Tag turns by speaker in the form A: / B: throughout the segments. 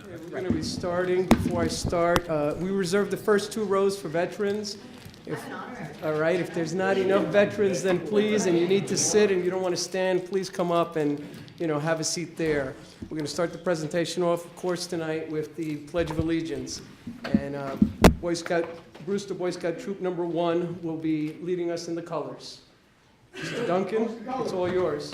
A: We're going to be starting. Before I start, we reserved the first two rows for veterans. All right, if there's not enough veterans, then please, and you need to sit and you don't want to stand, please come up and, have a seat there. We're going to start the presentation off, of course, tonight with the Pledge of Allegiance. And Brewster Boy Scout Troop Number 1 will be leading us in the colors. Mr. Duncan, it's all yours.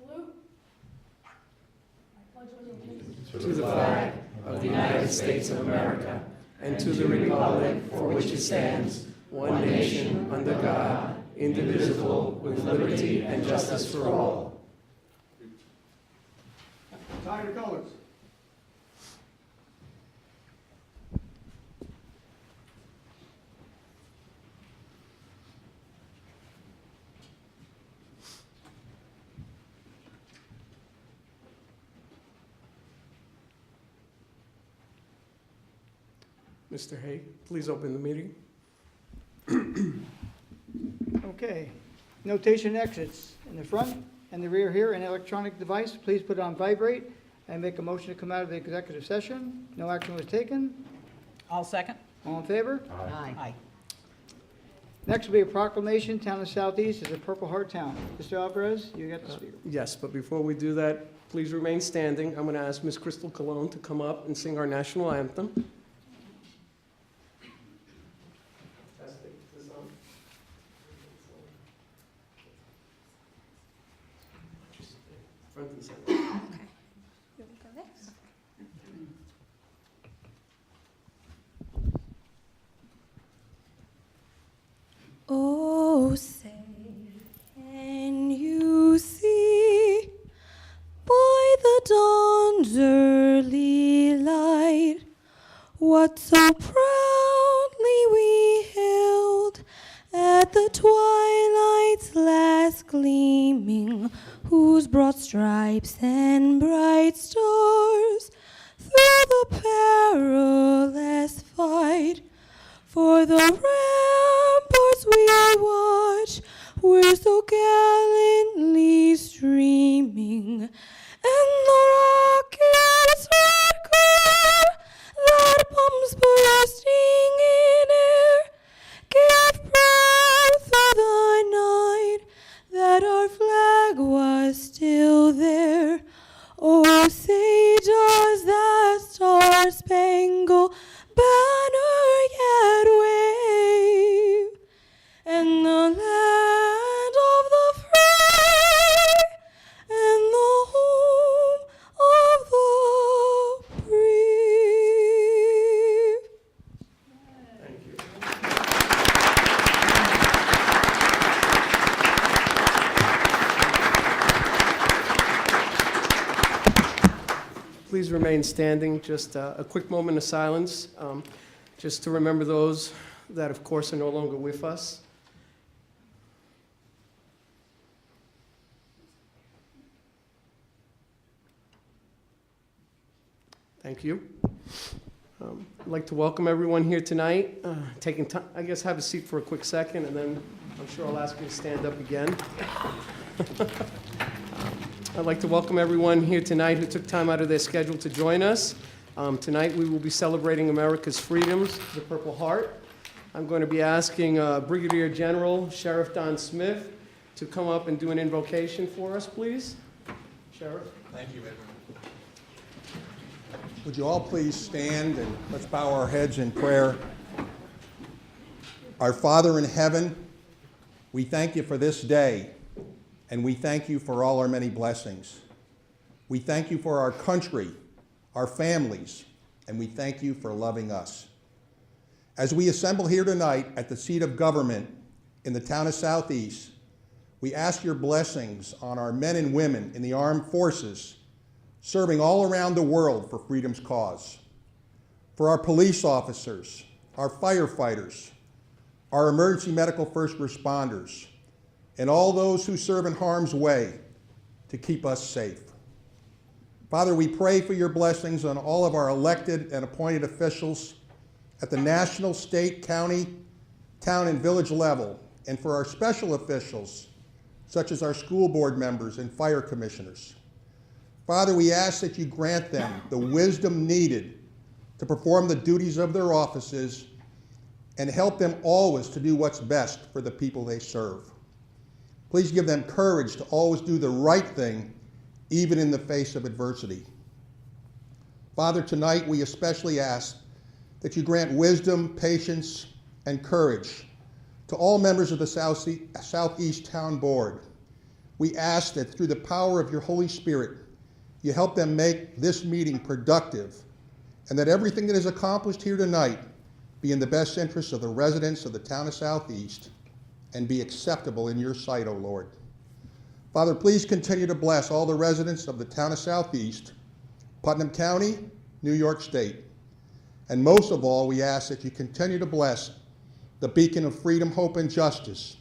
B: Salute. I pledge allegiance
A: To the flag of the United States of America and to the republic for which it stands, one nation, under God, indivisible, with liberty and justice for all.
C: Tie the colors.
A: Mr. Hay, please open the meeting.
C: Okay. Notation exits in the front and the rear here, an electronic device. Please put it on vibrate and make a motion to come out of the executive session. No action was taken.
D: I'll second.
C: All in favor?
D: Aye.
C: Next will be a proclamation, Town of Southeast is a Purple Heart town. Mr. Alvarez, you got the speaker.
A: Yes, but before we do that, please remain standing. I'm going to ask Ms. Crystal Cologne to come up and sing our national anthem. Front and center.
B: Okay. Here we go next. Oh, say, can you see by the dawn's early light what so proudly we hailed at the twilight's last gleaming, whose broad stripes and bright stars through the perilous fight for the ramparts we watch were so gallantly streaming, and the rocket's red glare that bombs bursting in air gave proof through the night that our flag was still there. Oh, say does that star-spangled banner yet wave, and the land of the free and the home of the brave.
A: Thank you. Please remain standing. Just a quick moment of silence, just to remember those that, of course, are no longer with us. Thank you. I'd like to welcome everyone here tonight. Taking time, I guess, have a seat for a quick second, and then I'm sure I'll ask you to stand up again. I'd like to welcome everyone here tonight who took time out of their schedule to join us. Tonight we will be celebrating America's freedoms, the Purple Heart. I'm going to be asking Brigadier General Sheriff Don Smith to come up and do an invocation for us, please. Sheriff.
E: Thank you, Edward. Would you all please stand and let's bow our heads in prayer. Our Father in heaven, we thank you for this day, and we thank you for all our many blessings. We thank you for our country, our families, and we thank you for loving us. As we assemble here tonight at the seat of government in the town of Southeast, we ask your blessings on our men and women in the armed forces serving all around the world for freedom's cause, for our police officers, our firefighters, our emergency medical first responders, and all those who serve in harm's way to keep us safe. Father, we pray for your blessings on all of our elected and appointed officials at the national, state, county, town, and village level, and for our special officials, such as our school board members and fire commissioners. Father, we ask that you grant them the wisdom needed to perform the duties of their offices and help them always to do what's best for the people they serve. Please give them courage to always do the right thing, even in the face of adversity. Father, tonight we especially ask that you grant wisdom, patience, and courage to all members of the Southeast Town Board. We ask that through the power of your Holy Spirit, you help them make this meeting productive, and that everything that is accomplished here tonight be in the best interest of the residents of the town of Southeast and be acceptable in your sight, O Lord. Father, please continue to bless all the residents of the town of Southeast, Putnam County, New York State. And most of all, we ask that you continue to bless the beacon of freedom, hope, and justice,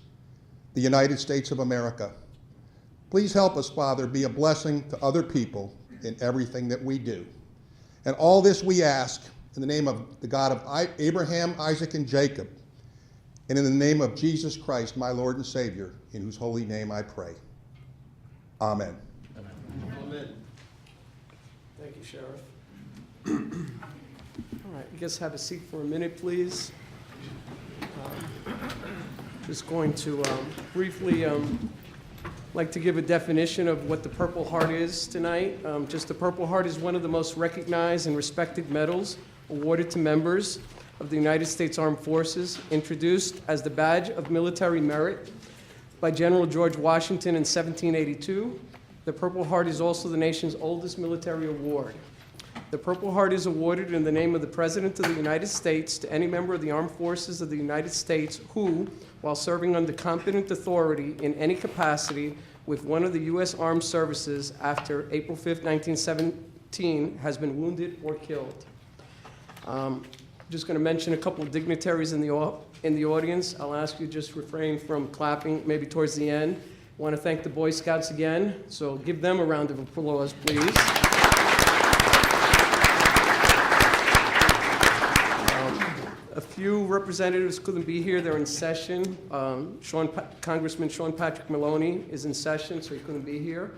E: the United States of America. Please help us, Father, be a blessing to other people in everything that we do. And all this we ask in the name of the God of Abraham, Isaac, and Jacob, and in the name of Jesus Christ, my Lord and Savior, in whose holy name I pray. Amen.
A: Amen. Thank you, Sheriff. All right, you guys have a seat for a minute, please. Just going to briefly like to give a definition of what the Purple Heart is tonight. Just the Purple Heart is one of the most recognized and respected medals awarded to members of the United States Armed Forces, introduced as the badge of military merit by General George Washington in 1782. The Purple Heart is also the nation's oldest military award. The Purple Heart is awarded in the name of the President of the United States to any member of the Armed Forces of the United States who, while serving under competent authority in any capacity with one of the U.S. Armed Services after April 5, 1917, has been wounded or killed. Just going to mention a couple of dignitaries in the audience. I'll ask you just refrain from clapping maybe towards the end. I want to thank the Boy Scouts again, so give them a round of applause, please. A few representatives couldn't be here. They're in session. Congressman Sean Patrick Maloney is in session, so he couldn't be here.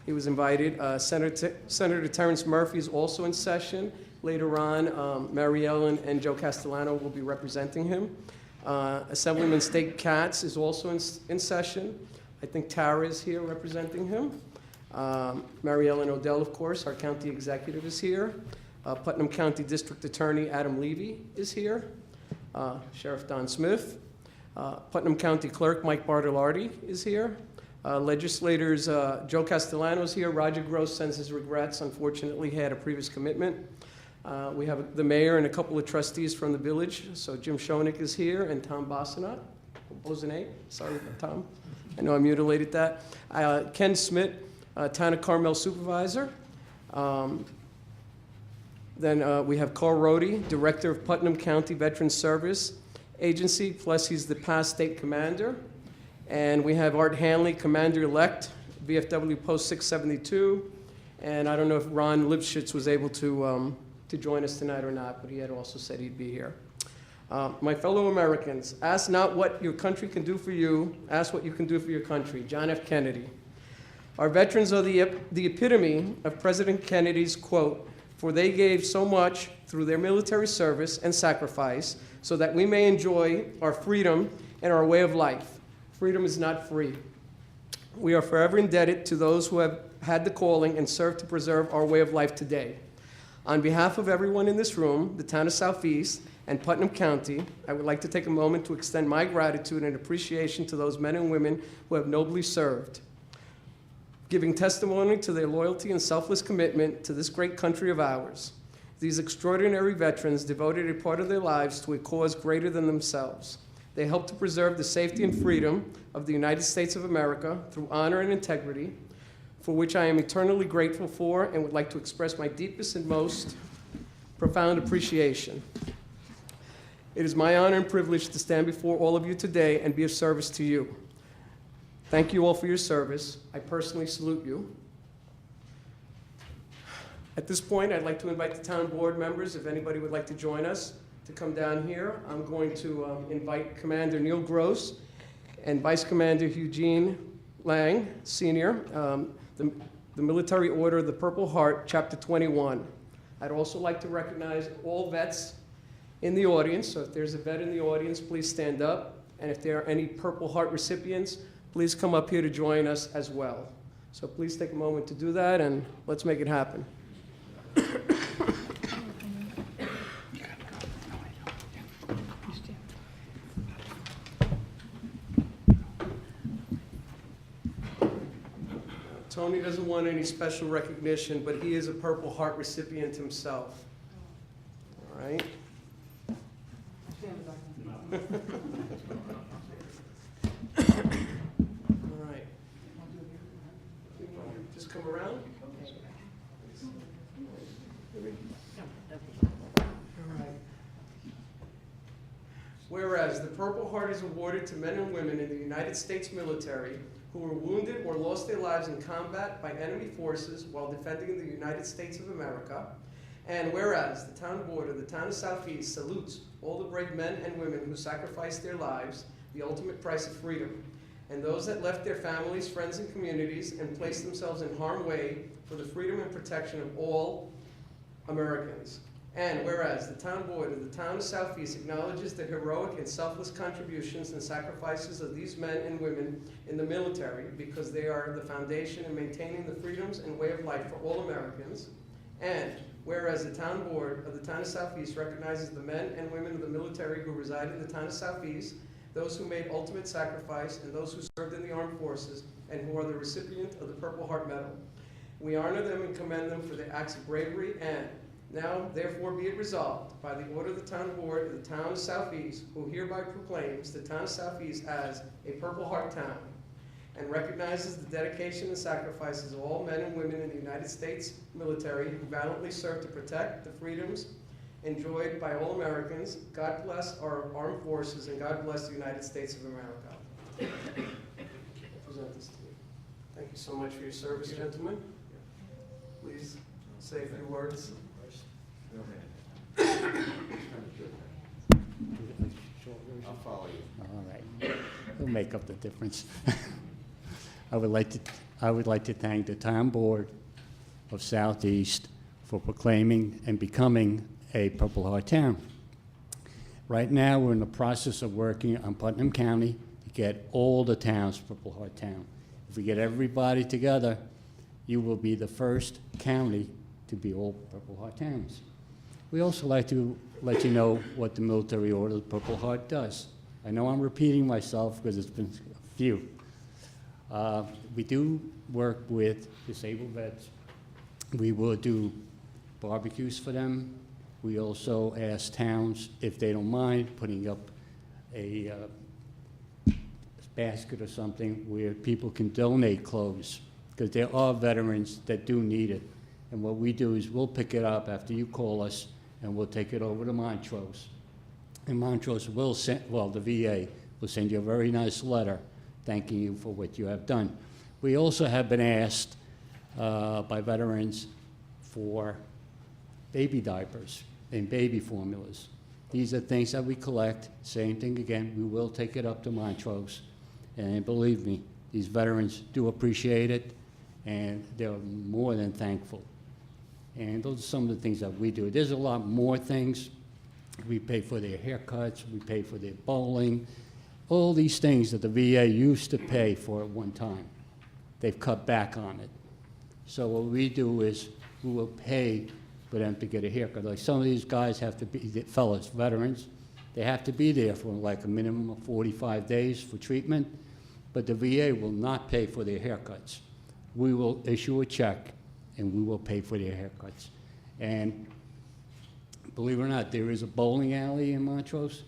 A: He was invited. Senator Terrence Murphy is also in session. Later on, Mary Ellen and Joe Castellano will be representing him. Assemblyman State Katz is also in session. I think Tara is here representing him. Mary Ellen Odell, of course, our county executive, is here. Putnam County District Attorney Adam Levy is here. Sheriff Don Smith. Putnam County Clerk Mike Bartolardi is here. Legislators Joe Castellano is here. Roger Gross sends his regrets. Unfortunately, he had a previous commitment. We have the mayor and a couple of trustees from the village. So Jim Schoenig is here and Tom Bossanat. Sorry, Tom. I know I mutilated that. Ken Smith, Town of Carmel Supervisor. Then we have Carl Rohde, Director of Putnam County Veterans Service Agency, plus he's the past state commander. And we have Art Hanley, Commander-elect, VFW Post 672. And I don't know if Ron Lipschitz was able to join us tonight or not, but he had also said he'd be here. My fellow Americans, ask not what your country can do for you, ask what you can do for your country. John F. Kennedy. Our veterans are the epitome of President Kennedy's quote, "For they gave so much through their military service and sacrifice so that we may enjoy our freedom and our way of life." Freedom is not free. We are forever indebted to those who have had the calling and served to preserve our way of life today. On behalf of everyone in this room, the town of Southeast, and Putnam County, I would like to take a moment to extend my gratitude and appreciation to those men and women who have nobly served, giving testimony to their loyalty and selfless commitment to this great country of ours. These extraordinary veterans devoted a part of their lives to a cause greater than themselves. They helped to preserve the safety and freedom of the United States of America through honor and integrity, for which I am eternally grateful for and would like to express my deepest and most profound appreciation. It is my honor and privilege to stand before all of you today and be of service to you. Thank you all for your service. I personally salute you. At this point, I'd like to invite the town board members, if anybody would like to join us, to come down here. I'm going to invite Commander Neil Gross and Vice Commander Eugene Lang, Sr., the Military Order of the Purple Heart, Chapter 21. I'd also like to recognize all vets in the audience. So if there's a vet in the audience, please stand up. And if there are any Purple Heart recipients, please come up here to join us as well. So please take a moment to do that, and let's make it happen. Tony doesn't want any special recognition, but he is a Purple Heart recipient himself. All right? All right. Just come around. All right. Whereas the Purple Heart is awarded to men and women in the United States military who were wounded or lost their lives in combat by enemy forces while defending the United States of America. And whereas the town board of the town of Southeast salutes all the brave men and women who sacrificed their lives, the ultimate price of freedom, and those that left their families, friends, and communities and placed themselves in harm's way for the freedom and protection of all Americans. And whereas the town board of the town of Southeast acknowledges the heroic and selfless contributions and sacrifices of these men and women in the military because they are the foundation in maintaining the freedoms and way of life for all Americans. And whereas the town board of the town of Southeast recognizes the men and women of the military who reside in the town of Southeast, those who made ultimate sacrifice, and those who served in the armed forces, and who are the recipient of the Purple Heart Medal. We honor them and commend them for their acts of bravery, and now, therefore, be it resolved by the order of the town board of the town of Southeast, who hereby proclaims the town of Southeast as a Purple Heart town, and recognizes the dedication and sacrifices of all men and women in the United States military who valiantly serve to protect the freedoms enjoyed by all Americans. God bless our armed forces, and God bless the United States of America. I'll present this to you. Thank you so much for your service, gentlemen. Please say a few words.
F: I'll follow you. All right. It'll make up the difference. I would like to thank the town board of Southeast for proclaiming and becoming a Purple Heart town. Right now, we're in the process of working on Putnam County to get all the towns Purple Heart town. If we get everybody together, you will be the first county to be all Purple Heart towns. We also like to let you know what the Military Order of the Purple Heart does. I know I'm repeating myself because it's been a few. We do work with disabled vets. We will do barbecues for them. We also ask towns if they don't mind putting up a basket or something where people can donate clothes, because there are veterans that do need it. And what we do is we'll pick it up after you call us, and we'll take it over to Montrose. And Montrose will send, well, the VA will send you a very nice letter thanking you for what you have done. We also have been asked by veterans for baby diapers and baby formulas. These are things that we collect. Same thing again, we will take it up to Montrose. And believe me, these veterans do appreciate it, and they're more than thankful. And those are some of the things that we do. There's a lot more things. We pay for their haircuts, we pay for their bowling, all these things that the VA used to pay for at one time. They've cut back on it. So what we do is we will pay for them to get a haircut. Like some of these guys have to be, fellas, veterans, they have to be there for like a minimum of 45 days for treatment, but the VA will not pay for their haircuts. We will issue a check and we will pay for their haircuts. And believe it or not, there is a bowling alley in Montrose.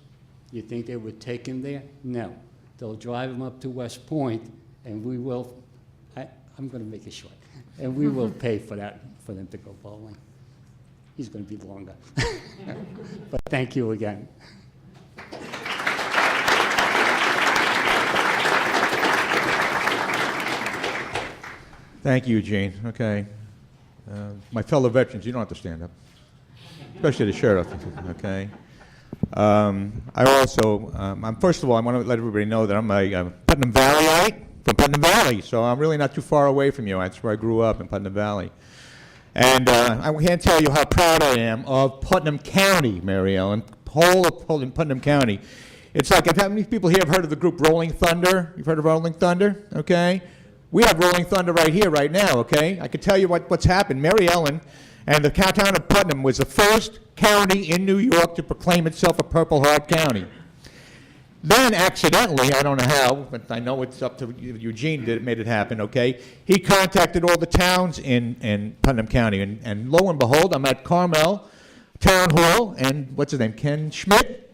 F: You think they would take him there? No. They'll drive him up to West Point, and we will, I'm going to make it short, and we will pay for that, for them to go bowling. He's going to be longer. But thank you again.
G: Thank you, Eugene. Okay. My fellow veterans, you don't have to stand up, especially the sheriff, okay? I also, first of all, I want to let everybody know that I'm a Putnam Valleyite from Putnam Valley, so I'm really not too far away from you. That's where I grew up, in Putnam Valley. And I can't tell you how proud I am of Putnam County, Mary Ellen, whole of Putnam County. It's like, how many people here have heard of the group Rolling Thunder? You've heard of Rolling Thunder, okay? We have Rolling Thunder right here, right now, okay? I can tell you what's happened. Mary Ellen and the town of Putnam was the first county in New York to proclaim itself a Purple Heart County. Then, accidentally, I don't know how, but I know it's up to Eugene that made it happen, okay? He contacted all the towns in Putnam County, and lo and behold, I'm at Carmel Town Hall, and what's his name, Ken Schmidt,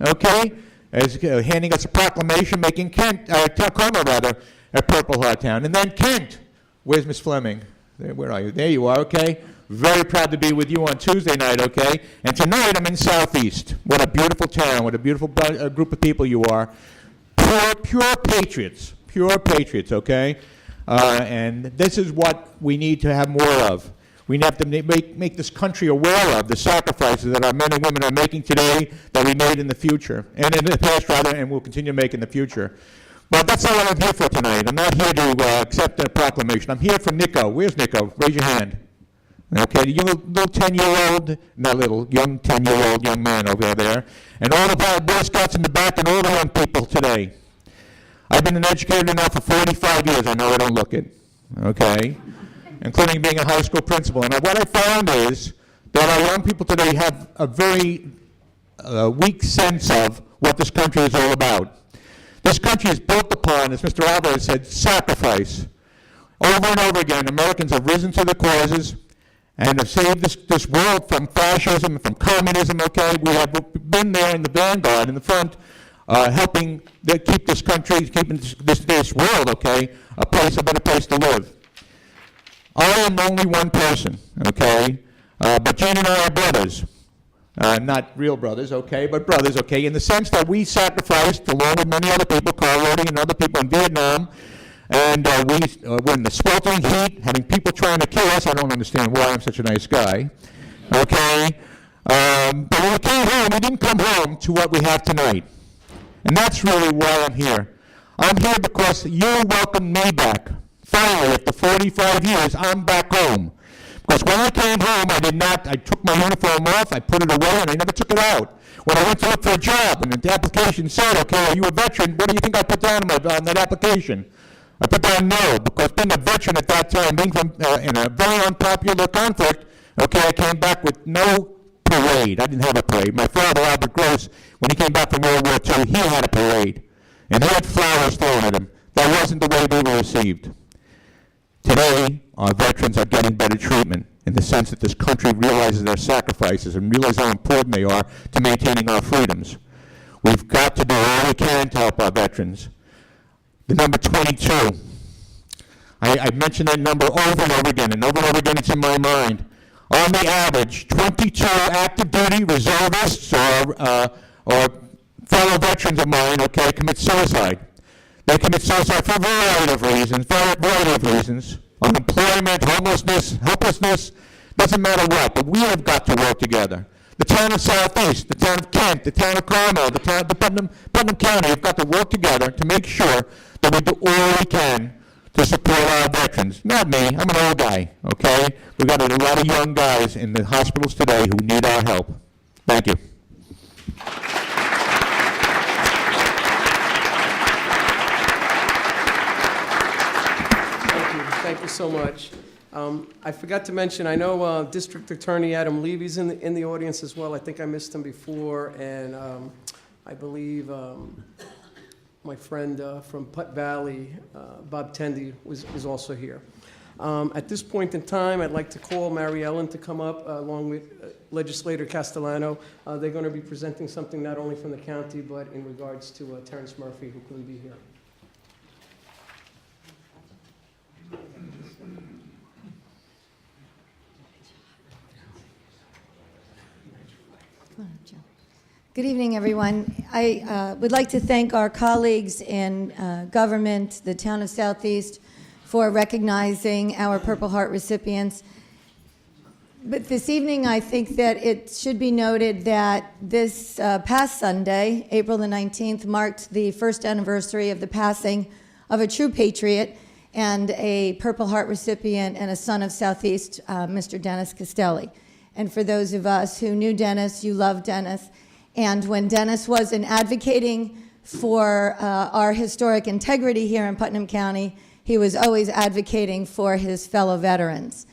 G: okay, is handing us a proclamation making Carmel, rather, a Purple Heart Town. And then Kent, where's Miss Fleming? Where are you? There you are, okay? Very proud to be with you on Tuesday night, okay? And tonight I'm in Southeast. What a beautiful town, what a beautiful group of people you are. Pure patriots, okay? And this is what we need to have more of. We have to make this country aware of the sacrifices that our men and women are making today that we made in the future, and in the past, rather, and will continue to make in the future. But that's not what I'm here for tonight. I'm not here to accept a proclamation. I'm here for Nico. Where's Nico? Raise your hand. Okay, the little 10-year-old, not little, young 10-year-old young man over there, and all the Boy Scouts in the back and all the young people today. I've been an educator now for 45 years. I know I don't look it, okay, including being a high school principal. And what I found is that our young people today have a very weak sense of what this country is all about. This country is built upon, as Mr. Alvarez said, sacrifice. Over and over again, Americans have risen to the causes and have saved this world from fascism, from communism, okay? We have been there in the vanguard, in the front, helping keep this country, keeping this world, okay, a better place to live. I am only one person, okay? But Gene and I are brothers. Not real brothers, okay, but brothers, okay, in the sense that we sacrificed, along with many other people, Carl Rody and other people in Vietnam, and we were in the sweltering heat, having people trying to kill us. I don't understand why I'm such a nice guy, okay? But when we came home, we didn't come home to what we have tonight. And that's really why I'm here. I'm here because you welcomed me back. Finally, after 45 years, I'm back home. Because when I came home, I took my uniform off, I put it away, and I never took it out. When I went to look for a job, and the application said, okay, are you a veteran? What do you think I put down on that application? I put down no, because being a veteran at that time, being from in a very unpopular conflict, okay, I came back with no parade. I didn't have a parade. My father, Albert Gross, when he came back from World War II, he had a parade. And he had flowers thrown at him. That wasn't the way they were received. Today, our veterans are getting better treatment in the sense that this country realizes their sacrifices and realizes how important they are to maintaining our freedoms. We've got to do all we can to help our veterans. The number 22, I mentioned that number over and over again, and over it's in my mind. On the average, 22 active duty reservists or fellow veterans of mine, okay, commit suicide. They commit suicide for a variety of reasons. Unemployment, homelessness, helplessness, doesn't matter what, but we have got to work together. The town of Southeast, the town of Kent, the town of Carmel, the town of Putnam County have got to work together to make sure that we do all we can to support our veterans. Not me, I'm an old guy, okay? We've got a lot of young guys in the hospitals today who need our help. Thank you.
A: Thank you so much. I forgot to mention, I know District Attorney Adam Levy's in the audience as well. I think I missed him before, and I believe my friend from Putt Valley, Bob Tendy, is also here. At this point in time, I'd like to call Mary Ellen to come up along with Legislator Castellano. They're going to be presenting something not only from the county, but in regards to Terrence Murphy, who couldn't be here.
H: Good evening, everyone. I would like to thank our colleagues in government, the town of Southeast, for recognizing our Purple Heart recipients. But this evening, I think that it should be noted that this past Sunday, April the 19th, marked the first anniversary of the passing of a true patriot and a Purple Heart recipient and a son of Southeast, Mr. Dennis Castelli. And for those of us who knew Dennis, you loved Dennis. And when Dennis wasn't advocating for our historic integrity here in Putnam County, he was always advocating for his fellow veterans.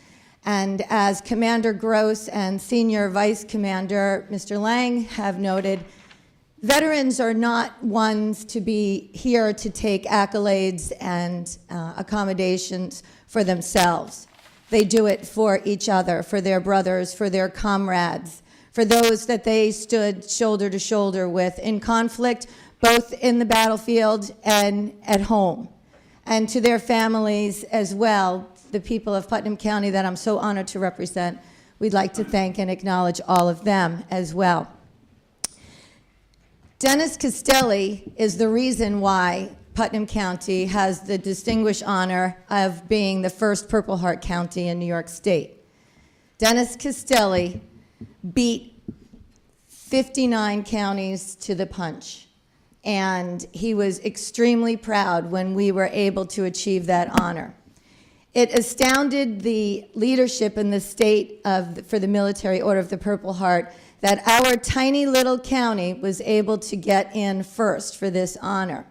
H: And as Commander Gross and Senior Vice Commander Mr. Lang have noted, veterans are not ones to be here to take accolades and accommodations for themselves. They do it for each other, for their brothers, for their comrades, for those that they stood shoulder to shoulder with in conflict, both in the battlefield and at home. And to their families as well, the people of Putnam County that I'm so honored to represent, we'd like to thank and acknowledge all of them as well. Dennis Castelli is the reason why Putnam County has the distinguished honor of being the first Purple Heart County in New York State. Dennis Castelli beat 59 counties to the punch, and he was extremely proud when we were able to achieve that honor. It astounded the leadership in the state for the Military Order of the Purple Heart that our tiny little county was able to get in first for this honor.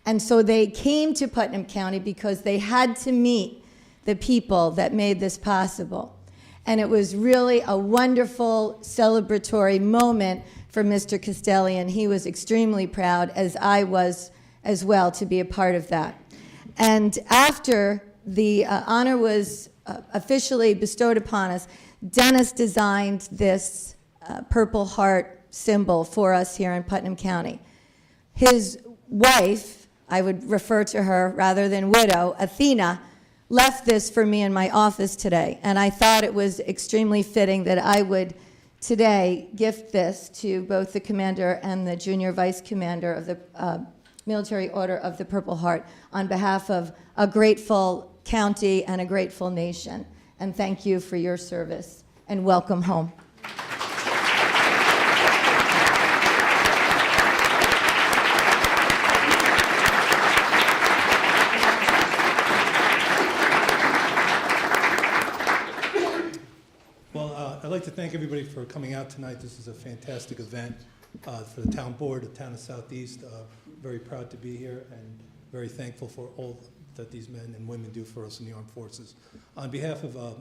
H: And so they came to Putnam County because they had to meet the people that made this possible. And it was really a wonderful celebratory moment for Mr. Castelli, and he was extremely proud, as I was as well, to be a part of that. And after the honor was officially bestowed upon us, Dennis designed this Purple Heart symbol for us here in Putnam County. His wife, I would refer to her rather than widow, Athena, left this for me in my office today, and I thought it was extremely fitting that I would today gift this to both the commander and the junior vice commander of the Military Order of the Purple Heart on behalf of a grateful county and a grateful nation. And thank you for your service, and welcome home.
I: I'd like to thank everybody for coming out tonight. This is a fantastic event for the town board, the town of Southeast. Very proud to be here and very thankful for all that these men and women do for us in the armed forces. On behalf of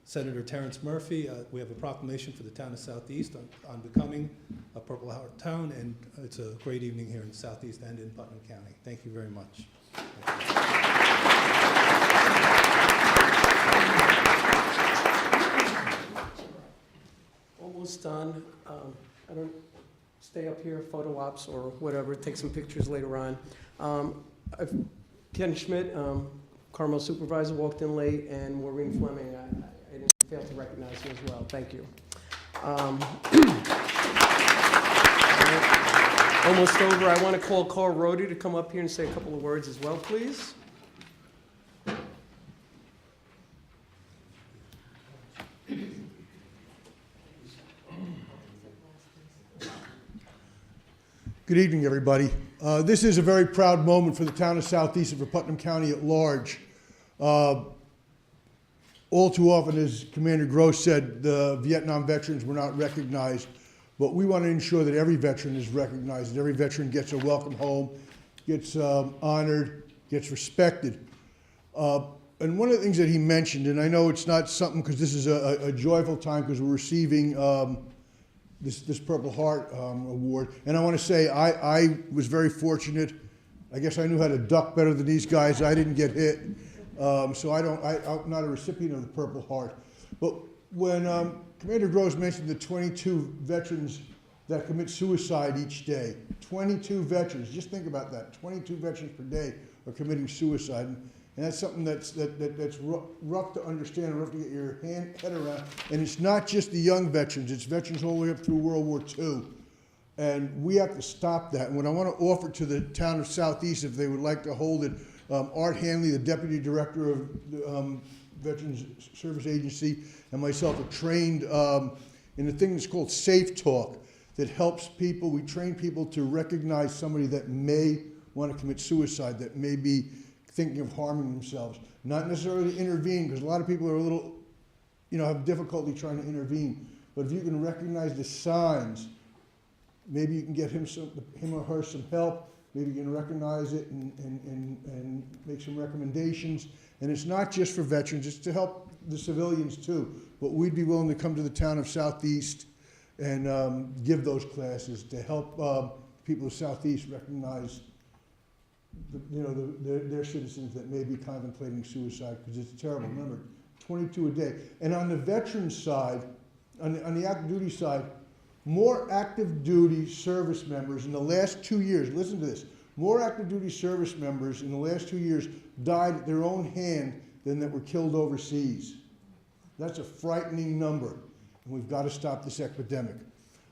I: Senator Terrence Murphy, we have a proclamation for the town of Southeast on becoming a Purple Heart town, and it's a great evening here in Southeast and in Putnam County. Thank you very much.
A: Almost done. I don't stay up here, photo ops or whatever, take some pictures later on. Ken Schmidt, Carmel supervisor, walked in late, and Maureen Fleming, I didn't fail to recognize you as well. Thank you. Almost over. I want to call Carl Rody to come up here and say a couple of words as well, please.
J: Good evening, everybody. This is a very proud moment for the town of Southeast and for Putnam County at large. All too often, as Commander Gross said, the Vietnam veterans were not recognized, but we want to ensure that every veteran is recognized, that every veteran gets a welcome home, gets honored, gets respected. And one of the things that he mentioned, and I know it's not something because this is a joyful time because we're receiving this Purple Heart award. And I want to say I was very fortunate. I guess I knew how to duck better than these guys. I didn't get hit. So I'm not a recipient of the Purple Heart. But when Commander Gross mentioned the 22 veterans that commit suicide each day, 22 veterans, just think about that, 22 veterans per day are committing suicide. And that's something that's rough to understand, rough to get your head around. And it's not just the young veterans, it's veterans all the way up through World War II. And we have to stop that. And what I want to offer to the town of Southeast, if they would like to hold it, Art Hanley, the Deputy Director of the Veterans Service Agency, and myself are trained in a thing that's called Safe Talk that helps people. We train people to recognize somebody that may want to commit suicide, that may be thinking of harming themselves. Not necessarily to intervene, because a lot of people are a little, have difficulty trying to intervene. But if you can recognize the signs, maybe you can get him or her some help. Maybe you can recognize it and make some recommendations. And it's not just for veterans, it's to help the civilians too. But we'd be willing to come to the town of Southeast and give those classes to help people of Southeast recognize their citizens that may be contemplating suicide, because it's a terrible number, 22 a day. And on the veterans side, on the active duty side, more active duty service members in the last 2 years, listen to this, more active duty service members in the last 2 years died at their own hand than that were killed overseas. That's a frightening number, and we've got to stop this epidemic.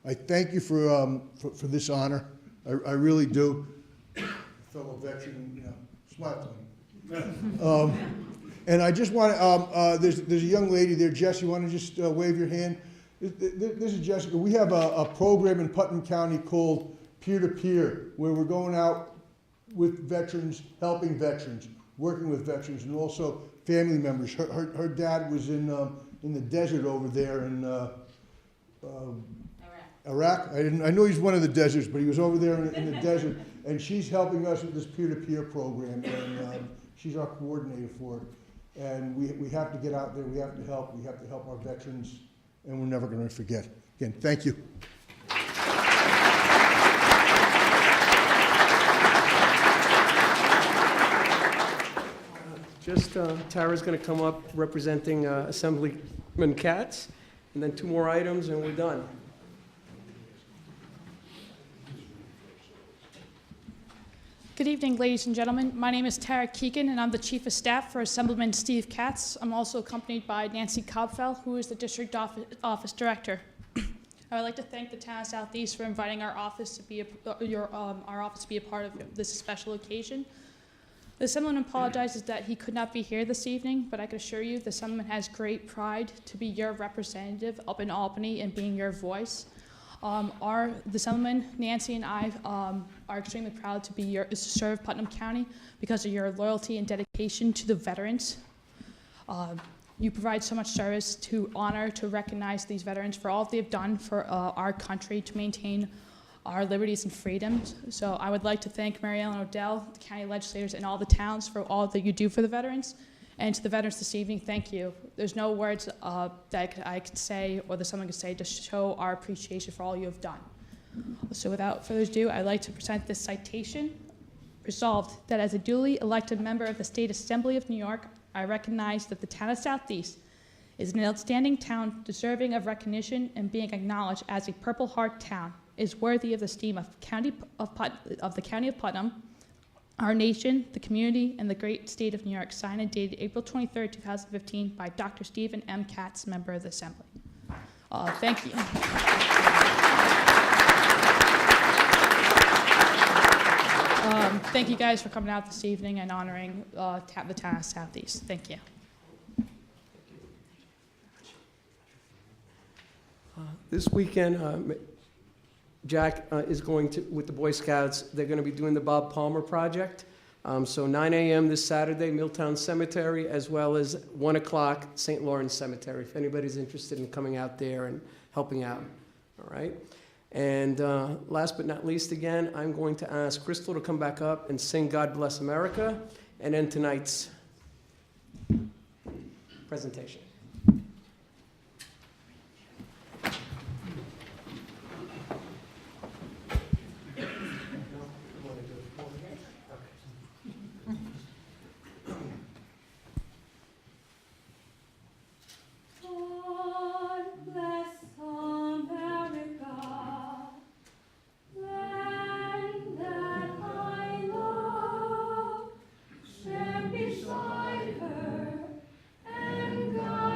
J: I thank you for this honor. I really do. Fellow veteran, smile to me. And I just want to, there's a young lady there, Jess, you want to just wave your hand? This is Jessica. We have a program in Putnam County called Peer to Peer, where we're going out with veterans, helping veterans, working with veterans, and also family members. Her dad was in the desert over there in Iraq. I know he's one of the deserts, but he was over there in the desert, and she's helping us with this peer-to-peer program, and she's our coordinator for it. And we have to get out there. We have to help our veterans, and we're never going to forget. Again, thank you.
A: Tara's going to come up representing Assemblyman Katz, and then 2 more items, and we're done.
K: Good evening, ladies and gentlemen. My name is Tara Keegan, and I'm the Chief of Staff for Assemblyman Steve Katz. I'm also accompanied by Nancy Cobfell, who is the District Office Director. I would like to thank the town of Southeast for inviting our office to be a part of this special occasion. The Assemblyman apologizes that he could not be here this evening, but I can assure you the Assemblyman has great pride to be your representative up in Albany and being your voice. The Assemblyman, Nancy, and I are extremely proud to serve Putnam County because of your loyalty and dedication to the veterans. You provide so much service to honor, to recognize these veterans for all they have done for our country to maintain our liberties and freedoms. So I would like to thank Mary Ellen Odell, the county legislators, and all the towns for all that you do for the veterans. And to the veterans this evening, thank you. There's no words that I could say or that someone could say to show our appreciation for all you have done. So without further ado, I'd like to present this citation. Resolved that as a duly elected member of the State Assembly of New York, I recognize that the town of Southeast is an outstanding town deserving of recognition and being acknowledged as a Purple Heart town is worthy of the esteem of the County of Putnam, our nation, the community, and the great state of New York, signed and dated April 23rd, 2015 by Dr. Stephen M. Katz, member of the Assembly. Thank you. Thank you guys for coming out this evening and honoring the town of Southeast. Thank you.
A: This weekend, Jack is going to, with the Boy Scouts, they're going to be doing the Bob Palmer Project. So 9 a.m. this Saturday, Milltown Cemetery, as well as 1 o'clock, St. Lawrence Cemetery, if anybody's interested in coming out there and helping out. All right? And last but not least, again, I'm going to ask Crystal to come back up and sing God Bless America, and end tonight's presentation.
B: Beside her, and God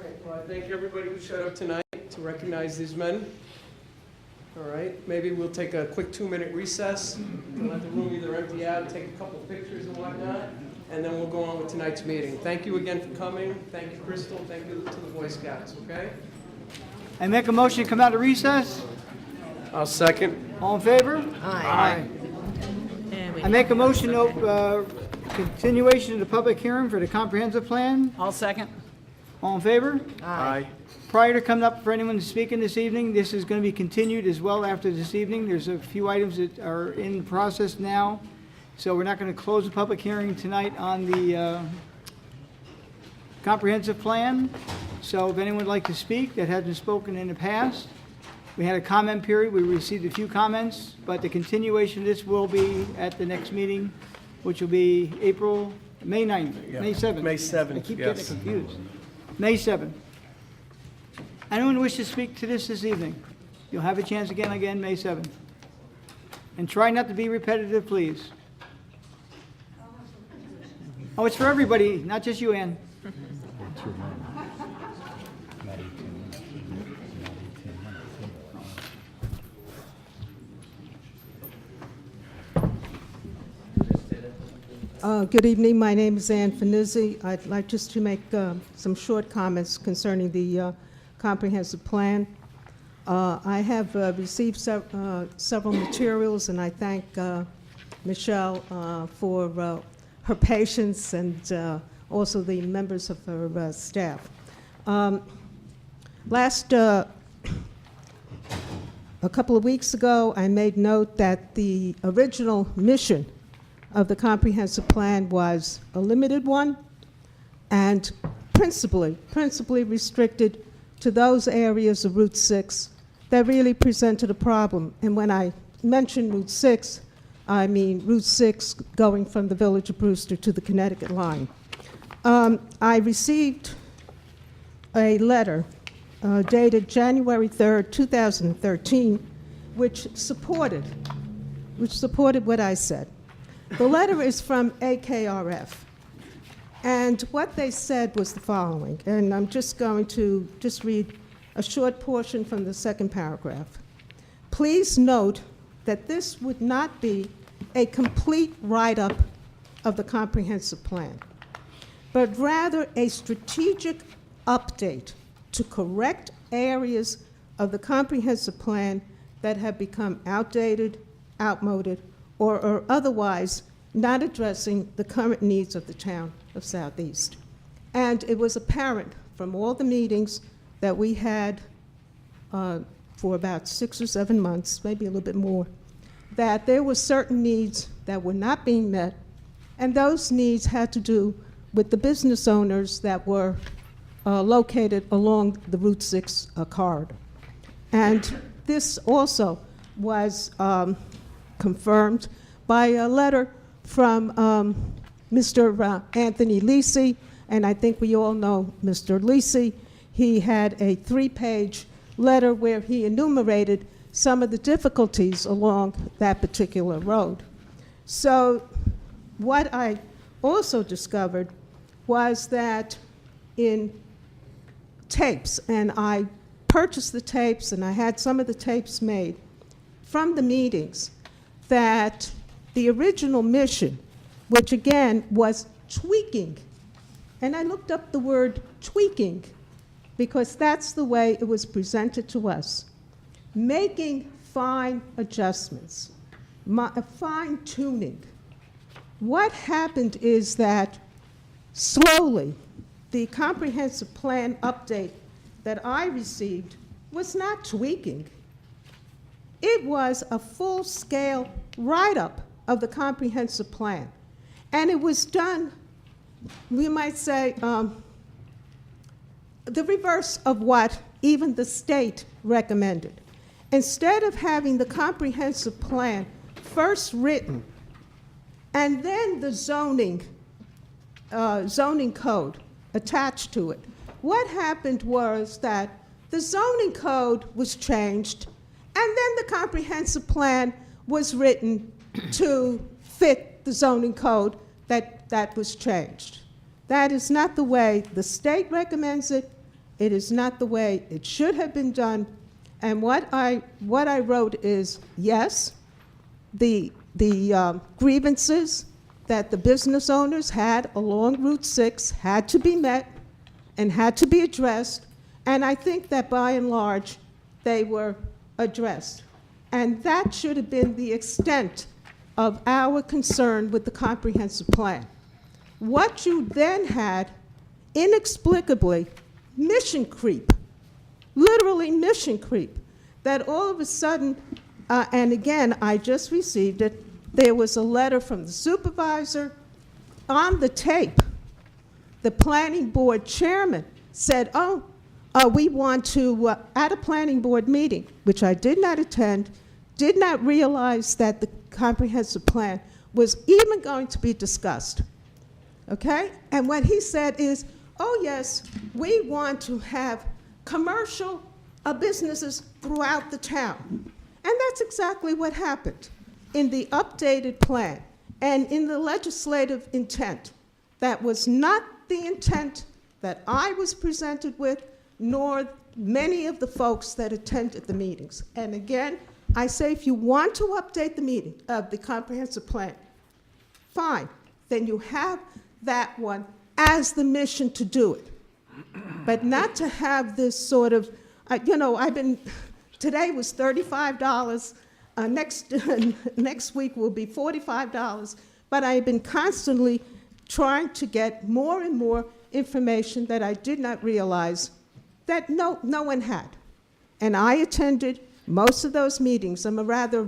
A: right, well, I thank everybody who showed up tonight to recognize these men. All right, maybe we'll take a quick 2-minute recess and let the room either empty out, take a couple pictures and whatnot, and then we'll go on with tonight's meeting. Thank you again for coming. Thank you, Crystal. Thank you to the Boy Scouts, okay?
C: I make a motion to come out of recess.
A: I'll second.
C: All in favor?
H: Aye.
C: I make a motion to continuation of the public hearing for the comprehensive plan.
D: I'll second.
C: All in favor?
A: Aye.
C: Prior to coming up for anyone speaking this evening, this is going to be continued as well after this evening. There's a few items that are in process now, so we're not going to close the public hearing tonight on the comprehensive plan. So if anyone would like to speak that hasn't spoken in the past, we had a comment period. We received a few comments, but the continuation of this will be at the next meeting, which will be May 9th, May 7th.
A: May 7th,
C: I keep getting
A: yes.
C: confused. May 7th. Anyone wish to speak to this evening? You'll have a chance again, May 7th. And try not to be repetitive, please. Oh, it's for everybody, not just you, Ann.
L: Good evening. My name is Ann Finizzi. I'd like just to make some short comments concerning the comprehensive plan. I have received several materials, and I thank Michelle for her patience and also the members of her staff. A couple of weeks ago, I made note that the original mission of the comprehensive plan was a limited one and principally restricted to those areas of Route 6 that really presented a problem. And when I mention Route 6, I mean Route 6 going from the village of Brewster to the Connecticut line. I received a letter dated January 3rd, 2013, which supported what I said. The letter is from AKRF, and what they said was the following, and I'm just going to read a short portion from the second paragraph. Please note that this would not be a complete write-up of the comprehensive plan, but rather a strategic update to correct areas of the comprehensive plan that have become outdated, outmoded, or are otherwise not addressing the current needs of the town of Southeast. And it was apparent from all the meetings that we had for about 6 or 7 months, maybe a little bit more, that there were certain needs that were not being met, and those needs had to do with the business owners that were located along the Route 6 corridor. And this also was confirmed by a letter from Mr. Anthony Lisi, and I think we all know Mr. Lisi. He had a 3-page letter where he enumerated some of the difficulties along that particular road. So what I also discovered was that in tapes, and I purchased the tapes and I had some of the tapes made from the meetings, that the original mission, which again was tweaking, and I looked up the word tweaking because that's the way it was presented to us, making fine adjustments, fine tuning. What happened is that slowly the comprehensive plan update that I received was not tweaking. It was a full-scale write-up of the comprehensive plan. And it was done, we might say, the reverse of what even the state recommended. Instead of having the comprehensive plan first written and then the zoning code attached to it, what happened was that the zoning code was changed, and then the comprehensive plan was written to fit the zoning code that was changed. That is not the way the state recommends it, It is not the way it should have been done. And what I wrote is, yes, the grievances that the business owners had along Route 6 had to be met and had to be addressed. And I think that by and large, they were addressed. And that should have been the extent of our concern with the comprehensive plan. What you then had, inexplicably, mission creep, literally mission creep, that all of a sudden, and again, I just received it, there was a letter from the supervisor on the tape. The planning board chairman said, we want to, at a planning board meeting, which I did not attend, did not realize that the comprehensive plan was even going to be discussed. Okay? And what he said is, oh yes, we want to have commercial businesses throughout the town. And that's exactly what happened in the updated plan and in the legislative intent. That was not the intent that I was presented with, nor many of the folks that attended the meetings. And again, I say if you want to update the meeting of the comprehensive plan, fine, then you have that one as the mission to do it. But not to have this sort of, today was $35, next week will be $45, but I've been constantly trying to get more and more information that I did not realize that no one had. And I attended most of those meetings. I'm a rather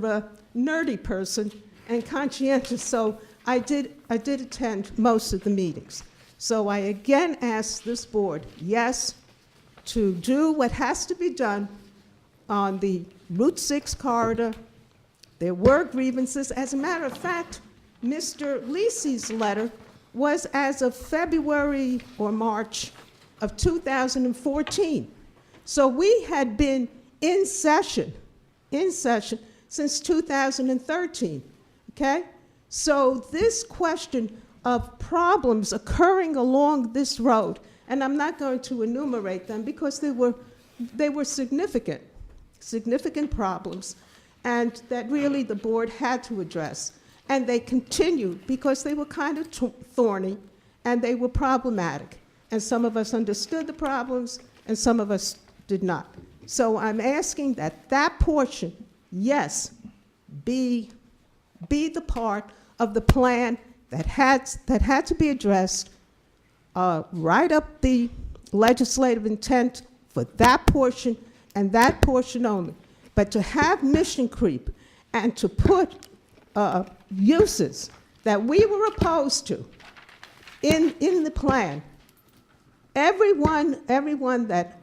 L: nerdy person and conscientious, so I did attend most of the meetings. So I again ask this board, yes, to do what has to be done on the Route 6 corridor. There were grievances. As a matter of fact, Mr. Lisi's letter was as of February or March of 2014. So we had been in session since 2013, okay? So this question of problems occurring along this road, and I'm not going to enumerate them because they were significant problems, and that really the board had to address. And they continued because they were kind of thorny and they were problematic. And some of us understood the problems and some of us did not. So I'm asking that that portion, yes, be the part of the plan that had to be addressed, write up the legislative intent for that portion and that portion only. But to have mission creep and to put uses that we were opposed to in the plan, everyone that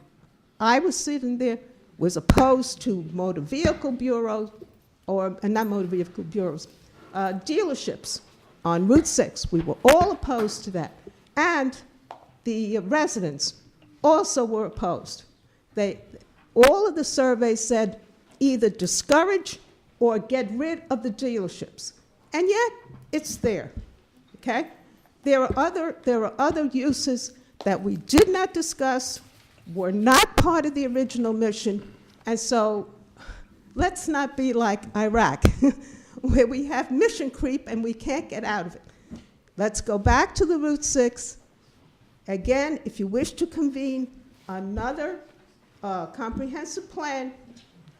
L: I was sitting there was opposed to motor vehicle bureaus, or not motor vehicle bureaus, dealerships on Route 6. We were all opposed to that. And the residents also were opposed. All of the surveys said either discourage or get rid of the dealerships. And yet, it's there, okay? There are other uses that we did not discuss, were not part of the original mission, and so let's not be like Iraq, where we have mission creep and we can't get out of it. Let's go back to the Route 6. Again, if you wish to convene another comprehensive plan,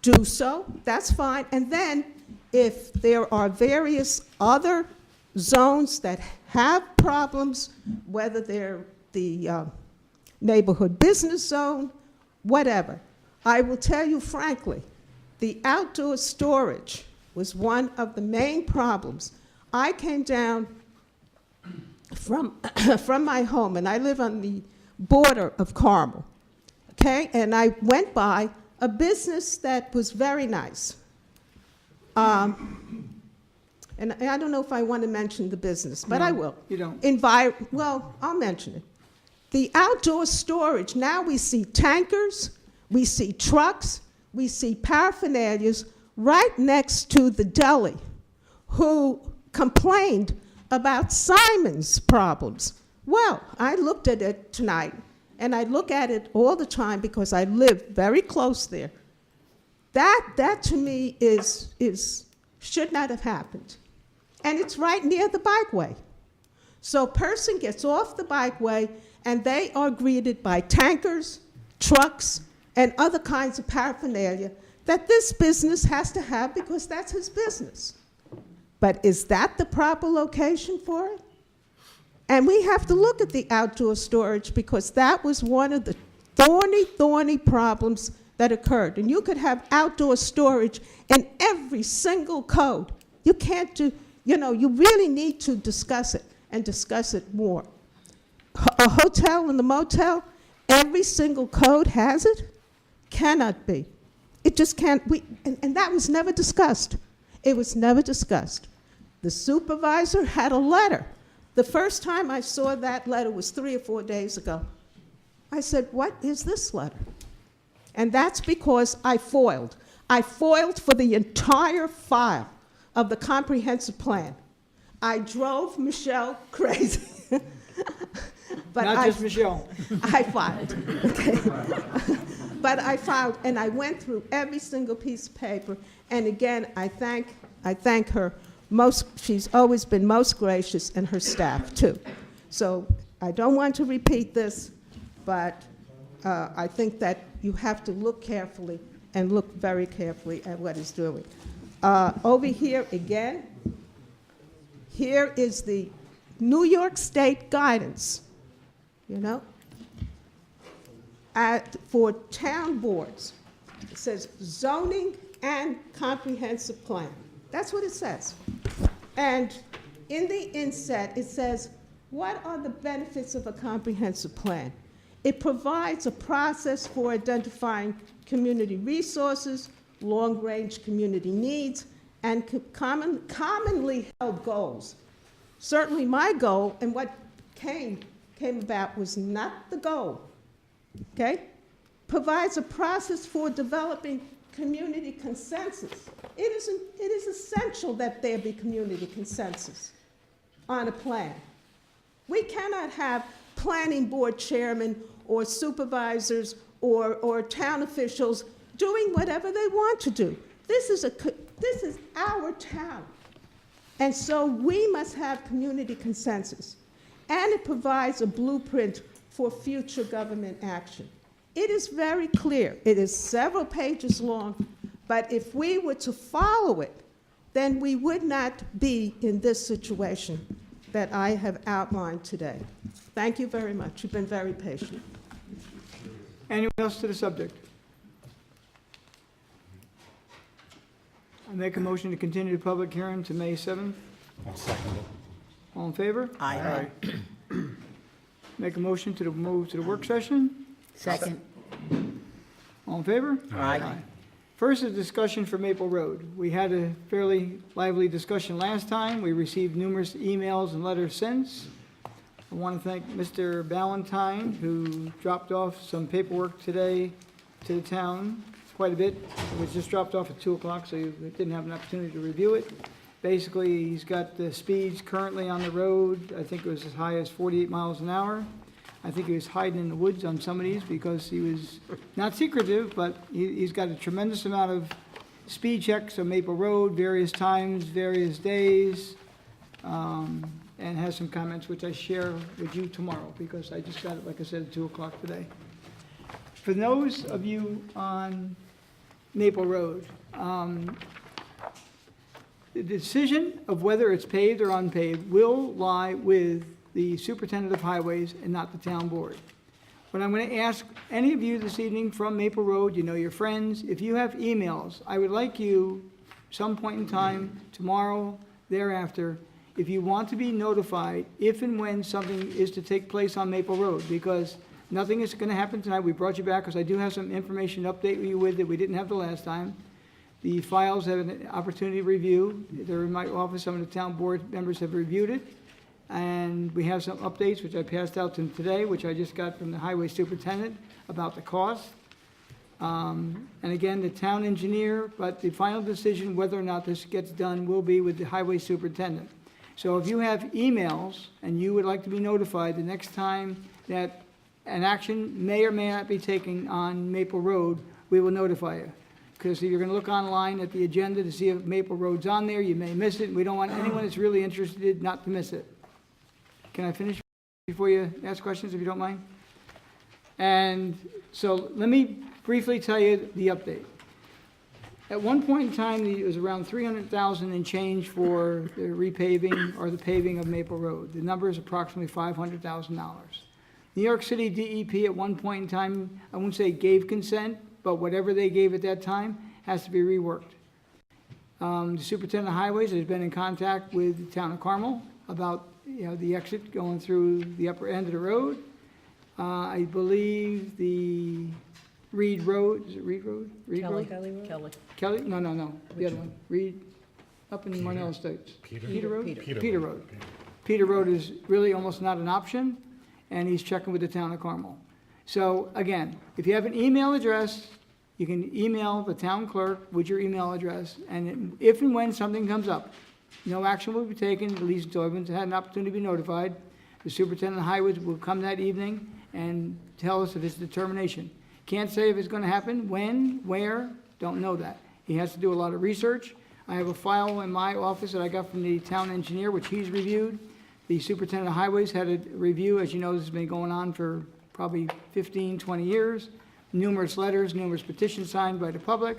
L: do so, that's fine. And then if there are various other zones that have problems, whether they're the neighborhood business zone, whatever, I will tell you frankly, the outdoor storage was one of the main problems. I came down from my home, and I live on the border of Carmel, okay? And I went by a business that was very nice. And I don't know if I want to mention the business, but
C: No,
L: I will.
C: you don't.
L: Well, I'll mention it. The outdoor storage, now we see tankers, we see trucks, we see paraphernalias right next to the deli, who complained about Simon's problems. Well, I looked at it tonight, and I look at it all the time because I live very close there. That to me should not have happened. And it's right near the bikeway. So a person gets off the bikeway and they are greeted by tankers, trucks, and other kinds of paraphernalia that this business has to have because that's his business. But is that the proper location for it? And we have to look at the outdoor storage because that was one of the thorny problems that occurred. And you could have outdoor storage in every single code. You can't do, you really need to discuss it and discuss it more. A hotel and the motel, every single code has it? Cannot be. It just can't, and that was never discussed. It was never discussed. The supervisor had a letter. The first time I saw that letter was 3 or 4 days ago. I said, what is this letter? And that's because I foiled. I foiled for the entire file of the comprehensive plan. I drove Michelle crazy. But
C: Not just Michelle.
L: I filed, okay? But I filed, and I went through every single piece of paper, and again, I thank her. She's always been most gracious, and her staff, too. So I don't want to repeat this, but I think that you have to look carefully and look very carefully at what he's doing. Over here again, here is the New York State guidance, for town boards. It says zoning and comprehensive plan. That's what it says. And in the inset, it says, what are the benefits of a comprehensive plan? It provides a process for identifying community resources, long-range community needs, and commonly held goals. Certainly my goal, and what came about, was not the goal, okay? Provides a process for developing community consensus. It is essential that there be community consensus on a plan. We cannot have planning board chairmen or supervisors or town officials doing whatever they want to do. This is our town. And so we must have community consensus. And it provides a blueprint for future government action. It is very clear. It is several pages long, but if we were to follow it, then we would not be in this situation that I have outlined today. Thank you very much. You've been very patient.
C: Anyone else to the subject? I make a motion to continue the public hearing to May 7th.
F: I'll second it.
C: All in favor?
D: Aye.
C: Make a motion to move to the work session.
D: Second.
C: All in favor?
D: Aye.
C: First is discussion for Maple Road. We had a fairly lively discussion last time. We received numerous emails and letters since. I want to thank Mr. Ballantyne, who dropped off some paperwork today to the town, quite a bit. It was just dropped off at 2 o'clock, so you didn't have an opportunity to review it. Basically, he's got the speeds currently on the road. I think it was as high as 48 miles an hour. I think he was hiding in the woods on some of these because he was not secretive, but he's got a tremendous amount of speed checks on Maple Road, various times, various days, and has some comments which I share with you tomorrow because I just got it, like I said, at 2 o'clock today. For those of you on Maple Road, the decision of whether it's paved or unpaved will lie with the superintendent of highways and not the town board. But I'm going to ask any of you this evening from Maple Road, your friends, if you have emails, I would like you, some point in time, tomorrow, thereafter, if you want to be notified if and when something is to take place on Maple Road, because nothing is going to happen tonight. We brought you back because I do have some information to update you with that we didn't have the last time. The files have an opportunity to review. They're in my office. Some of the town board members have reviewed it. And we have some updates, which I passed out to them today, which I just got from the highway superintendent about the cost. And again, the town engineer, but the final decision whether or not this gets done will be with the highway superintendent. So if you have emails and you would like to be notified the next time that an action may or may not be taken on Maple Road, we will notify you. Because if you're going to look online at the agenda to see if Maple Road's on there, you may miss it. We don't want anyone that's really interested not to miss it. Can I finish before you ask questions, if you don't mind? And so let me briefly tell you the update. At one point in time, it was around $300,000 and change for the repaving or the paving of Maple Road. The number is approximately $500,000. New York City DEP at one point in time, I won't say gave consent, but whatever they gave at that time has to be reworked. The superintendent of highways has been in contact with the town of Carmel about, the exit going through the upper end of the road. I believe the Reed Road, is it Reed Road? Reed Road? Kelly? No, the other one. Reed, up in Marnell Estates. Peter Road? Peter Road. Peter Road is really almost not an option, and he's checking with the town of Carmel. So again, if you have an email address, you can email the town clerk with your email address, and if and when something comes up, no action will be taken, at least until everyone's had an opportunity to be notified. The superintendent of highways will come that evening and tell us of his determination. Can't say if it's going to happen, when, where, don't know that. He has to do a lot of research. I have a file in my office that I got from the town engineer, which he's reviewed. The superintendent of highways had a review. As you know, this has been going on for probably 15, 20 years. Numerous letters, numerous petitions signed by the public,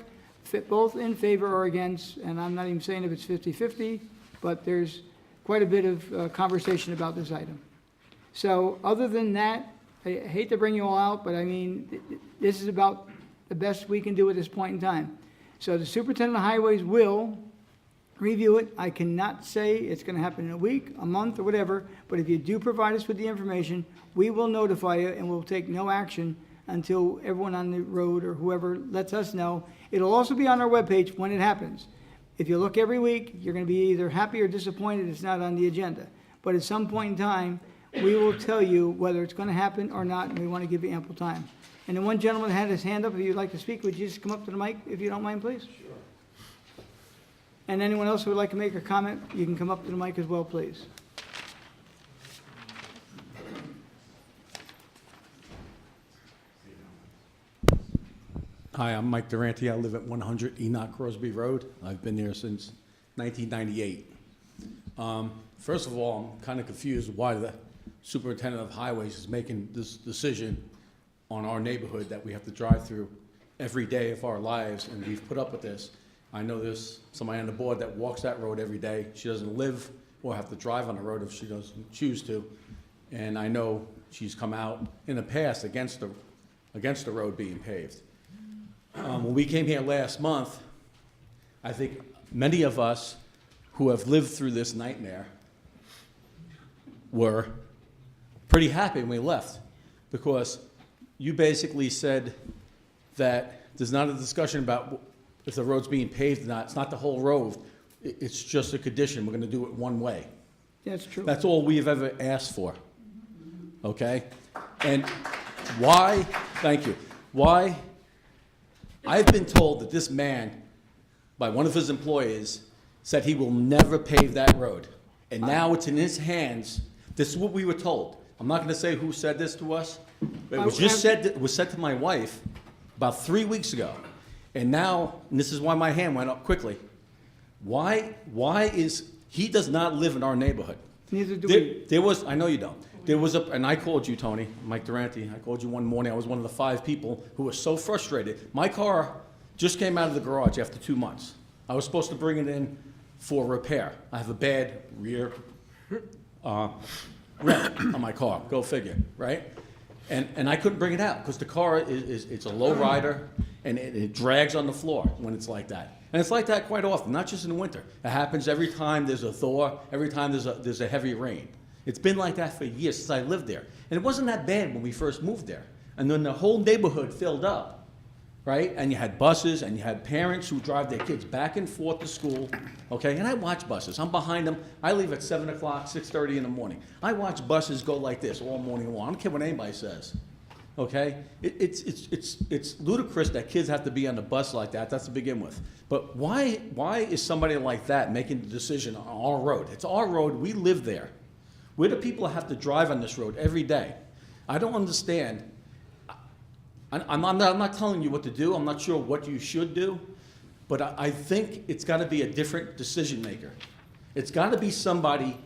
C: both in favor or against, and I'm not even saying if it's 50-50, but there's quite a bit of conversation about this item. So other than that, I hate to bring you all out, but I mean, this is about the best we can do at this point in time. So the superintendent of highways will review it. I cannot say it's going to happen in a week, a month, or whatever, but if you do provide us with the information, we will notify you and we'll take no action until everyone on the road or whoever lets us know. It'll also be on our webpage when it happens. If you look every week, you're going to be either happy or disappointed it's not on the agenda. But at some point in time, we will tell you whether it's going to happen or not, and we want to give you ample time. And the one gentleman had his hand up. If you'd like to speak, would you just come up to the mic, if you don't mind, please? Sure. And anyone else who would like to make a comment, you can come up to the mic as well, please.
M: Hi, I'm Mike Durante. I live at 100 Enoch Crosby Road. I've been there since 1998. First of all, I'm kind of confused why the superintendent of highways is making this decision on our neighborhood that we have to drive through every day of our lives, and we've put up with this. I know there's somebody on the board that walks that road every day. She doesn't live or have to drive on the road if she doesn't choose to. And I know she's come out in the past against the road being paved. When we came here last month, I think many of us who have lived through this nightmare were pretty happy when we left, because you basically said that there's not a discussion about if the road's being paved or not. It's not the whole road. It's just a condition. We're going to do it one way.
C: That's true.
M: That's all we've ever asked for. Okay? And why, thank you, why, I've been told that this man, by one of his employees, said he will never pave that road. And now it's in his hands. This is what we were told. I'm not going to say who said this to us, but it was just said, it was said to my wife about 3 weeks ago. And now, and this is why my hand went up quickly, why is, he does not live in our neighborhood.
C: Neither do we.
M: There was, I know you don't. There was and I called you, Tony, Mike Durante. I called you one morning. I was one of the 5 people who was so frustrated. My car just came out of the garage after 2 months. I was supposed to bring it in for repair. I have a bad rear rim on my car. Go figure, right? And I couldn't bring it out because the car it's a low rider and it drags on the floor when it's like that. And it's like that quite often, not just in the winter. It happens every time there's a thaw, every time there's a heavy rain. It's been like that for years since I lived there. And it wasn't that bad when we first moved there. And then the whole neighborhood filled up, right? And you had buses and you had parents who drive their kids back and forth to school, okay? And I watch buses. I'm behind them. I leave at 7 o'clock, 6:30 in the morning. I watch buses go like this all morning long. I don't care what anybody says, okay? It's ludicrous that kids have to be on the bus like that. That's to begin with. But why is somebody like that making the decision on our road? It's our road. We live there. We're the people that have to drive on this road every day. I don't understand. I'm not telling you what to do. I'm not sure what you should do. But I think it's got to be a different decision maker. It's got to be somebody,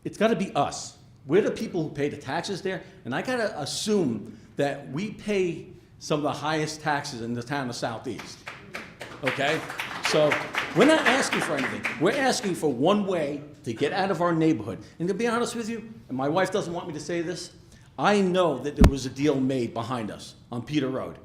M: it's got to be us. We're the people who pay the taxes there, and I got to assume that we pay some of the highest taxes in the town of Southeast, okay? So we're not asking for anything. We're asking for one way to get out of our neighborhood. And to be honest with you, and my wife doesn't want me to say this, I know that there was a deal made behind us on Peter Road.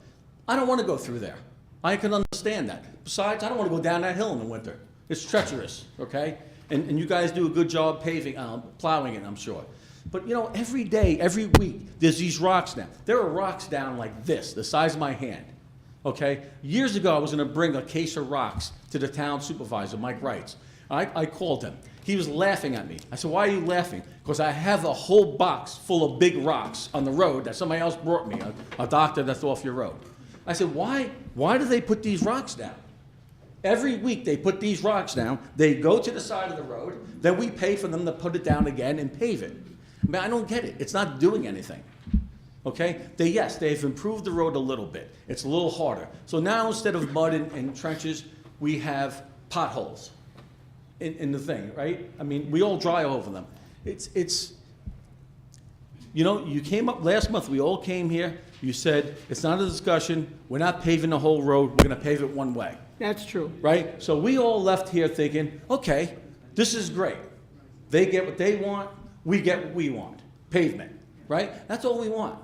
M: I don't want to go through there. I can understand that. Besides, I don't want to go down that hill in the winter. It's treacherous, okay? And you guys do a good job paving, plowing it, I'm sure. But you know, every day, every week, there's these rocks now. There are rocks down like this, the size of my hand, okay? Years ago, I was gonna bring a case of rocks to the town supervisor, Mike Wrights. I called him. He was laughing at me. I said, why are you laughing? Because I have a whole box full of big rocks on the road that somebody else brought me, a doctor that's off your road. I said, why do they put these rocks down? Every week they put these rocks down, they go to the side of the road, then we pay for them to put it down again and pave it. I mean, I don't get it. It's not doing anything. Okay? Yes, they've improved the road a little bit. It's a little harder. So now instead of mud and trenches, we have potholes in the thing, right? I mean, we all drive over them. It's you know, you came up last month, we all came here, you said, it's not a discussion, we're not paving the whole road, we're gonna pave it one way.
C: That's true.
M: Right? So we all left here thinking, okay, this is great. They get what they want, we get what we want. Pavement, right? That's all we want.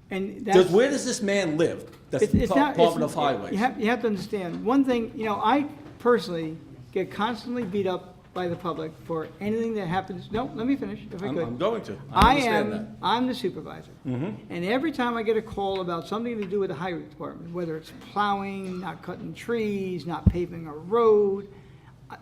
C: And that's,
M: Where does this man live? That's the Department of Highways.
C: You have to understand, one thing, you know, I personally get constantly beat up by the public for anything that happens. No, let me finish, if I could.
M: I'm going to. I understand that.
C: I'm the supervisor. And every time I get a call about something to do with the highway department, whether it's plowing, not cutting trees, not paving a road,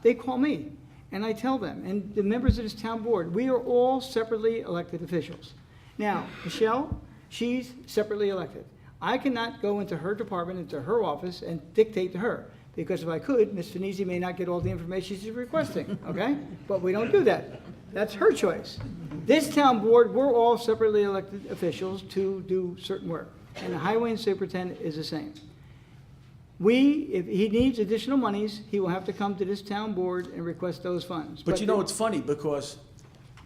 C: they call me. And I tell them, and the members of this town board, we are all separately elected officials. Now, Michelle, she's separately elected. I cannot go into her department, into her office, and dictate to her. Because if I could, Ms. Finizzi may not get all the information she's requesting, okay? But we don't do that. That's her choice. This town board, we're all separately elected officials to do certain work. And the highway superintendent is the same. If he needs additional monies, he will have to come to this town board and request those funds.
M: But you know, it's funny because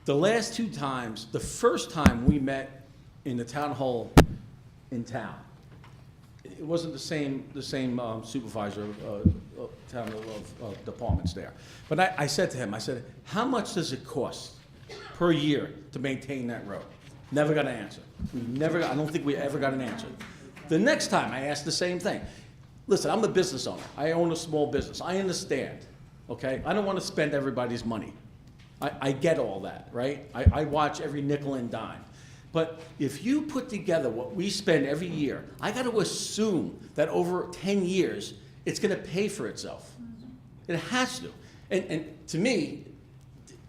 M: the last two times, the first time we met in the town hall in town, it wasn't the same supervisor town of departments there. But I said to him, I said, how much does it cost per year to maintain that road? Never got an answer. I don't think we ever got an answer. The next time I asked the same thing. Listen, I'm a business owner. I own a small business. I understand, okay? I don't want to spend everybody's money. I get all that, right? I watch every nickel and dime. But if you put together what we spend every year, I got to assume that over 10 years, it's going to pay for itself. It has to. And to me,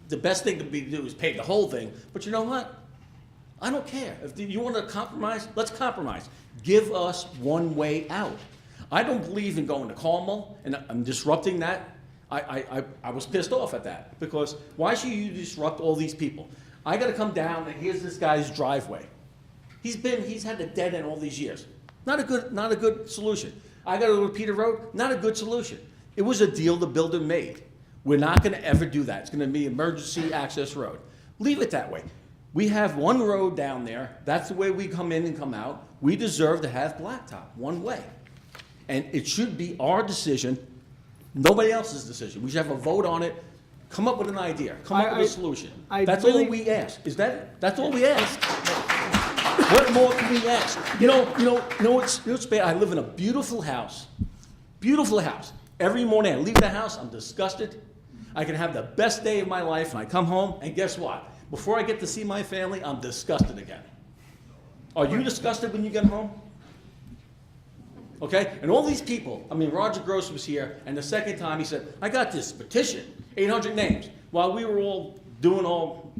M: the best thing to do is pay the whole thing. But you know what? I don't care. If you want to compromise, let's compromise. Give us one way out. I don't believe in going to Carmel and I'm disrupting that. I was pissed off at that because why should you disrupt all these people? I got to come down and here's this guy's driveway. He's had a dead end all these years. Not a good solution. I got to go to Peter Road. Not a good solution. It was a deal the builder made. We're not going to ever do that. It's going to be emergency access road. Leave it that way. We have one road down there. That's the way we come in and come out. We deserve to have blacktop, one way. And it should be our decision, nobody else's decision. We should have a vote on it, come up with an idea, come up with a solution. That's all we ask. That's all we ask. What more can we ask? You know what's bad? I live in a beautiful house. Beautiful house. Every morning I leave the house, I'm disgusted. I can have the best day of my life and I come home and guess what? Before I get to see my family, I'm disgusted again. Are you disgusted when you get home? Okay? And all these people, I mean, Roger Gross was here, and the second time he said, I got this petition, 800 names. While we were all doing all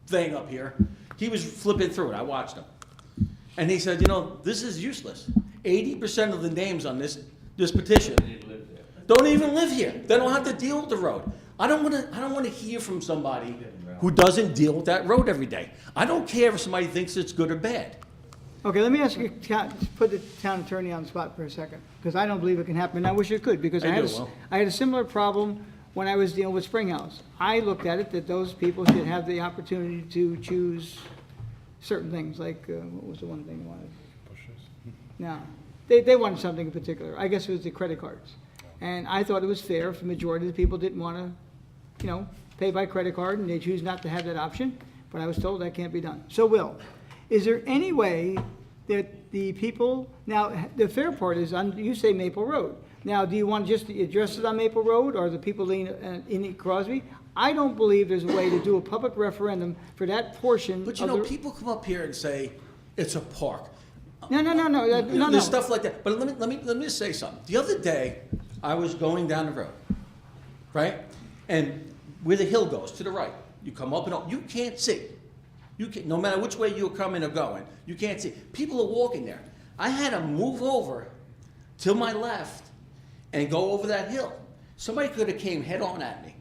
M: thing up here, he was flipping through it. I watched him. And he said, you know, this is useless. 80% of the names on this petition don't even live here. They don't have to deal with the road. I don't want to hear from somebody who doesn't deal with that road every day. I don't care if somebody thinks it's good or bad.
C: Okay, let me ask you, put the town attorney on the spot for a second, because I don't believe it can happen, and I wish it could, because
M: I
C: I
M: do, well.
C: had a similar problem when I was dealing with Springhouse. I looked at it that those people should have the opportunity to choose certain things, like, what was the one thing they wanted? No, they wanted something in particular. I guess it was the credit cards. And I thought it was fair if the majority of the people didn't want to, pay by credit card, and they choose not to have that option, but I was told that can't be done. So, Will, is there any way that the people, now, the fair part is, you say Maple Road. Now, do you want just to address it on Maple Road, or the people in Crosby? I don't believe there's a way to do a public referendum for that portion.
M: But people come up here and say, it's a park.
C: No.
M: There's stuff like that. But let me just say something. The other day, I was going down the road, right? And where the hill goes, to the right, you come up and up, you can't see. No matter which way you're coming or going, you can't see. People are walking there. I had to move over to my left and go over that hill. Somebody could have came head on at me.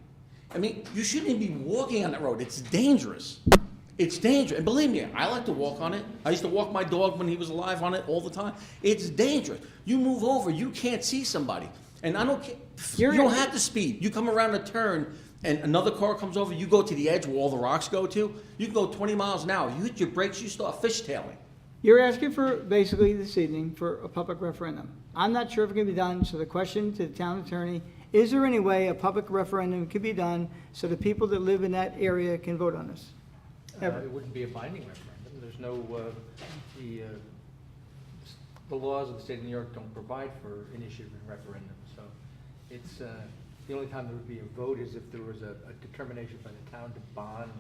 M: I mean, you shouldn't even be walking on that road. It's dangerous. It's dangerous. And believe me, I like to walk on it. I used to walk my dog when he was alive on it all the time. It's dangerous. You move over, you can't see somebody. And I don't care. You don't have to speed. You come around a turn and another car comes over, you go to the edge where all the rocks go to, you can go 20 miles an hour. You hit your brakes, you start fishtailing.
C: You're asking for, basically this evening, for a public referendum. I'm not sure if it can be done, so the question to the town attorney, is there any way a public referendum could be done so the people that live in that area can vote on this?
N: It wouldn't be a binding referendum. There's no, the laws of the state of New York don't provide for initiative and referendum. So it's, the only time there would be a vote is if there was a determination by the town to bond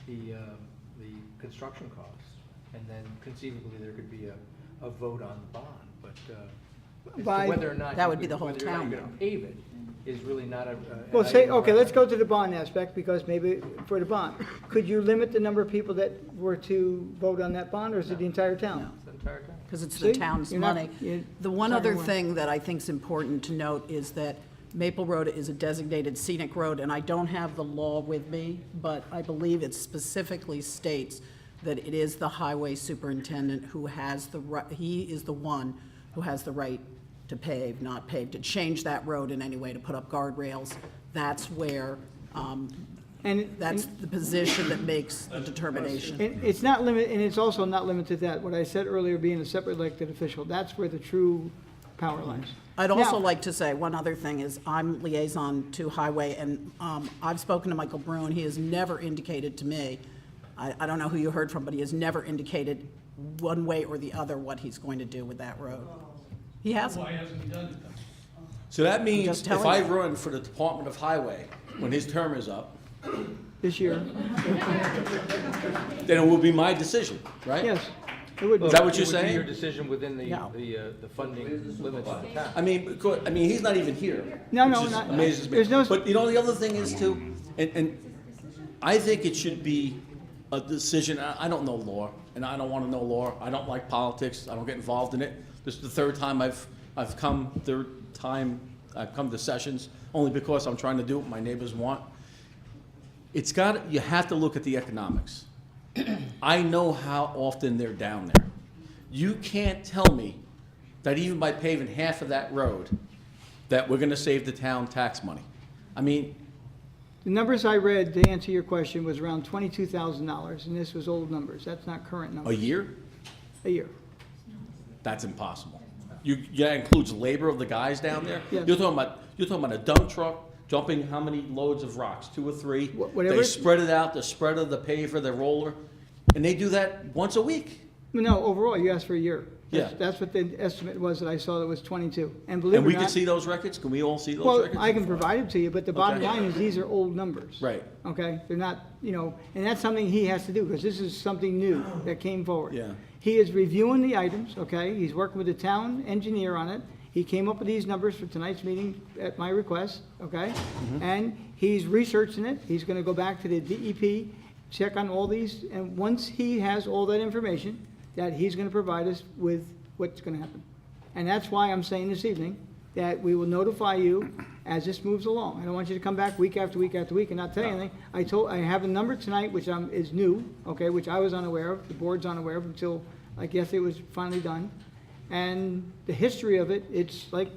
N: the construction costs. And then conceivably there could be a vote on the bond. But as to whether or not
D: That would be the whole
N: whether or not
D: town,
N: you're going to pave it is really not a.
C: Well, okay, let's go to the bond aspect, because maybe for the bond, could you limit the number of people that were to vote on that bond, or is it the entire town?
N: The entire town.
D: Because it's
C: See?
D: the town's
C: You're not-
D: money.
C: you-
D: The one
C: Sorry,
D: other
C: Warren.
D: thing that I think is important to note is that Maple Road is a designated scenic road, and I don't have the law with me, but I believe it specifically states that it is the highway superintendent who has the right, he is the one who has the right to pave, not pave, to change that road in any way, to put up guardrails. That's where, that's the position that makes the determination.
C: It's not limited, and it's also not limited to that. What I said earlier, being a separate elected official, that's where the true power lies.
D: I'd also
C: Now-
D: like to say, one other thing is, I'm liaison to Highway, and I've spoken to Michael Bruin. He has never indicated to me, I don't know who you heard from, but he has never indicated one way or the other what he's going to do with that road. He hasn't.
A: Why hasn't he done it then?
M: So that means
D: just
M: if
D: telling
M: I
D: you.
M: run for the Department of Highway when his term is up,
C: This year,
M: then it will be my decision, right?
C: yes, it would be.
M: Is that what
N: It
M: you're
N: would be
M: saying?
N: your decision within the
D: No.
N: funding limits of the town.
M: I mean, he's not even here.
C: No,
M: which
C: no,
M: is
C: not-
M: amazes me.
C: there's no-
M: But you know, the other thing is too, and I think it should be a decision, I don't know law, and I don't want to know law. I don't like politics. I don't get involved in it. This is the third time I've come to sessions, only because I'm trying to do what my neighbors want. You have to look at the economics. I know how often they're down there. You can't tell me that even by paving half of that road, that we're gonna save the town tax money. I mean,
C: The numbers I read, to answer your question, was around $22,000, and this was old numbers. That's not current
M: a
C: numbers.
M: year,
C: A year.
M: that's impossible. That includes labor of the guys down there?
C: Yes.
M: You're talking about a dump truck dumping how many loads of rocks, 2 or 3?
C: Whatever.
M: They spread it out, the spreader, the paver, the roller, and they do that once a week.
C: No, overall, you asked for a year.
M: Yeah.
C: That's what the estimate was that I saw, that was 22. And believe it
M: And
C: or
M: we
C: not.
M: can see those records? Can we all see those
C: Well,
M: records?
C: I can provide it to you, but the bottom
M: Okay.
C: line is, these are old numbers.
M: Right.
C: Okay? They're not, and that's something he has to do, because this is something new that came forward.
M: Yeah.
C: He is reviewing the items, okay? He's working with the town engineer on it. He came up with these numbers for tonight's meeting at my request, okay?
M: Mm-hmm.
C: And he's researching it. He's gonna go back to the DEP, check on all these, and once he has all that information, that he's gonna provide us with what's gonna happen. And that's why I'm saying this evening, that we will notify you as this moves along. I don't want you to come back week after week after week and not tell you anything. I have a number tonight, which is new, okay, which I was unaware of, the board's unaware of until, like, yesterday was finally done. And the history of it, it's like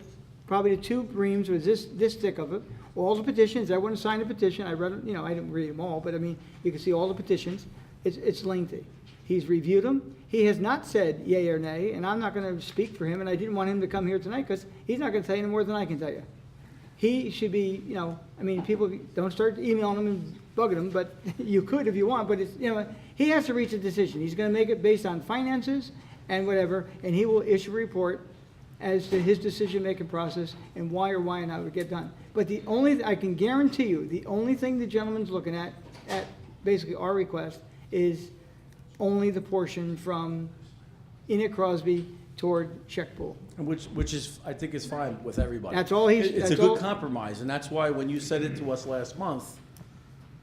C: probably the two reams was this thick of it. All the petitions, everyone signed a petition. I read it, you know, I didn't read them all, but I mean, you can see all the petitions. It's lengthy. He's reviewed them. He has not said yay or nay, and I'm not going to speak for him, and I didn't want him to come here tonight because he's not going to tell you any more than I can tell you. He should be, you know, I mean, people don't start emailing him and bugging him, but you could if you want, but it's, you know, he has to reach a decision. He's going to make it based on finances and whatever, and he will issue a report as to his decision-making process and why or why not it would get done. But the only, I can guarantee you, the only thing the gentleman's looking at basically our request, is only the portion from Enid Crosby toward Czech Pool.
M: Which is, I think is fine with everybody.
C: That's all he's-
M: It's a
C: that's
M: good
C: all-
M: compromise, and that's why when you said it to us last month,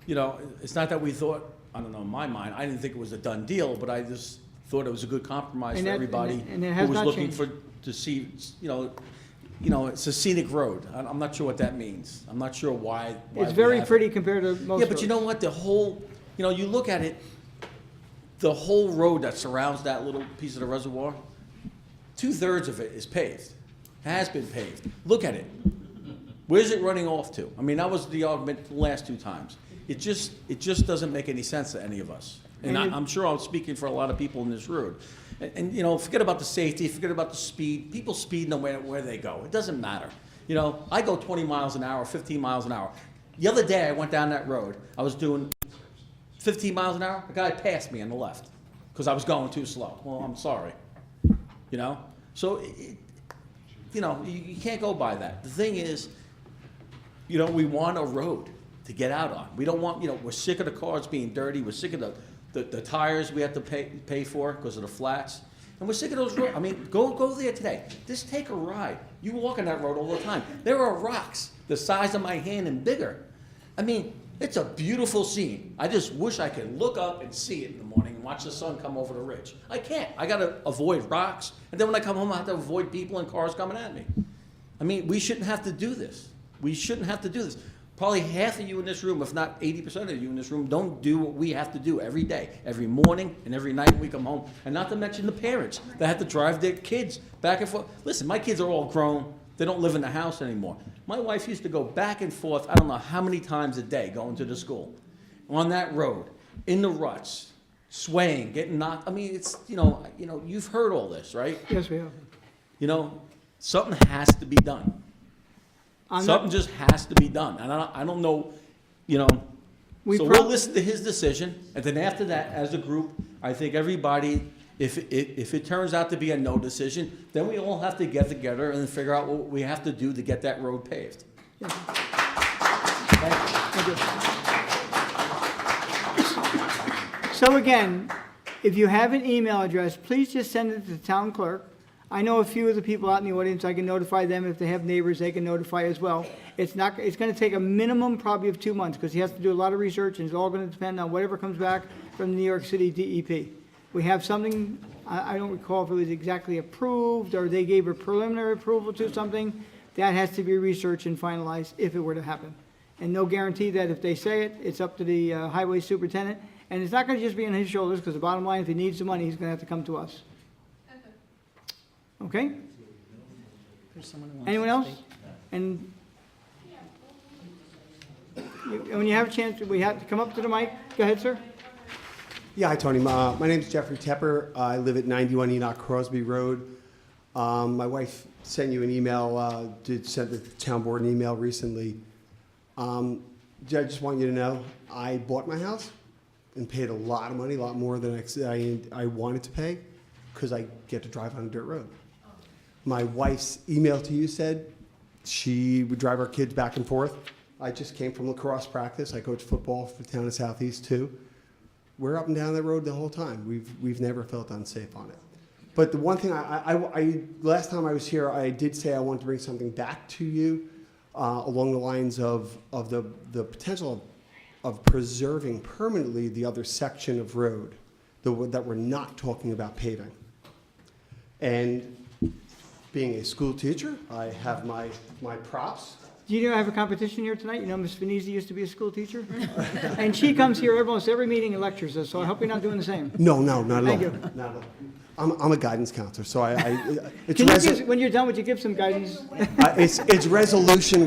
M: you know, it's not that we thought, I don't know, in my mind, I didn't think it was a done deal, but I just thought it was a good compromise
C: And
M: for
C: that-
M: everybody
C: and it
M: who
C: has
M: was
C: not
M: looking
C: changed.
M: for, to see, you know, it's a scenic road. I'm not sure what that means. I'm not sure why
C: It's
M: we
C: very
M: have it.
C: pretty compared to most
M: Yeah, but you know
C: roads.
M: what, the whole, you know, you look at it, the whole road that surrounds that little piece of the reservoir, 2/3 of it is paved, has been paved. Look at it. Where's it running off to? I mean, that was the argument the last two times. It just doesn't make any sense to any of us. And I'm sure I'm speaking for a lot of people in this road. And, you know, forget about the safety, forget about the speed. People speed no matter where they go. It doesn't matter. You know, I go 20 miles an hour, 15 miles an hour. The other day, I went down that road. I was doing 15 miles an hour. A guy passed me on the left because I was going too slow. Well, I'm sorry. You know? So, you know, you can't go by that. The thing is, you know, we want a road to get out on. We don't want, you know, we're sick of the cars being dirty. We're sick of the tires we have to pay for because of the flats. And we're sick of those roads. I mean, go there today. Just take a ride. You walk on that road all the time. There are rocks the size of my hand and bigger. I mean, it's a beautiful scene. I just wish I could look up and see it in the morning and watch the sun come over the ridge. I can't. I got to avoid rocks. And then when I come home, I have to avoid people and cars coming at me. I mean, we shouldn't have to do this. We shouldn't have to do this. Probably half of you in this room, if not 80% of you in this room, don't do what we have to do every day, every morning and every night when we come home. And not to mention the parents that have to drive their kids back and forth. Listen, my kids are all grown. They don't live in the house anymore. My wife used to go back and forth, I don't know how many times a day, going to the school, on that road, in the ruts, swaying, getting knocked. I mean, it's, you know, you've heard all this, right?
C: Yes, we have.
M: You know, something has to be done. Something just has to be done. And I don't know, you know, so we'll listen to his decision. And then after that, as a group, I think everybody, if it turns out to be a no decision, then we all have to get together and figure out what we have to do to get that road paved.
C: So again, if you have an email address, please just send it to the town clerk. I know a few of the people out in the audience, I can notify them. If they have neighbors, they can notify as well. It's going to take a minimum probably of 2 months because he has to do a lot of research and it's all going to depend on whatever comes back from the New York City DEP. We have something, I don't recall if it was exactly approved or they gave a preliminary approval to something. That has to be researched and finalized if it were to happen. And no guarantee that if they say it, it's up to the highway superintendent. And it's not going to just be on his shoulders because the bottom line, if he needs the money, he's going to have to come to us. Okay? Anyone else? And when you have a chance, we have to come up to the mic. Go ahead, sir.
O: Yeah, hi, Tony. My name is Jeffrey Tepper. I live at 91 Enoch Crosby Road. My wife sent you an email, did send the town board an email recently. I just want you to know, I bought my house and paid a lot of money, a lot more than I wanted to pay, because I get to drive on a dirt road. My wife's email to you said she would drive our kids back and forth. I just came from lacrosse practice. I coach football for the town of Southeast too. We're up and down that road the whole time. We've never felt unsafe on it. But the one thing last time I was here, I did say I wanted to bring something back to you along the lines of the potential of preserving permanently the other section of road that we're not talking about paving. And being a school teacher, I have my props.
C: Do you know I have a competition here tonight? You know Ms. Venezia used to be a school teacher? And she comes here almost every meeting and lectures us, so I hope you're not doing the same.
O: No, not at all.
C: Thank you.
O: Not at all. I'm a guidance counselor, so it's
C: Can you give, when you're done, would you give some guidance?
O: it's resolution.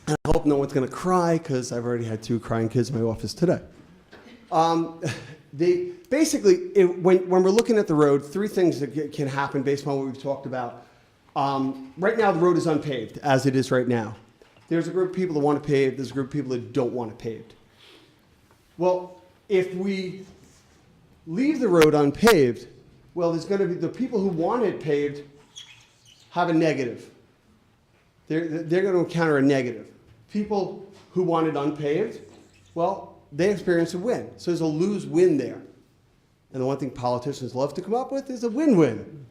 O: And I hope no one's going to cry because I've already had 2 crying kids in my office today. Basically, when we're looking at the road, 3 things that can happen based on what we've talked about. Right now, the road is unpaved, as it is right now. There's a group of people that want it paved. There's a group of people that don't want it paved. Well, if we leave the road unpaved, well, there's going to be the people who want it paved have a negative. They're going to encounter a negative. People who want it unpaved, well, they experience a win. So there's a lose-win there. And the one thing politicians love to come up with is a win-win.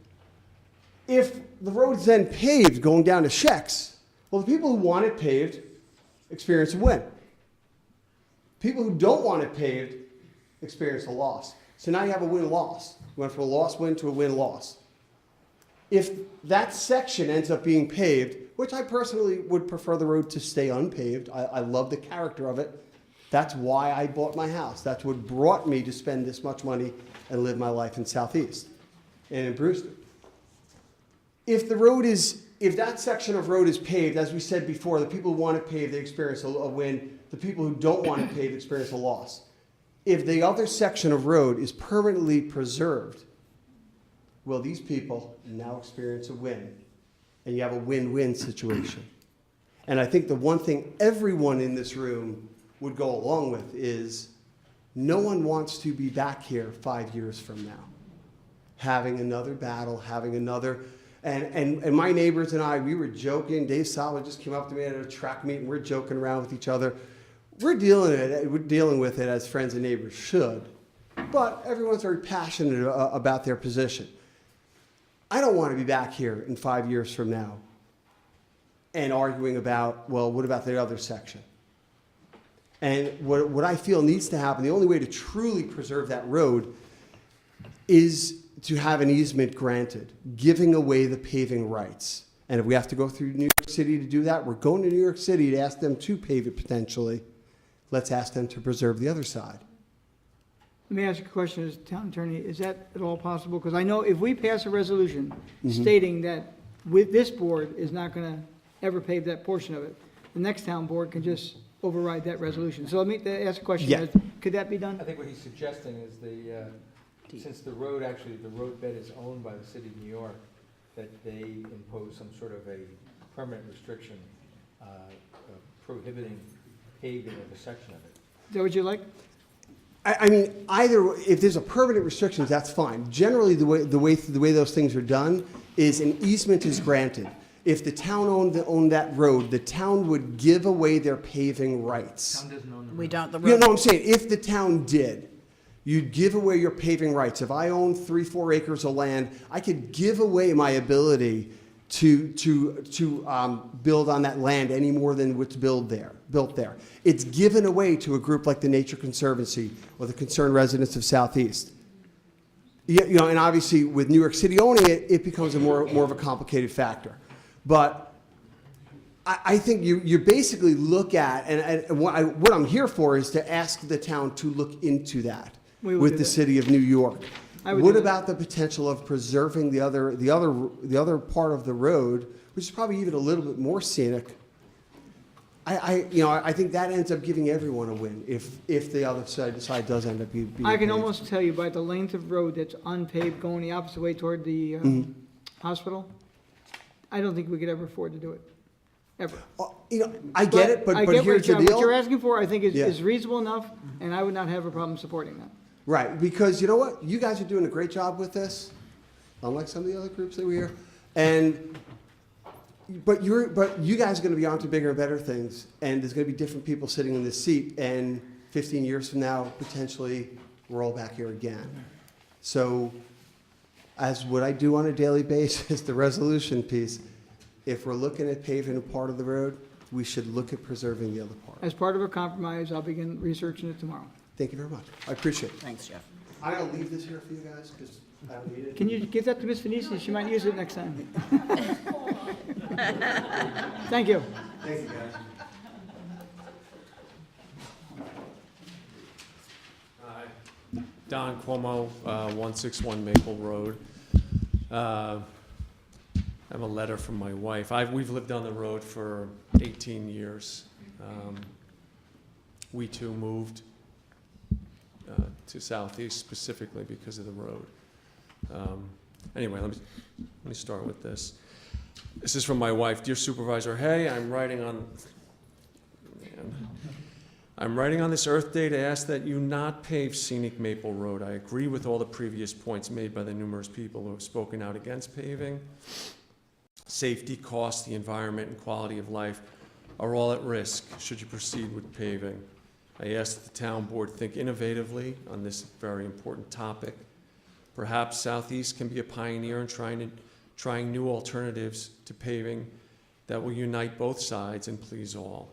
O: If the road is then paved going down to Shex, well, the people who want it paved experience a win. People who don't want it paved experience a loss. So now you have a win-loss. You went from a loss-win to a win-loss. If that section ends up being paved, which I personally would prefer the road to stay unpaved, I love the character of it. That's why I bought my house. That's what brought me to spend this much money and live my life in Southeast and in Brewster. If that section of road is paved, as we said before, the people who want it paved, they experience a win. The people who don't want it paved experience a loss. If the other section of road is permanently preserved, well, these people now experience a win. And you have a win-win situation. And I think the one thing everyone in this room would go along with is no one wants to be back here 5 years from now, having another battle, having another. And my neighbors and I, we were joking. Dave Salva just came up to me at a track meet, and we're joking around with each other. We're dealing with it as friends and neighbors should. But everyone's very passionate about their position. I don't want to be back here in 5 years from now and arguing about, well, what about the other section? And what I feel needs to happen, the only way to truly preserve that road is to have an easement granted, giving away the paving rights. And if we have to go through New York City to do that, we're going to New York City to ask them to pave it potentially. Let's ask them to preserve the other side.
C: Let me ask you a question as town attorney. Is that at all possible? Because I know if we pass a resolution stating that with this board is not going to ever pave that portion of it, the next town board can just override that resolution. So let me ask a question.
O: Yeah.
C: Could that be done?
N: I think what he's suggesting is since the road bed is owned by the city of New York, that they impose some sort of a permanent restriction prohibiting paving of a section of it.
C: Is that what you like?
O: I mean, either if there's a permanent restriction, that's fine. Generally, the way those things are done is an easement is granted. If the town owned that road, the town would give away their paving rights.
N: Town doesn't own the road.
D: We don't, the
O: You
D: road.
O: know what I'm saying? If the town did, you'd give away your paving rights. If I own 3-4 acres of land, I could give away my ability to build on that land any more than what's built there. It's given away to a group like the Nature Conservancy or the Concerned Residents of Southeast. You know, and obviously with New York City owning it, it becomes a more of a complicated factor. But I think you basically look at, and what I'm here for is to ask the town to look into that with the city of New York. What about the potential of preserving the other part of the road, which is probably even a little bit more scenic? I think that ends up giving everyone a win if the other side does end up being
C: I can
O: paved.
C: almost tell you by the length of road that's unpaved going the opposite way toward the hospital, I don't think we could ever afford to do it, ever.
O: I get it, but here's the deal.
C: What you're asking for, I think, is
O: Yeah.
C: reasonable enough, and I would not have a problem supporting that.
O: Right, because you know what? You guys are doing a great job with this, unlike some of the other groups that were here. But you guys are going to be on to bigger and better things, and there's going to be different people sitting in this seat, and 15 years from now, potentially, we're all back here again. So, as what I do on a daily basis, the resolution piece, if we're looking at paving a part of the road, we should look at preserving the other part.
C: As part of a compromise, I'll begin researching it tomorrow.
O: Thank you very much. I appreciate it.
D: Thanks, Jeff.
O: I'm going to leave this here for you guys, because
C: Can you give that to Ms. Venezia? She might use it next time. Thank you.
O: Thank you, guys.
P: Don Cuomo, 161 Maple Road. I have a letter from my wife. We've lived on the road for 18 years. We too moved to Southeast specifically because of the road. Anyway, let me start with this. This is from my wife. Dear Supervisor, hey, I'm writing on this Earth Day to ask that you not pave scenic Maple Road. I agree with all the previous points made by the numerous people who have spoken out against paving. Safety, cost, the environment, and quality of life are all at risk should you proceed with paving. I ask that the town board think innovatively on this very important topic. Perhaps Southeast can be a pioneer in trying new alternatives to paving that will unite both sides and please all.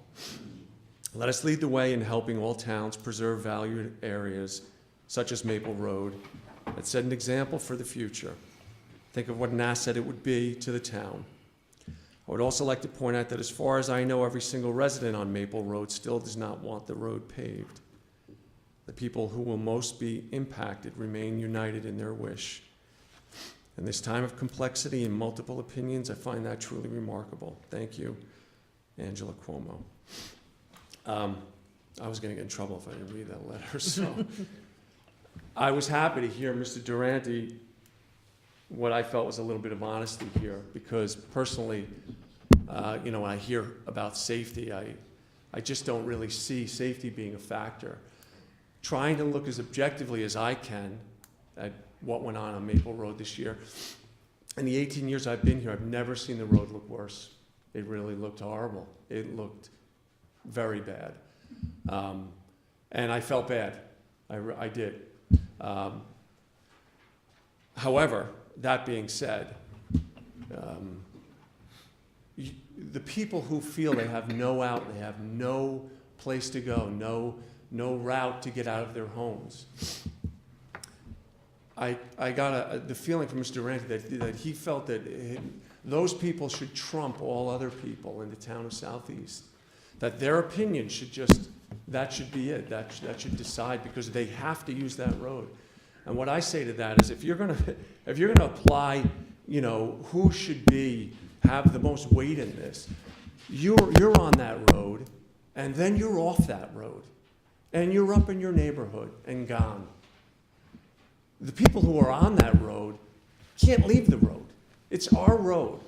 P: Let us lead the way in helping all towns preserve valued areas, such as Maple Road, that set an example for the future. Think of what an asset it would be to the town. I would also like to point out that as far as I know, every single resident on Maple Road still does not want the road paved. The people who will most be impacted remain united in their wish. In this time of complexity and multiple opinions, I find that truly remarkable. Thank you, Angela Cuomo. I was going to get in trouble if I didn't read that letter, so I was happy to hear Mr. Durante, what I felt was a little bit of honesty here, because personally, when I hear about safety, I just don't really see safety being a factor. Trying to look as objectively as I can at what went on Maple Road this year. In the 18 years I've been here, I've never seen the road look worse. It really looked horrible. It looked very bad. And I felt bad. I did. However, that being said, the people who feel they have no out, they have no place to go, no route to get out of their homes. I got the feeling from Mr. Durante that he felt that those people should trump all other people in the town of Southeast. That their opinion should that should be it. That should decide, because they have to use that road. And what I say to that is, if you're gonna apply, who should have the most weight in this, you're on that road, and then you're off that road, and you're up in your neighborhood and gone. The people who are on that road can't leave the road. It's our road,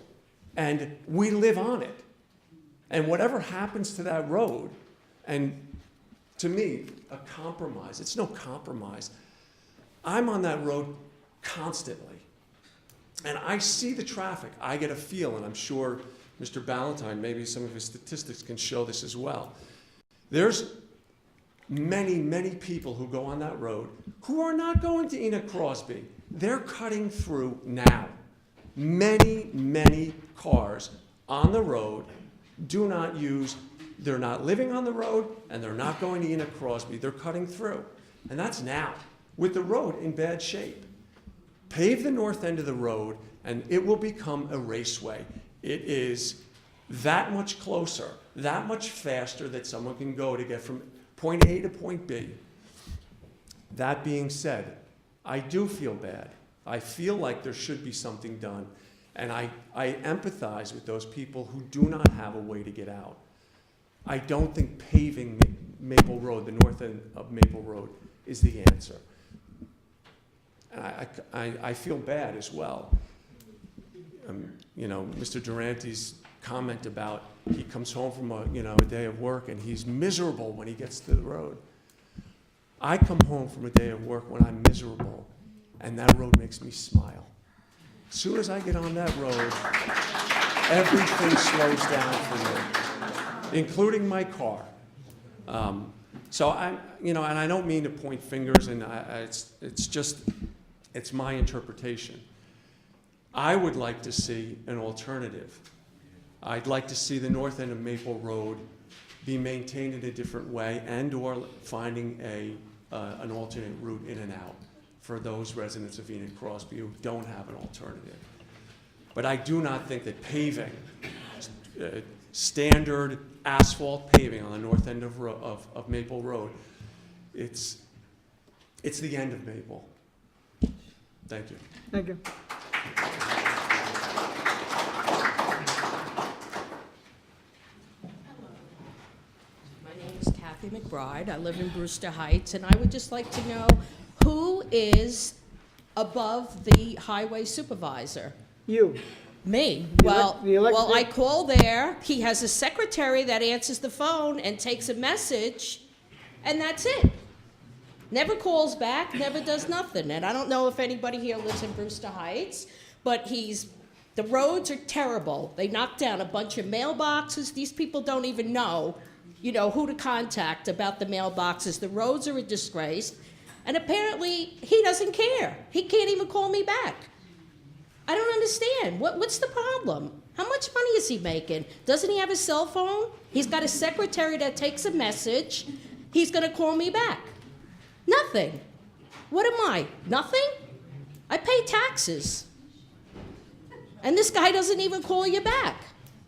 P: and we live on it. And whatever happens to that road, and to me, a compromise, it's no compromise. I'm on that road constantly, and I see the traffic. I get a feel, and I'm sure Mr. Ballantyne, maybe some of his statistics can show this as well. There's many, many people who go on that road who are not going to Enoch Crosby. They're cutting through now. Many, many cars on the road they're not living on the road, and they're not going to Enoch Crosby. They're cutting through. And that's now, with the road in bad shape. Pave the north end of the road, and it will become a raceway. It is that much closer, that much faster that someone can go to get from point A to point B. That being said, I do feel bad. I feel like there should be something done. And I empathize with those people who do not have a way to get out. I don't think paving Maple Road, the north end of Maple Road, is the answer. And I feel bad as well. Mr. Durante's comment about he comes home from a day of work and he's miserable when he gets to the road. I come home from a day of work when I'm miserable, and that road makes me smile. As soon as I get on that road, everything slows down for me, including my car. So and I don't mean to point fingers, and it's my interpretation. I would like to see an alternative. I'd like to see the north end of Maple Road be maintained in a different way, and/or finding an alternate route in and out for those residents of Enid Crosby who don't have an alternative. But I do not think that paving, standard asphalt paving on the north end of Maple Road, it's the end of Maple. Thank you.
C: Thank you.
Q: My name is Kathy McBride. I live in Brewster Heights, and I would just like to know who is above the highway supervisor?
C: You.
Q: Me.
C: The
Q: Well,
C: elected-
Q: I call there. He has a secretary that answers the phone and takes a message, and that's it. Never calls back, never does nothing. And I don't know if anybody here lives in Brewster Heights, but the roads are terrible. They knocked down a bunch of mailboxes. These people don't even know, who to contact about the mailboxes. The roads are a disgrace. And apparently, he doesn't care. He can't even call me back. I don't understand. What's the problem? How much money is he making? Doesn't he have a cell phone? He's got a secretary that takes a message. He's going to call me back. Nothing. What am I? Nothing? I pay taxes. And this guy doesn't even call you back.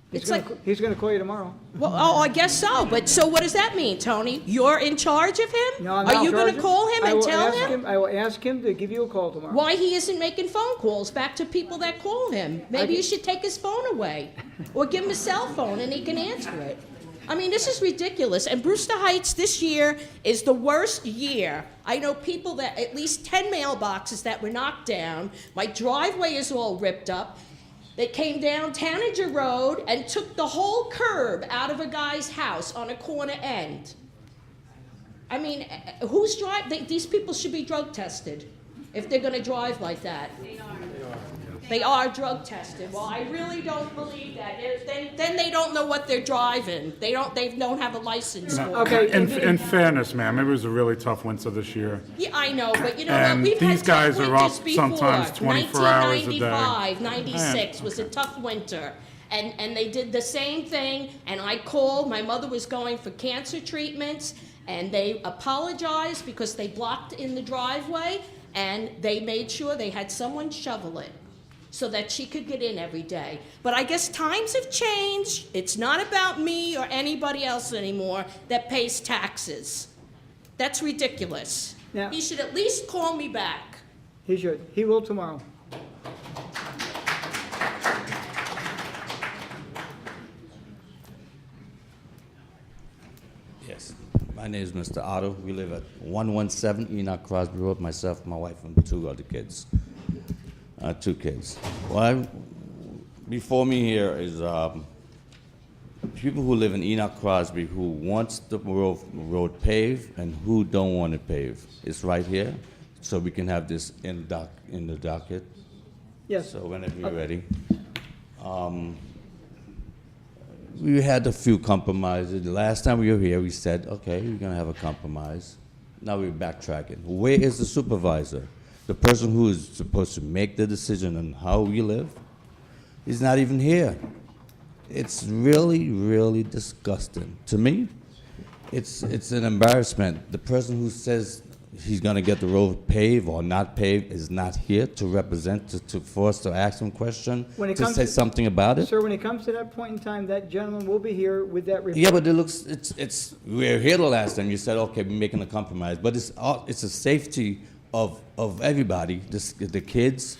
C: He's going to call you tomorrow.
Q: Well, I guess so. But so what does that mean, Tony? You're in charge of him?
C: No, I'm
Q: Are
C: not
Q: you
C: in
Q: going
C: charge
Q: to
C: of
Q: call him and tell him?
C: I will ask him to give you a call tomorrow.
Q: Why he isn't making phone calls back to people that call him? Maybe you should take his phone away. Or give him a cell phone and he can answer it. I mean, this is ridiculous. And Brewster Heights this year is the worst year. I know people that, at least 10 mailboxes that were knocked down. My driveway is all ripped up. They came down Tanager Road and took the whole curb out of a guy's house on a corner end. I mean, these people should be drug tested if they're gonna drive like that. They are drug tested. Well, I really don't believe that. Then they don't know what they're driving. They don't have a license for it.
C: Okay.
R: In fairness, ma'am, it was a really tough winter this year.
Q: Yeah, I know, but you know
R: And
Q: what? We've
R: these
Q: had
R: guys
Q: tough
R: are
Q: winters
R: up
Q: before.
R: sometimes 24 hours a day.
Q: 1995, 96 was a tough winter. And they did the same thing, and I called. My mother was going for cancer treatments, and they apologized because they blocked in the driveway, and they made sure they had someone shovel it so that she could get in every day. But I guess times have changed. It's not about me or anybody else anymore that pays taxes. That's ridiculous.
C: Yeah.
Q: He should at least call me back.
C: He should. He will tomorrow.
S: Yes. My name is Mr. Otto. We live at 117 Enoch Crosby Road, myself, my wife, and 2 other kids. 2 kids. Before me here is people who live in Enoch Crosby who wants the road paved and who don't want it paved. It's right here, so we can have this in the docket.
C: Yes.
S: So whenever you're ready. We had a few compromises. The last time we were here, we said, okay, we're going to have a compromise. Now we're backtracking. Where is the supervisor? The person who is supposed to make the decision on how we live? He's not even here. It's really, really disgusting. To me, it's an embarrassment. The person who says he's going to get the road paved or not paved is not here to represent, for us to ask him a question, to say something about it.
C: Sir, when it comes to that point in time, that gentleman will be here with that report.
S: Yeah, but we were here the last time. You said, okay, we're making a compromise. But it's a safety of everybody, the kids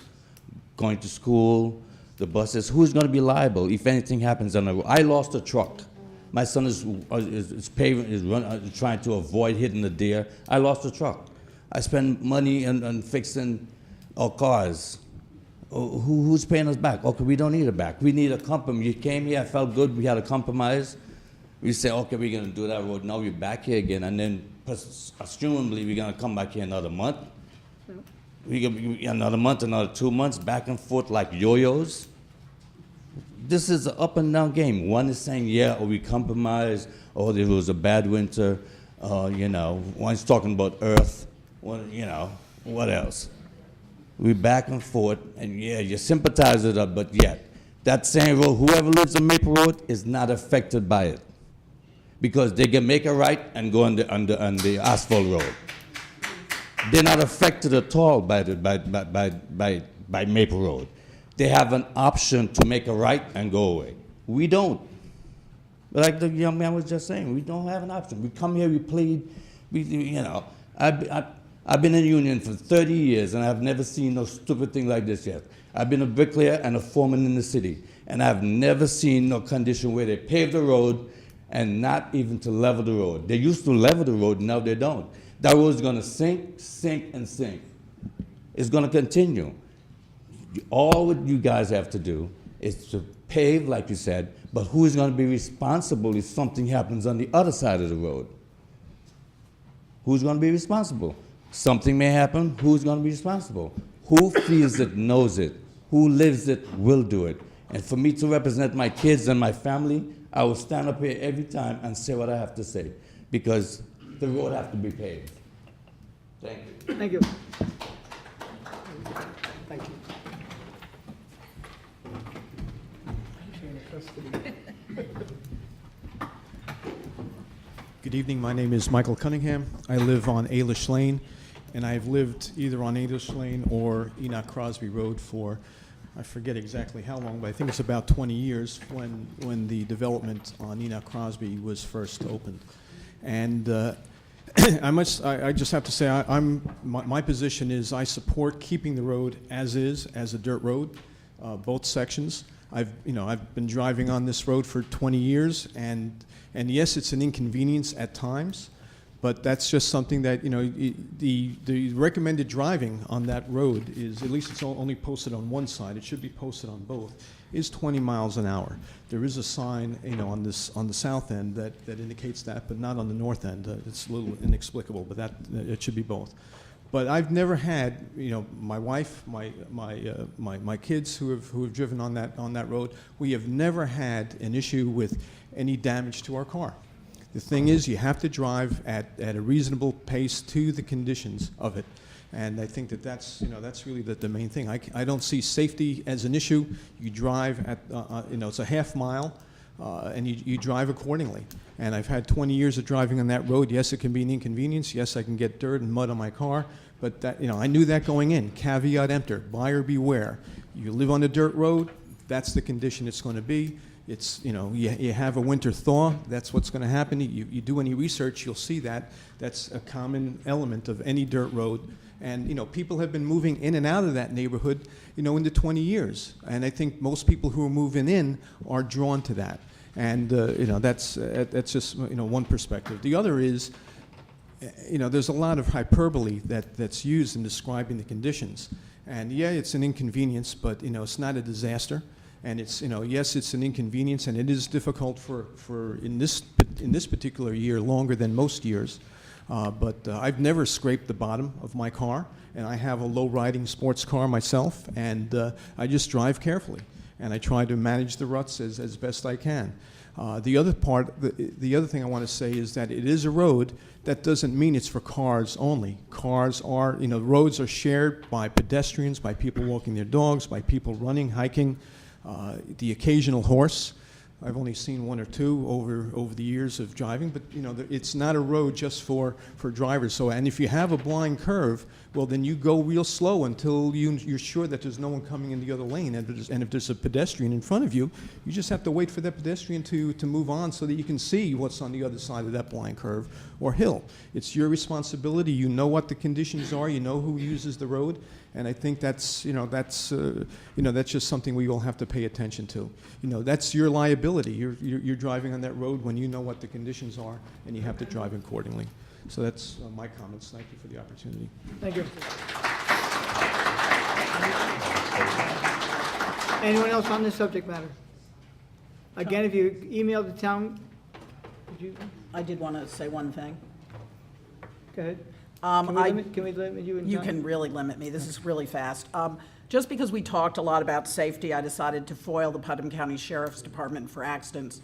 S: going to school, the buses. Who's going to be liable if anything happens on the road? I lost a truck. My son is trying to avoid hitting the deer. I lost a truck. I spend money on fixing our cars. Who's paying us back? Okay, we don't need it back. We need a compromise. You came here, I felt good. We had a compromise. We say, okay, we're going to do that road. Now we're back here again, and then presumably we're going to come back here another month. Another month, another 2 months, back and forth like yo-yos. This is an up and down game. One is saying, yeah, or we compromise, or there was a bad winter, One's talking about Earth, what else? We back and forth, and yeah, you sympathize with it, but yet, that same road, whoever lives on Maple Road is not affected by it. Because they can make a right and go on the asphalt road. They're not affected at all by Maple Road. They have an option to make a right and go away. We don't. Like the young man was just saying, we don't have an option. We come here, we plead, I've been in the union for 30 years, and I've never seen no stupid thing like this yet. I've been a bricklayer and a foreman in the city, and I've never seen no condition where they pave the road and not even to level the road. They used to level the road, now they don't. That road's gonna sink, sink, and sink. It's gonna continue. All what you guys have to do is to pave, like you said, but who is gonna be responsible if something happens on the other side of the road? Who's gonna be responsible? Something may happen, who's gonna be responsible? Who feels it, knows it? Who lives it, will do it? And for me to represent my kids and my family, I will stand up here every time and say what I have to say, because the road has to be paved. Thank you.
C: Thank you. Thank you.
T: Good evening, my name is Michael Cunningham. I live on Ailish Lane, and I've lived either on Ailish Lane or Enoch Crosby Road for, I forget exactly how long, but I think it's about 20 years when the development on Enoch Crosby was first opened. And I just have to say, my position is I support keeping the road as is, as a dirt road, both sections. I've been driving on this road for 20 years, and yes, it's an inconvenience at times, but that's just something that, the recommended driving on that road is, at least it's only posted on one side, it should be posted on both, is 20 miles an hour. There is a sign, on the south end that indicates that, but not on the north end. It's a little inexplicable, but it should be both. But I've never had, my wife, my kids who have driven on that road. We have never had an issue with any damage to our car. The thing is, you have to drive at a reasonable pace to the conditions of it, and I think that's really the main thing. I don't see safety as an issue. You drive at it's a half mile. And you drive accordingly. And I've had 20 years of driving on that road. Yes, it can be an inconvenience. Yes, I can get dirt and mud on my car. But that, I knew that going in. Caveat emptor, buyer beware. You live on a dirt road, that's the condition it's going to be. It's, you have a winter thaw, that's what's going to happen. You do any research, you'll see that. That's a common element of any dirt road. And, people have been moving in and out of that neighborhood, into 20 years. And I think most people who are moving in are drawn to that. And, that's just, one perspective. The other is, there's a lot of hyperbole that's used in describing the conditions. And yeah, it's an inconvenience, but, it's not a disaster. And it's, yes, it's an inconvenience, and it is difficult for in this particular year, longer than most years. But I've never scraped the bottom of my car, and I have a low-riding sports car myself, and I just drive carefully, and I try to manage the ruts as best I can. The other thing I want to say is that it is a road. That doesn't mean it's for cars only. Cars are, roads are shared by pedestrians, by people walking their dogs, by people running, hiking, the occasional horse. I've only seen one or two over the years of driving, but it's not a road just for drivers. So, and if you have a blind curve, well, then you go real slow until you're sure that there's no one coming in the other lane. And if there's a pedestrian in front of you, you just have to wait for that pedestrian to move on so that you can see what's on the other side of that blind curve or hill. It's your responsibility. You know what the conditions are. You know who uses the road. And I think that's just something we all have to pay attention to. That's your liability. You're driving on that road when you know what the conditions are, and you have to drive accordingly. So that's my comments. Thank you for the opportunity.
C: Thank you. Anyone else on this subject matter? Again, if you email the town,
D: I did want to say one thing.
C: Go ahead. Can we limit you?
D: You can really limit me. This is really fast. Just because we talked a lot about safety, I decided to foil the Putnam County Sheriff's Department for accidents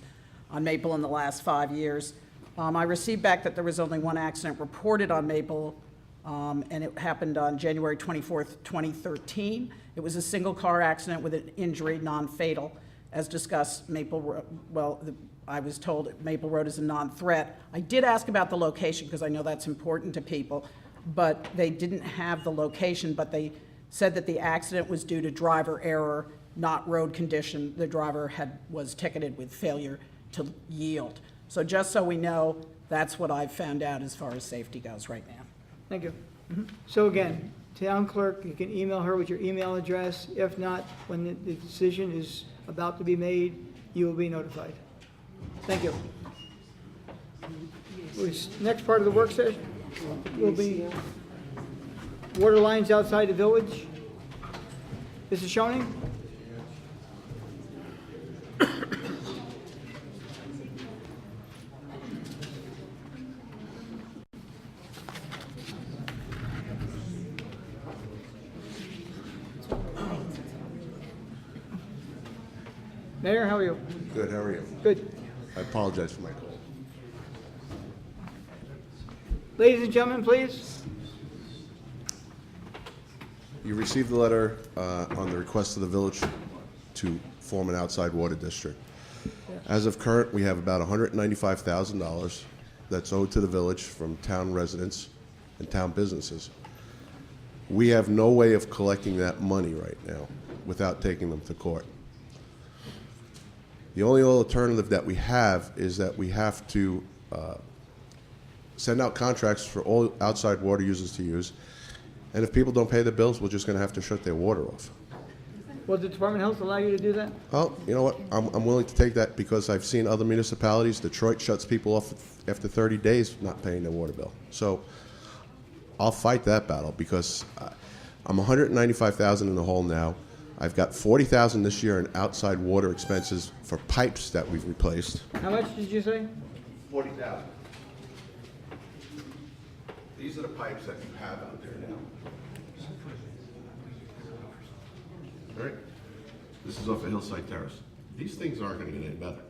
D: on Maple in the last 5 years. I received back that there was only one accident reported on Maple, and it happened on January 24th, 2013. It was a single car accident with an injury, non-fatal. As discussed, I was told Maple Road is a non-threat. I did ask about the location because I know that's important to people. but they didn't have the location, but they said that the accident was due to driver error, not road condition. The driver was ticketed with failure to yield. So just so we know, that's what I've found out as far as safety goes right now.
C: Thank you. So again, town clerk, you can email her with your email address. If not, when the decision is about to be made, you will be notified. Thank you. Next part of the work session will be water lines outside the village. Mrs. Schoening? Mayor, how are you?
U: Good, how are you?
C: Good.
U: I apologize for my cold.
C: Ladies and gentlemen, please.
U: You received the letter on the request of the village to form an outside water district. As of current, we have about $195,000 that's owed to the village from town residents and town businesses. We have no way of collecting that money right now without taking them to court. The only alternative that we have is that we have to send out contracts for all outside water users to use, and if people don't pay the bills, we're just going to have to shut their water off.
C: Will the Department of Health allow you to do that?
U: Well, you know what, I'm willing to take that because I've seen other municipalities, Detroit shuts people off after 30 days not paying their water bill. So I'll fight that battle because I'm $195,000 in the hole now. I've got $40,000 this year in outside water expenses for pipes that we've replaced.
C: How much did you say?
U: $40,000. These are the pipes that you have out there now. All right? This is off of Hillside Terrace. These things aren't going to get any better.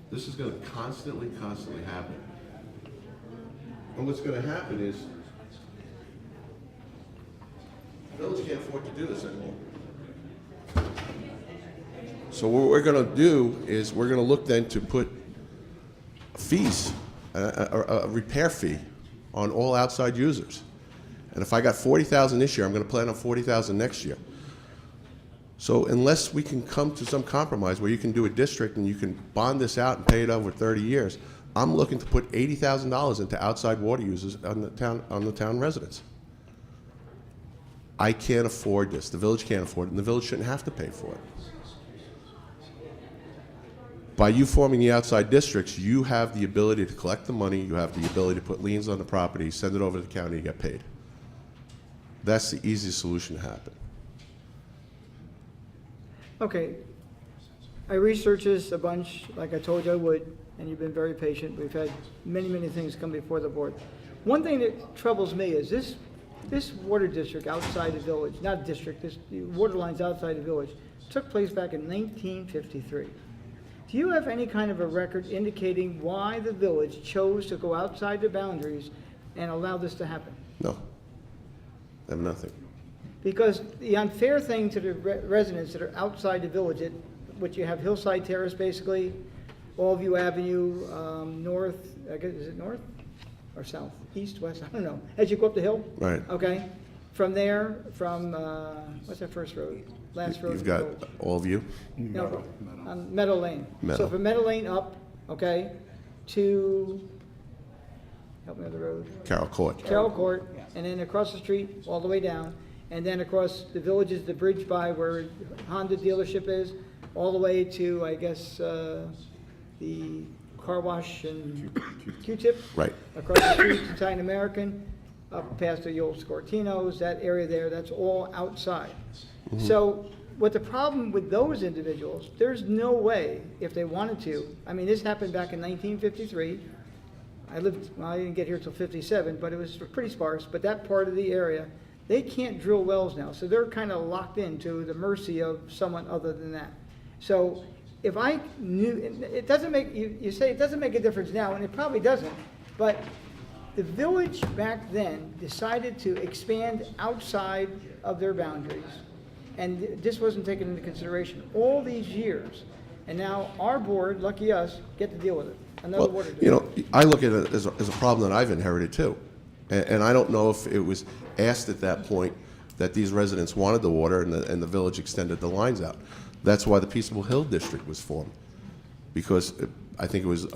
U: This is going to constantly happen. And what's going to happen is the village can't afford to do this anymore. So what we're going to do is we're going to look then to put fees, a repair fee on all outside users. And if I got $40,000 this year, I'm going to plan on $40,000 next year. So unless we can come to some compromise where you can do a district and you can bond this out and pay it over 30 years, I'm looking to put $80,000 into outside water users on the town residents. I can't afford this. The village can't afford it, and the village shouldn't have to pay for it. By you forming the outside districts, you have the ability to collect the money, you have the ability to put liens on the property, send it over to the county, and get paid. That's the easiest solution to happen.
C: Okay. I researched this a bunch, like I told you I would, and you've been very patient. We've had many things come before the board. One thing that troubles me is this water district outside the village, not district, the water lines outside the village, took place back in 1953. Do you have any kind of a record indicating why the village chose to go outside the boundaries and allow this to happen?
U: No. I have nothing.
C: Because the unfair thing to the residents that are outside the village, which you have Hillside Terrace basically, Allview Avenue, north, I guess, is it north or south? East, west, I don't know. As you go up the hill?
U: Right.
C: Okay. From there, what's that first road? Last road?
U: You've got Allview.
C: No, Meadow Lane.
U: Meadow.
C: So from Meadow Lane up, okay, to, help me with the road.
U: Carroll Court.
C: Carroll Court, and then across the street, all the way down, and then across the village is the bridge by where Honda dealership is, all the way to, I guess, the car wash and Q-tip.
U: Right.
C: Across the street to Italian American, up past the old Scortinos, that area there, that's all outside. So what the problem with those individuals, there's no way, if they wanted to, I mean, this happened back in 1953. I didn't get here till 57, but it was pretty sparse, but that part of the area, they can't drill wells now, so they're kind of locked into the mercy of someone other than that. So if I knew, it doesn't make, you say it doesn't make a difference now, and it probably doesn't, but the village back then decided to expand outside of their boundaries, and this wasn't taken into consideration all these years. And now our board, lucky us, get to deal with it. Another
U: Well,
C: water
U: you
C: district.
U: know, I look at it as a problem that I've inherited too. And I don't know if it was asked at that point that these residents wanted the water and the village extended the lines out. That's why the Peaceable Hill District was formed. Because I think it was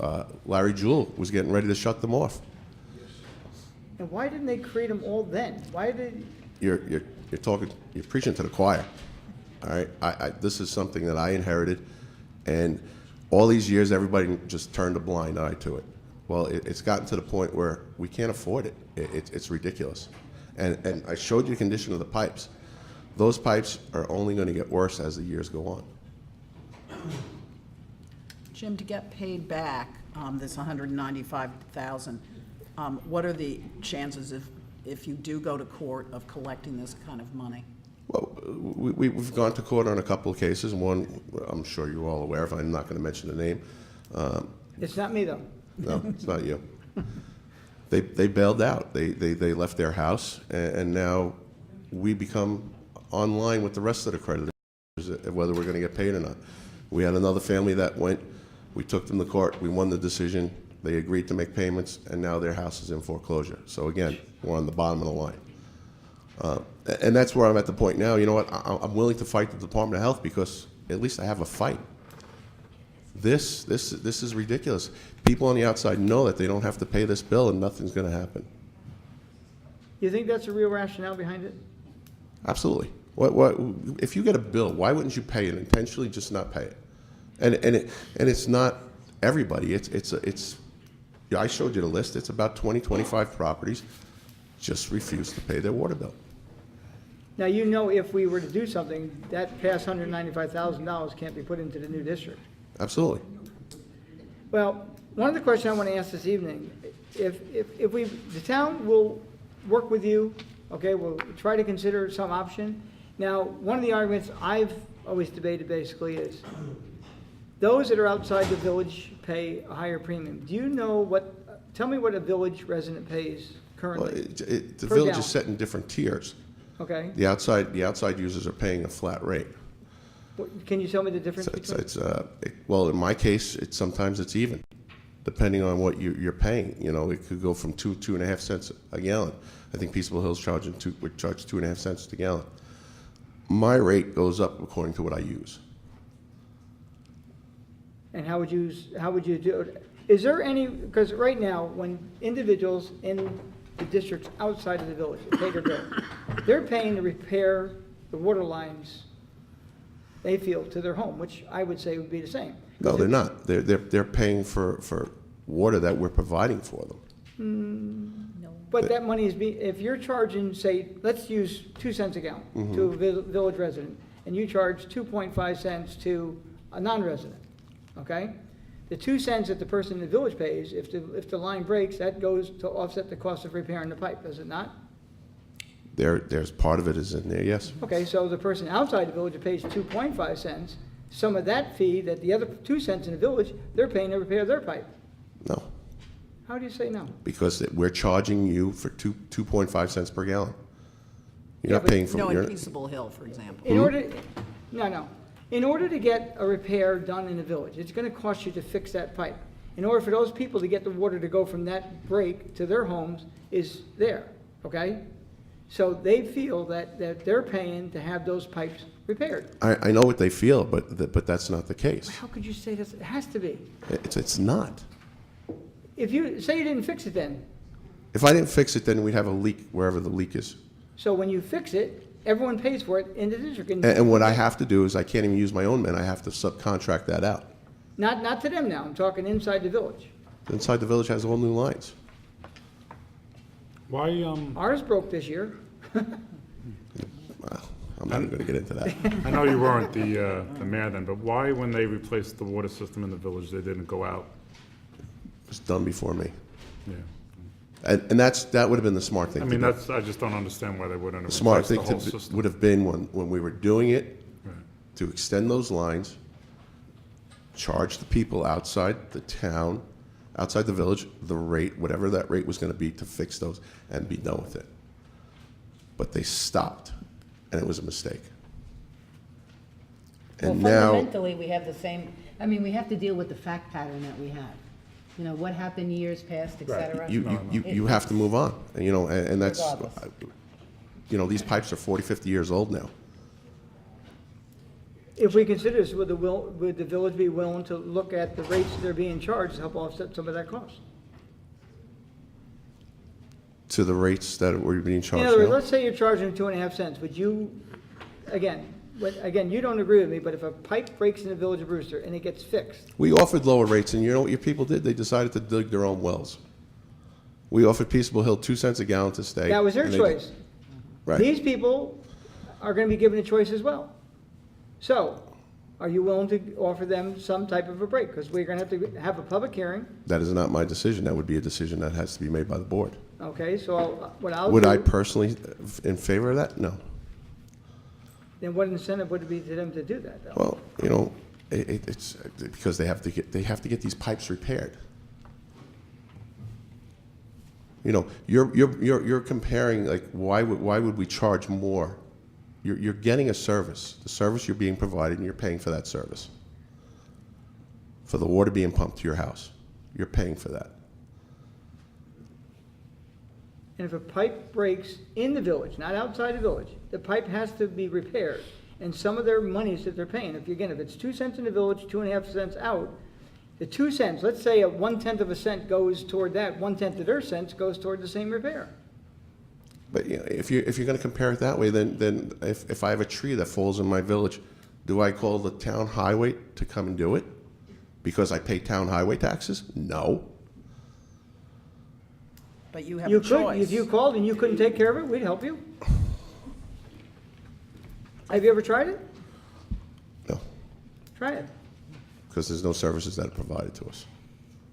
U: Larry Jewell was getting ready to shut them off.
C: And why didn't they create them all then? Why did,
U: You're preaching to the choir. All right, this is something that I inherited, and all these years everybody just turned a blind eye to it. Well, it's gotten to the point where we can't afford it. It's ridiculous. And I showed you the condition of the pipes. Those pipes are only going to get worse as the years go on.
D: Jim, to get paid back this $195,000, what are the chances if you do go to court of collecting this kind of money?
U: Well, we've gone to court on a couple of cases. One, I'm sure you're all aware of. I'm not going to mention the name.
C: it's not me though.
U: No, it's not you. They bailed out. They left their house, and now we become online with the rest of the creditors, whether we're going to get paid or not. We had another family that went. We took them to court. We won the decision. They agreed to make payments, and now their house is in foreclosure. So again, we're on the bottom of the line. And that's where I'm at the point now. You know what? I'm willing to fight the Department of Health because at least I have a fight. This is ridiculous. People on the outside know that they don't have to pay this bill and nothing's going to happen.
C: You think that's a real rationale behind it?
U: Absolutely. What if you get a bill? Why wouldn't you pay it intentionally? Just not pay it. And it's not everybody. I showed you the list. It's about 20, 25 properties just refuse to pay their water bill.
C: Now, you know, if we were to do something, that past $195,000 can't be put into the new district.
U: Absolutely.
C: Well, one of the questions I want to ask this evening, the town will work with you, okay, we'll try to consider some option. Now, one of the arguments I've always debated basically is those that are outside the village pay a higher premium. Do you know tell me what a village resident pays currently?
U: Well, the
C: per
U: village
C: gallon.
U: is set in different tiers.
C: Okay.
U: The outside users are paying a flat rate.
C: Can you tell me the difference between?
U: Well, in my case, sometimes it's even, depending on what you're paying. You know, it could go from 2.5 cents a gallon. I think Peaceable Hill's would charge 2.5 cents a gallon. My rate goes up according to what I use.
C: And how would you do it? Is there any, because right now, when individuals in the districts outside of the village pay their bill, they're paying to repair the water lines they feel to their home, which I would say would be the same.
U: No, they're not. They're paying for water that we're providing for them.
C: But that money if you're charging, say, let's use 2 cents a gallon to a village resident, and you charge 2.5 cents to a non-resident, okay? The 2 cents that the person in the village pays, if the line breaks, that goes to offset the cost of repairing the pipe, does it not?
U: There's part of it is in there, yes.
C: Okay, so the person outside the village that pays 2.5 cents, some of that fee that the other 2 cents in the village, they're paying to repair their pipe.
U: No,
C: How do you say no?
U: because we're charging you for 2.5 cents per gallon. You're
C: Yeah,
U: not
C: but-
U: paying for
D: No,
U: you're-
D: in Peaceable Hill, for example.
C: In order to get a repair done in the village, it's gonna cost you to fix that pipe. In order for those people to get the water to go from that break to their homes is there, okay? So they feel that they're paying to have those pipes repaired.
U: I know what they feel, but that's not the case.
C: How could you say this? It has to be.
U: It's not.
C: If you, say you didn't fix it then,
U: If I didn't fix it, then we'd have a leak wherever the leak is.
C: so when you fix it, everyone pays for it in the district.
U: And what I have to do is I can't even use my own men. I have to subcontract that out.
C: Not to them now, I'm talking inside the village.
U: Inside the village has all new lines.
R: Why,
C: Ours broke this year.
U: I'm not even going to get into that.
R: I know you weren't the mayor then, but why, when they replaced the water system in the village, they didn't go out?
U: It was done before me.
R: Yeah.
U: And that would have been the smart thing
R: I
U: to
R: mean,
U: do.
R: I just don't understand why they wouldn't
U: The
R: have
U: smart
R: replaced
U: thing
R: the whole system.
U: would have been when we were doing it,
R: Right.
U: to extend those lines, charge the people outside the town, outside the village, the rate, whatever that rate was going to be to fix those and be done with it. But they stopped, and it was a mistake. And
E: Well,
U: now,
E: fundamentally, we have the same, I mean, we have to deal with the fact pattern that we have. You know, what happened years past, et cetera.
U: You have to move on, you know, and that's,
E: Regardless.
U: you know, these pipes are 40, 50 years old now.
C: If we consider this, would the village be willing to look at the rates they're being charged to help offset some of that cost?
U: To the rates that we're being
C: In
U: charged
C: other words,
U: now.
C: let's say you're charging 2.5 cents, would you, again, you don't agree with me, but if a pipe breaks in the village of Brewster and it gets fixed,
U: We offered lower rates, and you know what your people did? They decided to dig their own wells. We offered Peaceable Hill 2 cents a gallon to stay.
C: that was their
U: and they-
C: choice.
U: Right.
C: These people are gonna be given a choice as well. So, are you willing to offer them some type of a break? Because we're gonna have to have a public hearing,
U: That is not my decision. That would be a decision that has to be made by the board.
C: okay? So what I'll do.
U: Would I personally in favor of that? No.
C: Then what incentive would it be to them to do that, though?
U: Well, you know, it's because they have to get these pipes repaired. You know, you're comparing, like, why would we charge more? You're getting a service. The service you're being provided, and you're paying for that service. For the water being pumped to your house, you're paying for that.
C: And if a pipe breaks in the village, not outside the village, the pipe has to be repaired. And some of their monies that they're paying, if it's 2 cents in the village, 2.5 cents out, the 2 cents, let's say a 1/10 of a cent goes toward that, 1/10 of their cents goes toward the same repair.
U: But you know, if you're going to compare it that way, then if I have a tree that falls in my village, do I call the town highway to come and do it because I pay town highway taxes? No.
D: But you have
C: You
D: a
C: could,
D: choice.
C: if you called and you couldn't take care of it, we'd help you. Have you ever tried it?
U: No.
C: Try it.
U: Because there's no services that are provided to us.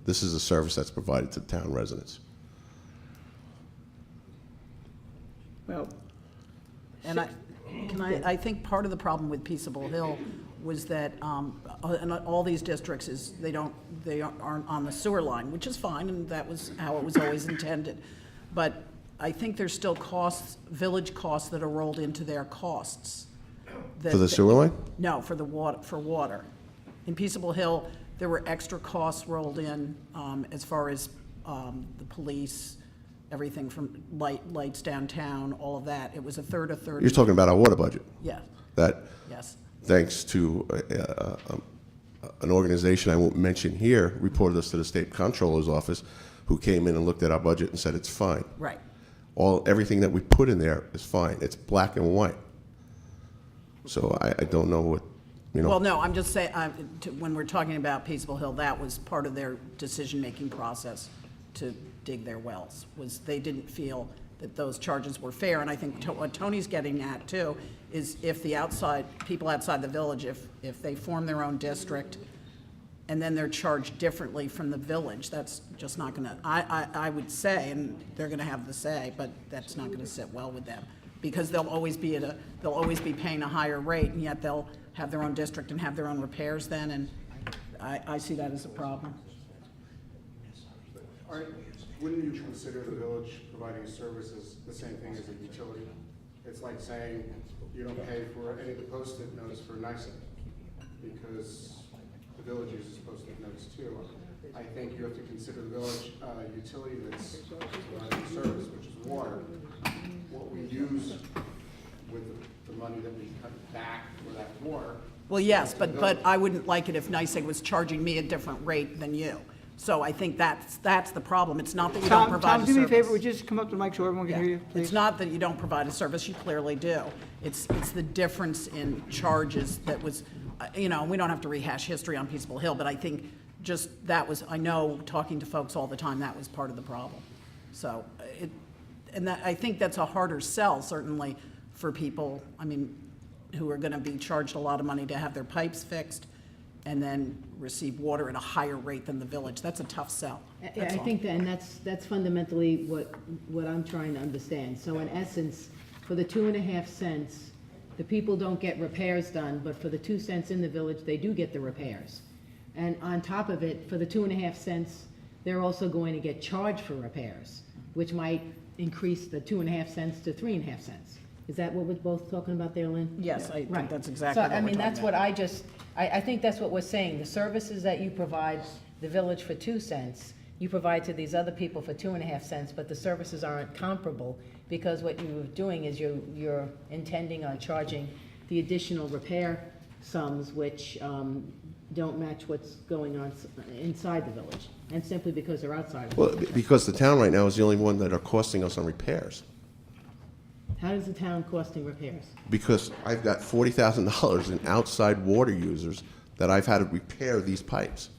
U: This is a service that's provided to town residents.
C: Well,
D: And I think part of the problem with Peaceable Hill was that, and all these districts is, they aren't on the sewer line, which is fine, and that was how it was always intended. But I think there's still costs, village costs that are rolled into their costs.
U: For the sewer line?
D: No, for water. In Peaceable Hill, there were extra costs rolled in, as far as, the police, everything from lights downtown, all of that. It was a third.
U: You're talking about our water budget?
D: Yeah.
U: That,
D: Yes.
U: thanks to an organization I won't mention here, reported us to the state comptroller's office, who came in and looked at our budget and said it's fine.
D: Right.
U: Everything that we put in there is fine. It's black and white. So I don't know what, you know.
D: Well, no, I'm just saying, when we're talking about Peaceable Hill, that was part of their decision-making process to dig their wells, was they didn't feel that those charges were fair. And I think what Tony's getting at, too, is if the people outside the village, if they form their own district, and then they're charged differently from the village, that's just not gonna, I would say, and they're gonna have the say, but that's not gonna sit well with them. Because they'll always be paying a higher rate, and yet they'll have their own district and have their own repairs then, and I see that as a problem.
V: Wouldn't you consider the village providing services the same thing as a utility? It's like saying you don't pay for any of the post-it notes for NYSEG because the village uses post-it notes too. I think you have to consider the village utility that's providing service, which is water. What we use with the money that we cut back for that water.
D: Well, yes, but I wouldn't like it if NYSEG was charging me a different rate than you. So I think that's the problem. It's not that you don't provide a service.
C: Tom, do me a favor, would you just come up to the mic so everyone can hear you, please?
D: It's not that you don't provide a service, you clearly do. It's the difference in charges that was, we don't have to rehash history on Peaceable Hill, but I think just that was, I know, talking to folks all the time, that was part of the problem. So, I think that's a harder sell, certainly, for people, who are gonna be charged a lot of money to have their pipes fixed and then receive water at a higher rate than the village. That's a tough sell.
E: I think that, and that's fundamentally what I'm trying to understand. So in essence, for the 2.5 cents, the people don't get repairs done, but for the 2 cents in the village, they do get the repairs. And on top of it, for the 2.5 cents, they're also going to get charged for repairs, which might increase the 2.5 cents to 3.5 cents. Is that what we're both talking about there, Lynn?
D: Yes, I
E: Right.
D: think that's exactly what we're talking
E: that's
D: about.
E: what I think that's what we're saying. The services that you provide, the village for 2 cents, you provide to these other people for 2.5 cents, but the services aren't comparable, because what you're doing is you're intending on charging the additional repair sums, which don't match what's going on inside the village, and simply because they're outside of the
U: Well,
E: village.
U: because the town right now is the only one that are costing us on repairs.
E: How does the town costing repairs?
U: Because I've got $40,000 in outside water users that I've had to repair these pipes.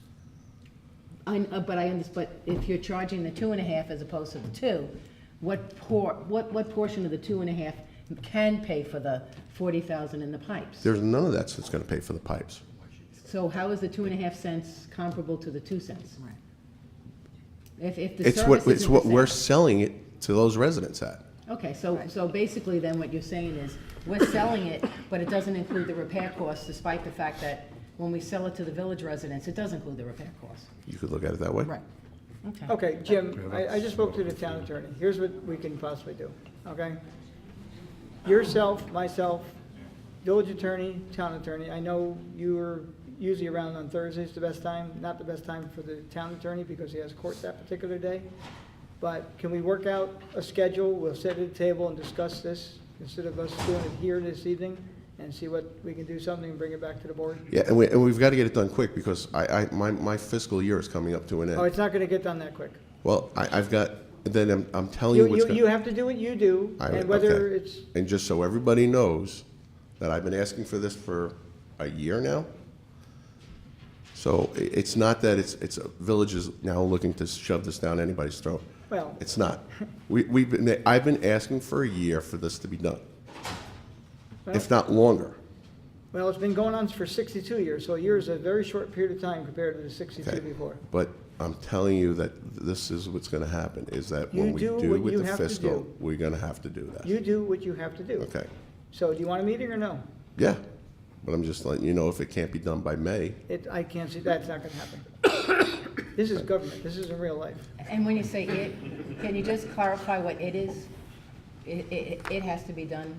E: But if you're charging the 2.5 as opposed to the 2, what portion of the 2.5 can pay for the 40,000 in the pipes?
U: There's none of that that's going to pay for the pipes.
E: So how is the 2.5 cents comparable to the 2 cents? If the
U: It's
E: service
U: what,
E: isn't
U: it's
E: the
U: what
E: same.
U: we're selling it to those residents at.
E: Okay, so basically then what you're saying is, we're selling it, but it doesn't include the repair costs, despite the fact that when we sell it to the village residents, it does include the repair costs.
U: You could look at it that way.
E: Right. Okay.
C: Okay, Jim, I just spoke to the town attorney. Here's what we can possibly do, okay? Yourself, myself, village attorney, town attorney. I know you're usually around on Thursdays, the best time, not the best time for the town attorney because he has court that particular day. But can we work out a schedule? We'll sit at a table and discuss this instead of us doing it here this evening and see what we can do something and bring it back to the board.
U: Yeah, and we've got to get it done quick because my fiscal year is coming up to an end.
C: Oh, it's not gonna get done that quick.
U: Well, I've got, then I'm telling you what's going to.
C: You have to do what you do, and whether it's,
U: And just so everybody knows that I've been asking for this for a year now. So it's not that it's village is now looking to shove this down anybody's throat.
C: well,
U: It's not. I've been asking for a year for this to be done, if not longer.
C: well, it's been going on for 62 years, so a year is a very short period of time compared to the 62
U: Okay.
C: before.
U: But I'm telling you that this is what's going to happen, is that when
C: You
U: we
C: do
U: do
C: what
U: with
C: you
U: the
C: have to
U: fiscal,
C: do.
U: we're going to have to do that.
C: You do what you have to do.
U: Okay.
C: So do you want a meeting or no?
U: Yeah, but I'm just letting you know if it can't be done by May.
C: I can't see, that's not gonna happen. This is government, this isn't real life.
E: And when you say it, can you just clarify what it is? It has to be done.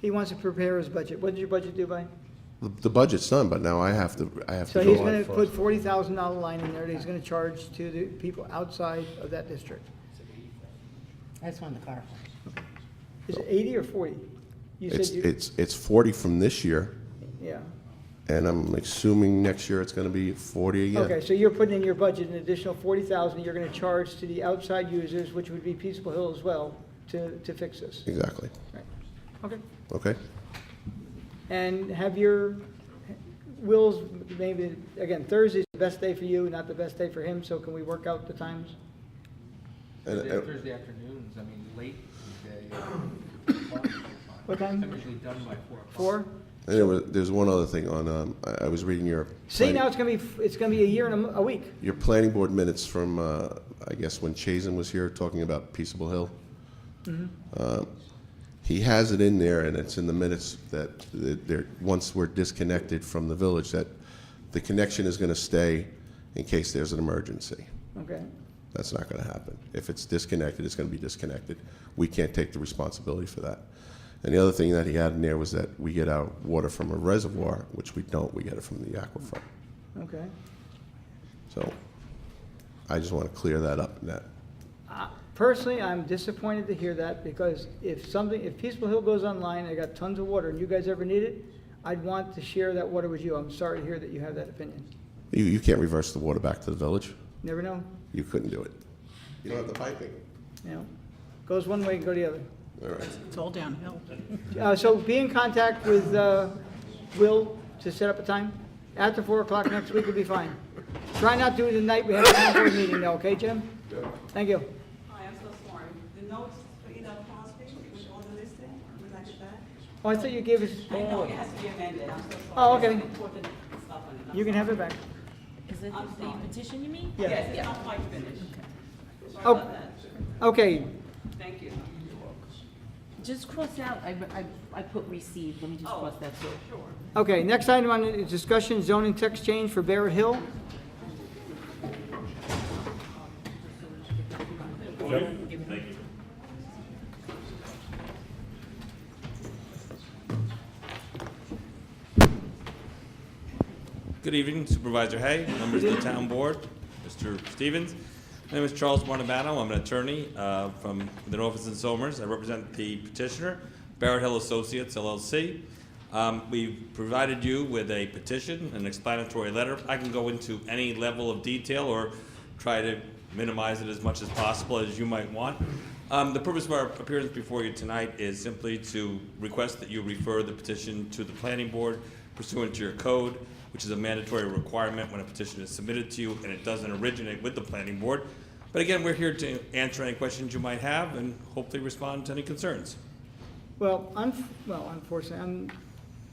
C: He wants to prepare his budget. What did your budget do by?
U: The budget's done, but now I have to
C: So
U: go
C: he's
U: on
C: gonna
U: first.
C: put $40,000 line in there that he's gonna charge to the people outside of that district.
E: I just wanted to clarify.
C: Is it 80 or 40? You said you,
U: It's 40 from this year,
C: yeah.
U: and I'm assuming next year it's going to be 40 again.
C: Okay, so you're putting in your budget an additional 40,000 you're gonna charge to the outside users, which would be Peaceful Hill as well, to fix this.
U: Exactly.
C: Right. Okay.
U: Okay?
C: And have your wills, maybe, again, Thursday's the best day for you, not the best day for him, so can we work out the times?
N: Thursday afternoons, I mean, late in the day.
C: What time?
N: I'm usually done by 4 o'clock.
C: 4?
U: And there's one other thing on, I was reading your.
C: See, now it's gonna be a year and a week.
U: Your planning board minutes from, I guess, when Chazen was here talking about Peaceable Hill. He has it in there, and it's in the minutes that once we're disconnected from the village, that the connection is going to stay in case there's an emergency.
C: Okay.
U: That's not going to happen. If it's disconnected, it's going to be disconnected. We can't take the responsibility for that. And the other thing that he had in there was that we get our water from a reservoir, which we don't. We get it from the aquifer.
C: Okay.
U: So I just want to clear that up.
C: Personally, I'm disappointed to hear that, because if Peaceful Hill goes online, they got tons of water, and you guys ever need it, I'd want to share that water with you. I'm sorry to hear that you have that opinion.
U: You can't reverse the water back to the village.
C: Never know,
U: You couldn't do it. You don't have the piping.
C: you know. Goes one way, go the other.
U: All right.
D: It's all downhill.
C: So be in contact with Will to set up a time. After 4 o'clock next week will be fine. Try not to do it the night we have a town board meeting though, okay, Jim? Thank you.
G: Hi, I'm so sorry. The notes for Ida Crosby with all the listing, would I get that?
C: Oh, I thought you gave us.
G: I know, it has to be amended, I'm so sorry.
C: Oh, okay.
G: There's important stuff on it.
C: You can have it back.
G: Is it the petition you mean?
C: Yeah.
G: Yes, it's not quite finished. Sorry
C: Oh,
G: about that.
C: okay.
G: Thank you.
E: Just cross out, I put received, let me just cross that through.
G: Sure.
C: Okay, next item on the discussion, zoning text change for Barrett Hill.
I: Good evening, Supervisor Hay, members of the town board, Mr. Stevens. My name is Charles Marnabano. I'm an attorney from the office in Somers. I represent the petitioner, Barrett Hill Associates, LLC. We've provided you with a petition, an explanatory letter. I can go into any level of detail or try to minimize it as much as possible as you might want. The purpose of our appearance before you tonight is simply to request that you refer the petition to the planning board pursuant to your code, which is a mandatory requirement when a petition is submitted to you and it doesn't originate with the planning board. But again, we're here to answer any questions you might have and hopefully respond to any concerns.
C: Well, unfortunately, on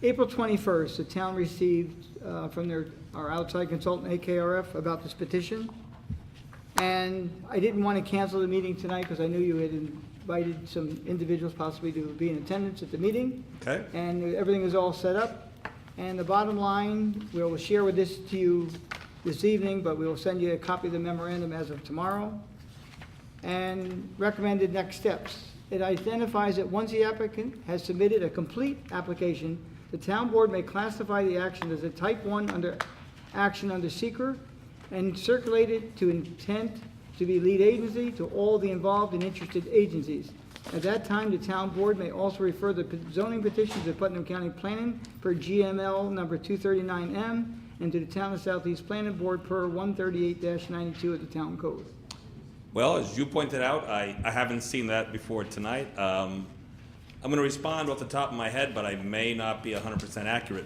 C: April 21st, the town received from our outside consultant, AKRF, about this petition. And I didn't want to cancel the meeting tonight because I knew you had invited some individuals possibly to be in attendance at the meeting.
I: Okay.
C: And everything is all set up. And the bottom line, we will share with this to you this evening, but we will send you a copy of the memorandum as of tomorrow. And recommended next steps. It identifies that once the applicant has submitted a complete application, the town board may classify the action as a type 1 action under seeker and circulate it to intent to be lead agency to all the involved and interested agencies. At that time, the town board may also refer the zoning petition to Putnam County Planning per GML number 239M and to the Town of Southeast Planning Board per 138-92 of the town code.
I: Well, as you pointed out, I haven't seen that before tonight. I'm going to respond off the top of my head, but I may not be 100% accurate.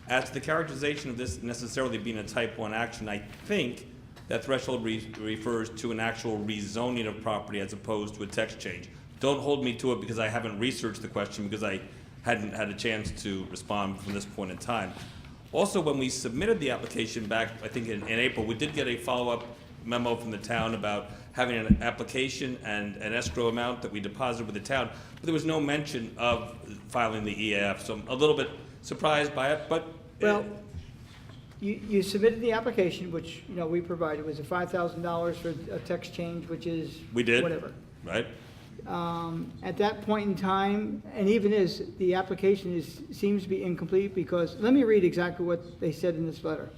I: As to the characterization of this necessarily being a type 1 action, I think that threshold refers to an actual rezoning of property as opposed to a text change. Don't hold me to it because I haven't researched the question because I hadn't had a chance to respond from this point in time. Also, when we submitted the application back, I think in April, we did get a follow-up memo from the town about having an application and an escrow amount that we deposited with the town, but there was no mention of filing the EAF, so I'm a little bit surprised by it, but...
C: Well, you submitted the application, which, we provided. It was a $5,000 for a text change, which is
I: we did,
C: whatever.
I: Right?
C: At that point in time, and even the application seems to be incomplete because, let me read exactly what they said in this letter.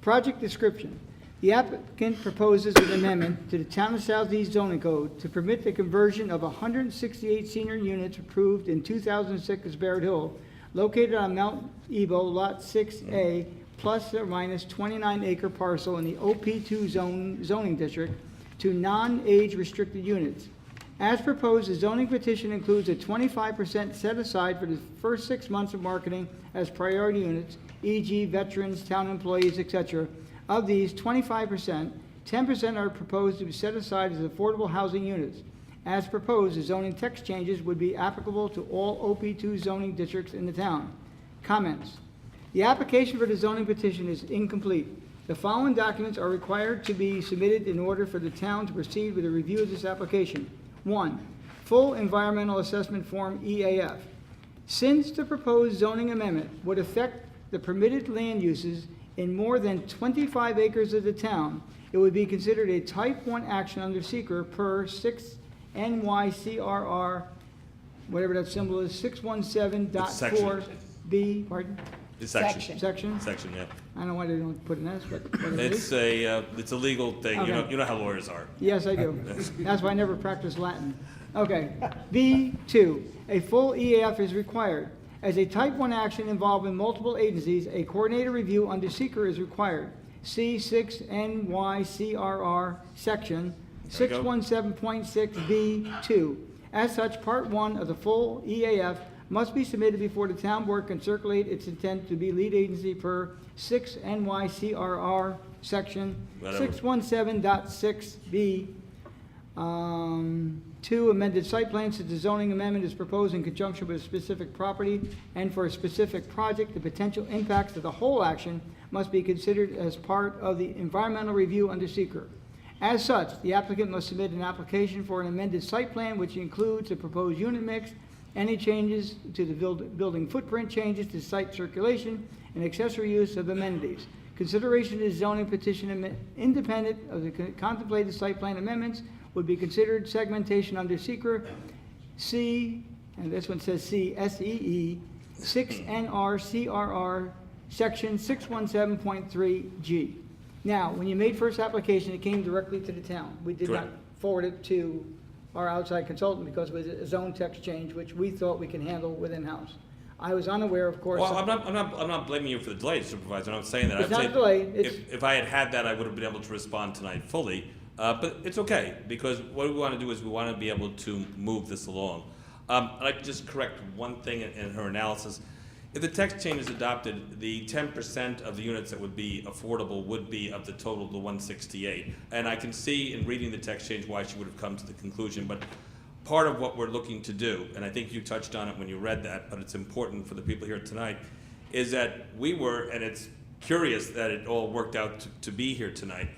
C: Project description. The applicant proposes an amendment to the Town of Southeast zoning code to permit the conversion of 168 senior units approved in 2006 as Barrett Hill, located on Mount Ebo, Lot 6A, plus or minus 29-acre parcel in the OP2 zoning district to non-age restricted units. As proposed, the zoning petition includes a 25% set aside for the first 6 months of marketing as priority units, e.g. veterans, town employees, etc. Of these 25%, 10% are proposed to be set aside as affordable housing units. As proposed, the zoning text changes would be applicable to all OP2 zoning districts in the town. Comments. The application for the zoning petition is incomplete. The following documents are required to be submitted in order for the town to proceed with a review of this application. 1. Full Environmental Assessment Form, EAF. Since the proposed zoning amendment would affect the permitted land uses in more than 25 acres of the town, it would be considered a type 1 action under seeker per 6 NYCRR, whatever that symbol is, 617.4B, pardon?
I: It's section.
C: Section?
I: Section, yeah.
C: I don't know why they don't put an S, but what it is.
I: It's a legal thing.
C: Okay.
I: You know how lawyers are.
C: Yes, I do. That's why I never practiced Latin. Okay. B2, a full EAF is required. As a type 1 action involving multiple agencies, a coordinated review under seeker is required. C6 NYCRR section 617.6B2. As such, part 1 of the full EAF must be submitted before the town board can circulate its intent to be lead agency per 6 NYCRR section 617.6B. 2, amended site plans to the zoning amendment is proposed in conjunction with a specific property and for a specific project. The potential impacts of the whole action must be considered as part of the environmental review under seeker. As such, the applicant must submit an application for an amended site plan which includes a proposed unit mix, any changes to the building footprint, changes to site circulation, and accessory use of amenities. Consideration of the zoning petition independent of the contemplated site plan amendments would be considered segmentation under seeker C, and this one says C, SEE, 6 NRCRR, section 617.3G. Now, when you made first application, it came directly to the town. We did not
I: Correct.
C: forward it to our outside consultant because it was a zone text change, which we thought we can handle within house. I was unaware, of course.
I: Well, I'm not blaming you for the delay, Supervisor. I'm not saying that.
C: It's
I: I'd
C: not
I: say
C: a delay, it's-
I: If I had had that, I would have been able to respond tonight fully. But it's okay, because what we want to do is we want to be able to move this along. I'd like to just correct one thing in her analysis. If the text change is adopted, the 10% of the units that would be affordable would be of the total, the 168. And I can see in reading the text change why she would have come to the conclusion, but part of what we're looking to do, and I think you touched on it when you read that, but it's important for the people here tonight, is that we were, and it's curious that it all worked out to be here tonight,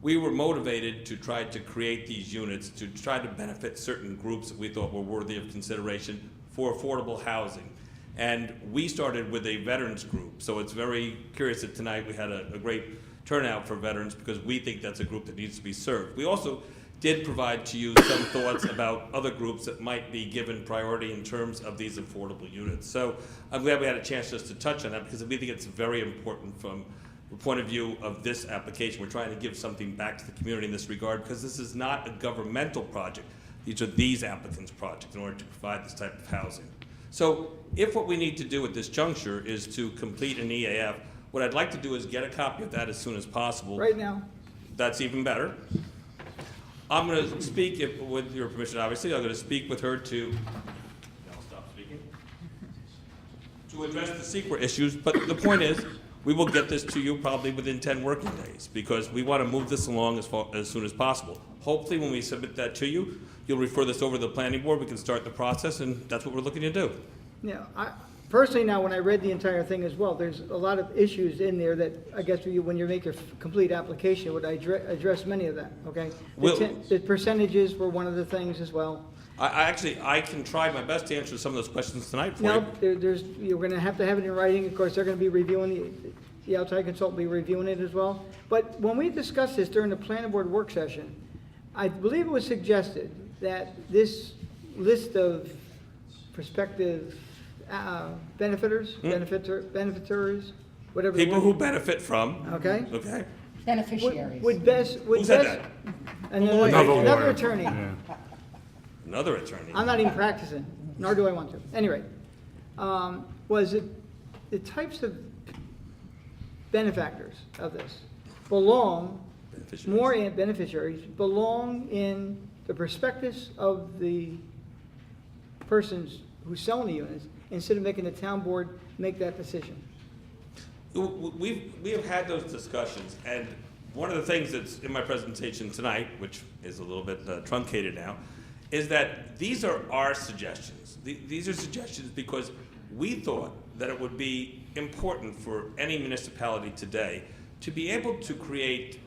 I: we were motivated to try to create these units to try to benefit certain groups that we thought were worthy of consideration for affordable housing. And we started with a veterans group, so it's very curious that tonight we had a great turnout for veterans because we think that's a group that needs to be served. We also did provide to you some thoughts about other groups that might be given priority in terms of these affordable units. So I'm glad we had a chance just to touch on that because we think it's very important from the point of view of this application. We're trying to give something back to the community in this regard because this is not a governmental project. These are these applicants' projects in order to provide this type of housing. So if what we need to do at this juncture is to complete an EAF, what I'd like to do is get a copy of that as soon as possible.
C: Right now.
I: That's even better. I'm going to speak, with your permission, obviously, I'm going to speak with her to, I'll stop speaking, to address the secret issues. But the point is, we will get this to you probably within 10 working days because we want to move this along as soon as possible. Hopefully, when we submit that to you, you'll refer this over to the planning board. We can start the process, and that's what we're looking to do.
C: Yeah, personally now, when I read the entire thing as well, there's a lot of issues in there that I guess when you make your complete application, would address many of that, okay? The percentages were one of the things as well.
I: I can try my best to answer some of those questions tonight for you.
C: Now, you're going to have it in writing. Of course, they're going to be reviewing, the outside consultant will be reviewing it as well. But when we discussed this during the planning board work session, I believe it was suggested that this list of prospective benefiters, whatever.
I: People who benefit from.
C: Okay.
I: Okay.
E: Beneficiaries.
C: Would best.
I: Who said that?
C: Another attorney.
R: Yeah.
I: Another attorney.
C: I'm not even practicing, nor do I want to. Anyway, was it the types of benefactors of this belong, beneficiaries belong in the prospectus of the persons who selling the units instead of making the town board make that decision?
I: We have had those discussions, and one of the things that's in my presentation tonight, which is a little bit truncated now, is that these are our suggestions. These are suggestions because we thought that it would be important for any municipality today to be able to create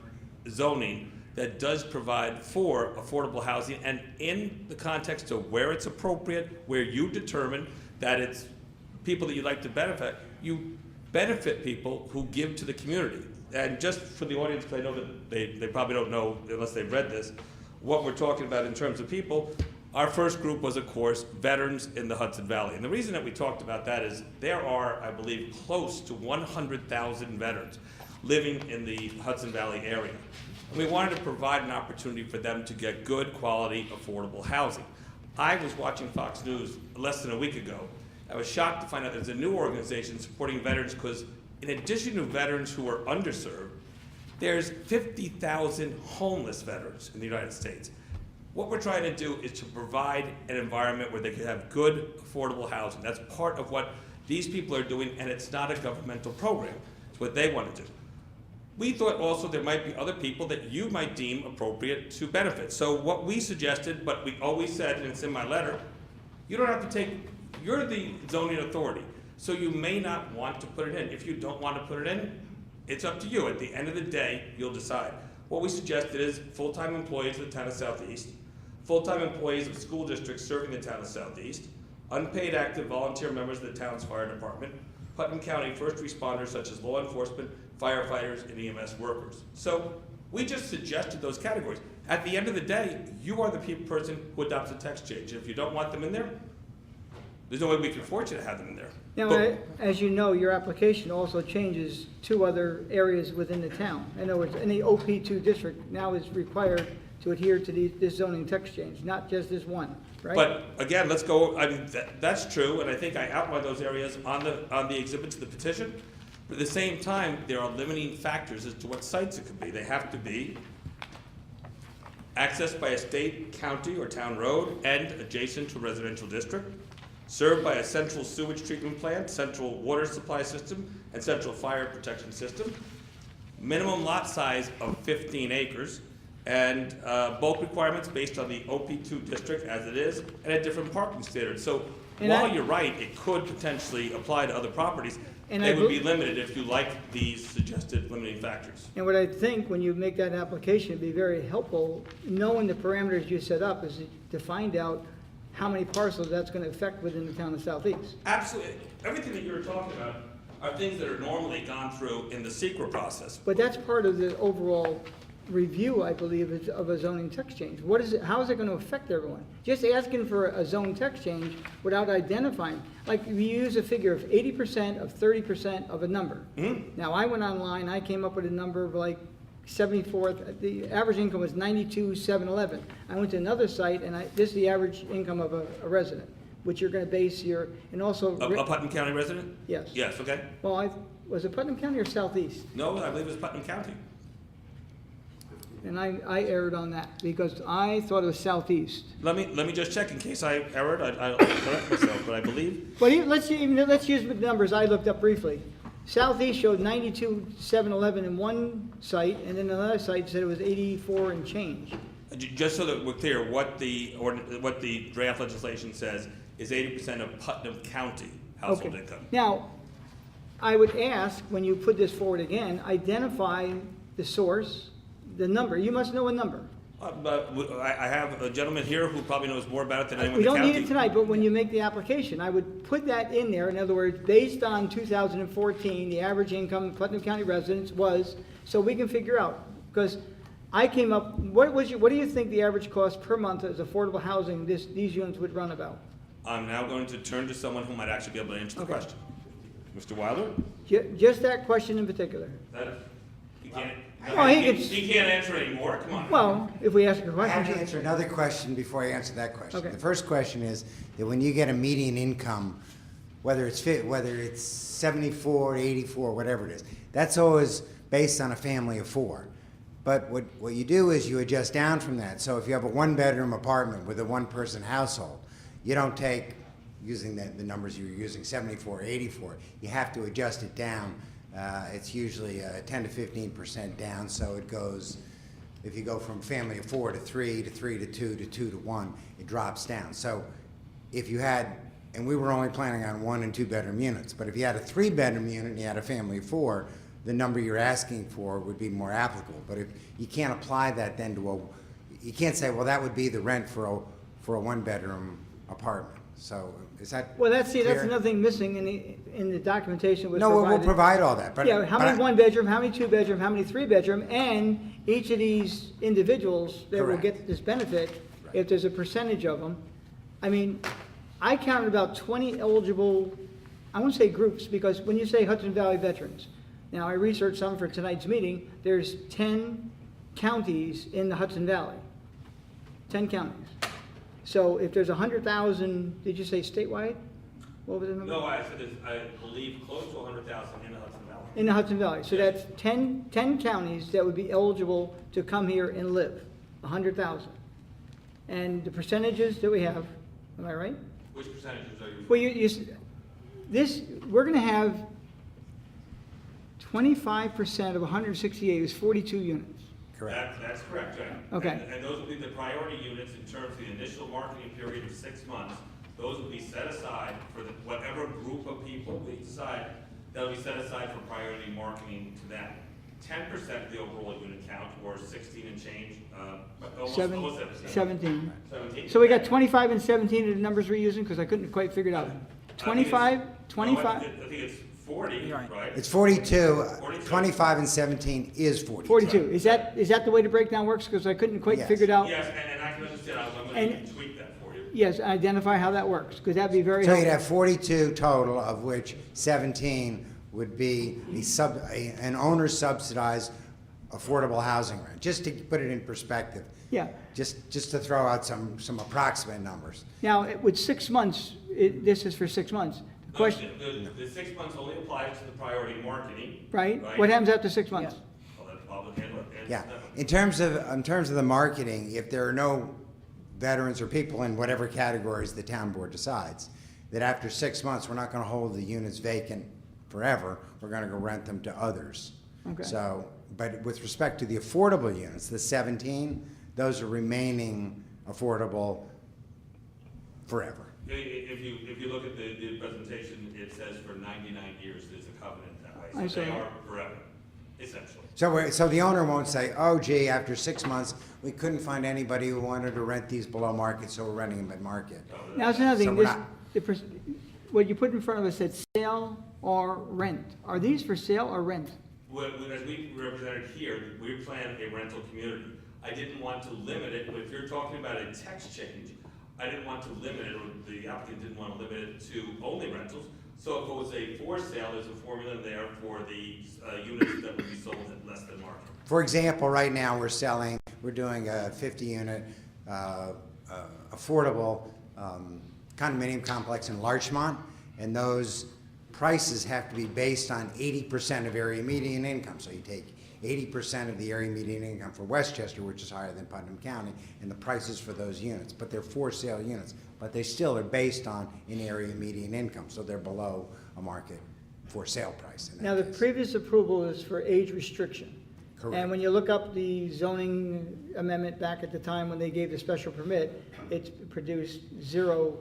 I: zoning that does provide for affordable housing, and in the context of where it's appropriate, where you determine that it's people that you'd like to benefit, you benefit people who give to the community. And just for the audience, because I know that they probably don't know unless they've read this, what we're talking about in terms of people, our first group was, of course, veterans in the Hudson Valley. And the reason that we talked about that is there are, I believe, close to 100,000 veterans living in the Hudson Valley area. And we wanted to provide an opportunity for them to get good quality, affordable housing. I was watching Fox News less than a week ago. I was shocked to find out there's a new organization supporting veterans because in addition to veterans who are underserved, there's 50,000 homeless veterans in the United States. What we're trying to do is to provide an environment where they can have good, affordable housing. That's part of what these people are doing, and it's not a governmental program. It's what they want to do. We thought also there might be other people that you might deem appropriate to benefit. So what we suggested, but we always said, and it's in my letter, you don't have to take, you're the zoning authority, so you may not want to put it in. If you don't want to put it in, it's up to you. At the end of the day, you'll decide. What we suggested is full-time employees of the town of Southeast, full-time employees of school districts serving the town of Southeast, unpaid active volunteer members of the town's fire department, Putnam County first responders such as law enforcement, firefighters, and EMS workers. So we just suggested those categories. At the end of the day, you are the person who adopts a text change. If you don't want them in there, There's no way we can force you to have them in there.
C: Now, as you know, your application also changes 2 other areas within the town. In other words, any OP2 district now is required to adhere to this zoning text change, not just this one, right?
I: But again, let's go, I mean, that's true, and I think I outlined those areas on the exhibit to the petition. But at the same time, there are limiting factors as to what sites it could be. They have to be accessed by a state, county, or town road and adjacent to a residential district, served by a central sewage treatment plant, central water supply system, and central fire protection system, minimum lot size of 15 acres, and bulk requirements based on the OP2 district as it is, and a different parking standard. So while you're right, it could potentially apply to other properties. They would be limited if you like these suggested limiting factors.
C: And what I think when you make that application, it'd be very helpful, knowing the parameters you set up, is to find out how many parcels that's going to affect within the town of Southeast.
I: Absolutely. Everything that you're talking about are things that are normally gone through in the SEQRA process.
C: But that's part of the overall review, I believe, of a zoning text change. What is it, how is it going to affect everyone? Just asking for a zone text change without identifying, like we use a figure of 80% of 30% of a number. Now, I went online, I came up with a number of like 74, the average income was 92,711. I went to another site, and this is the average income of a resident, which you're going to base your, and also.
I: A Putnam County resident?
C: Yes.
I: Yes, okay.
C: Well, was it Putnam County or Southeast?
I: No, I believe it was Putnam County.
C: And I erred on that because I thought it was Southeast.
I: Let me just check in case I erred. I'll correct myself, but I believe.
C: But let's use the numbers I looked up briefly. Southeast showed 92,711 in one site, and then another site said it was 84 and change.
I: Just so that we're clear, what the draft legislation says is 80% of Putnam County household income.
C: Now, I would ask, when you put this forward again, identify the source, the number. You must know a number.
I: But I have a gentleman here who probably knows more about it than anyone
C: We
I: in the
C: don't
I: county.
C: need it tonight, but when you make the application, I would put that in there. In other words, based on 2014, the average income of Putnam County residents was, so we can figure out. Because I came up, what do you think the average cost per month as affordable housing these units would run about?
I: I'm now going to turn to someone who might actually be able to answer the question. Mr. Wilder?
C: Just that question in particular.
I: You can't.
C: Well,
I: he can't answer anymore. Come on.
C: Well, if we ask a
J: I
C: question.
J: have to answer another question before I answer that question.
C: Okay.
J: The first question is that when you get a median income, whether it's 74, 84, whatever it is, that's always based on a family of 4. But what you do is you adjust down from that. So if you have a 1-bedroom apartment with a 1-person household, you don't take, using the numbers you were using, 74, 84. You have to adjust it down. It's usually 10 to 15% down, so it goes, if you go from family of 4 to 3 to 3 to 2 to 2 to 1, it drops down. So if you had, and we were only planning on 1 and 2-bedroom units, but if you had a 3-bedroom unit and you had a family of 4, the number you're asking for would be more applicable. But if you can't apply that then to you can't say, well, that would be the rent for a 1-bedroom apartment. So is that
C: Well, that's
J: clear?
C: another thing missing in the documentation was
J: No,
C: provided.
J: we'll provide all that. But,
C: Yeah, how
J: but
C: many 1-bedroom, how many 2-bedroom, how many 3-bedroom, and each of these individuals that will
J: Correct.
C: get this benefit, if there's a percentage of them. I mean, I counted about 20 eligible, I won't say groups, because when you say Hudson Valley veterans, now I researched some for tonight's meeting, there's 10 counties in the Hudson Valley. 10 counties. So if there's 100,000, did you say statewide? What was the number?
I: No, I said I believe close to 100,000 in the Hudson Valley.
C: In the Hudson Valley. So that's 10 counties that would be eligible to come here and live, 100,000. And the percentages that we have, am I right?
I: Which percentages are you?
C: Well, we're going to have 25% of 168 is 42 units.
J: Correct.
I: That's correct, John.
C: Okay.
I: And those will be the priority units in terms of the initial marketing period of 6 months. Those will be set aside for whatever group of people we decide, that'll be set aside for priority marketing to them. 10% of the overall unit count, or 16 and change, almost
C: 17.
I: 17.
C: So we got 25 and 17 are the numbers we're using, because I couldn't quite figure it out. 25?
I: I think it's 40, right?
J: It's 42. 25 and 17 is 42.
C: 42. Is that the way the breakdown works? Because I couldn't quite
J: Yes.
C: figure it out.
I: Yes, and I can understand. I'm going to tweak that for you.
C: Yes, identify how that works, because that'd be very
J: So
C: helpful.
J: you'd have 42 total, of which 17 would be an owner-subsidized affordable housing rent, just to put it in perspective.
C: Yeah.
J: Just to throw out some approximate numbers.
C: Now, with 6 months, this is for 6 months. The question,
I: The 6 months only applies to the priority marketing.
C: right? What happens after 6 months?
I: I'll let the public handle it.
J: Yeah, in terms of the marketing, if there are no veterans or people in whatever categories the town board decides, that after 6 months, we're not gonna hold the units vacant forever, we're gonna go rent them to others.
C: Okay.
J: So, but with respect to the affordable units, the 17, those are remaining affordable forever.
I: If you look at the presentation, it says for 99 years, there's a covenant that way.
C: I
I: So they
C: see.
I: are forever, essentially.
J: So the owner won't say, oh gee, after 6 months, we couldn't find anybody who wanted to rent these below market, so we're renting them at market.
C: Now, it's another
J: So
C: thing,
J: we're
C: this,
J: not-
C: what you put in front of us said sale or rent. Are these for sale or rent?
I: As we represented here, we plan a rental community. I didn't want to limit it, but if you're talking about a text change, I didn't want to limit it, or the applicant didn't want to limit it to only rentals. So if it was a for sale, there's a formula there for the units that would be sold at less than market.
J: For example, right now, we're doing a 50-unit affordable condominium complex in Larchmont, and those prices have to be based on 80% of area median income. So you take 80% of the area median income for Westchester, which is higher than Putnam County, and the prices for those units. But they're for sale units, but they still are based on an area median income, so they're below a market for sale price.
C: Now, the previous approval is for age restriction.
J: Correct.
C: And when you look up the zoning amendment back at the time when they gave the special permit, it produced 0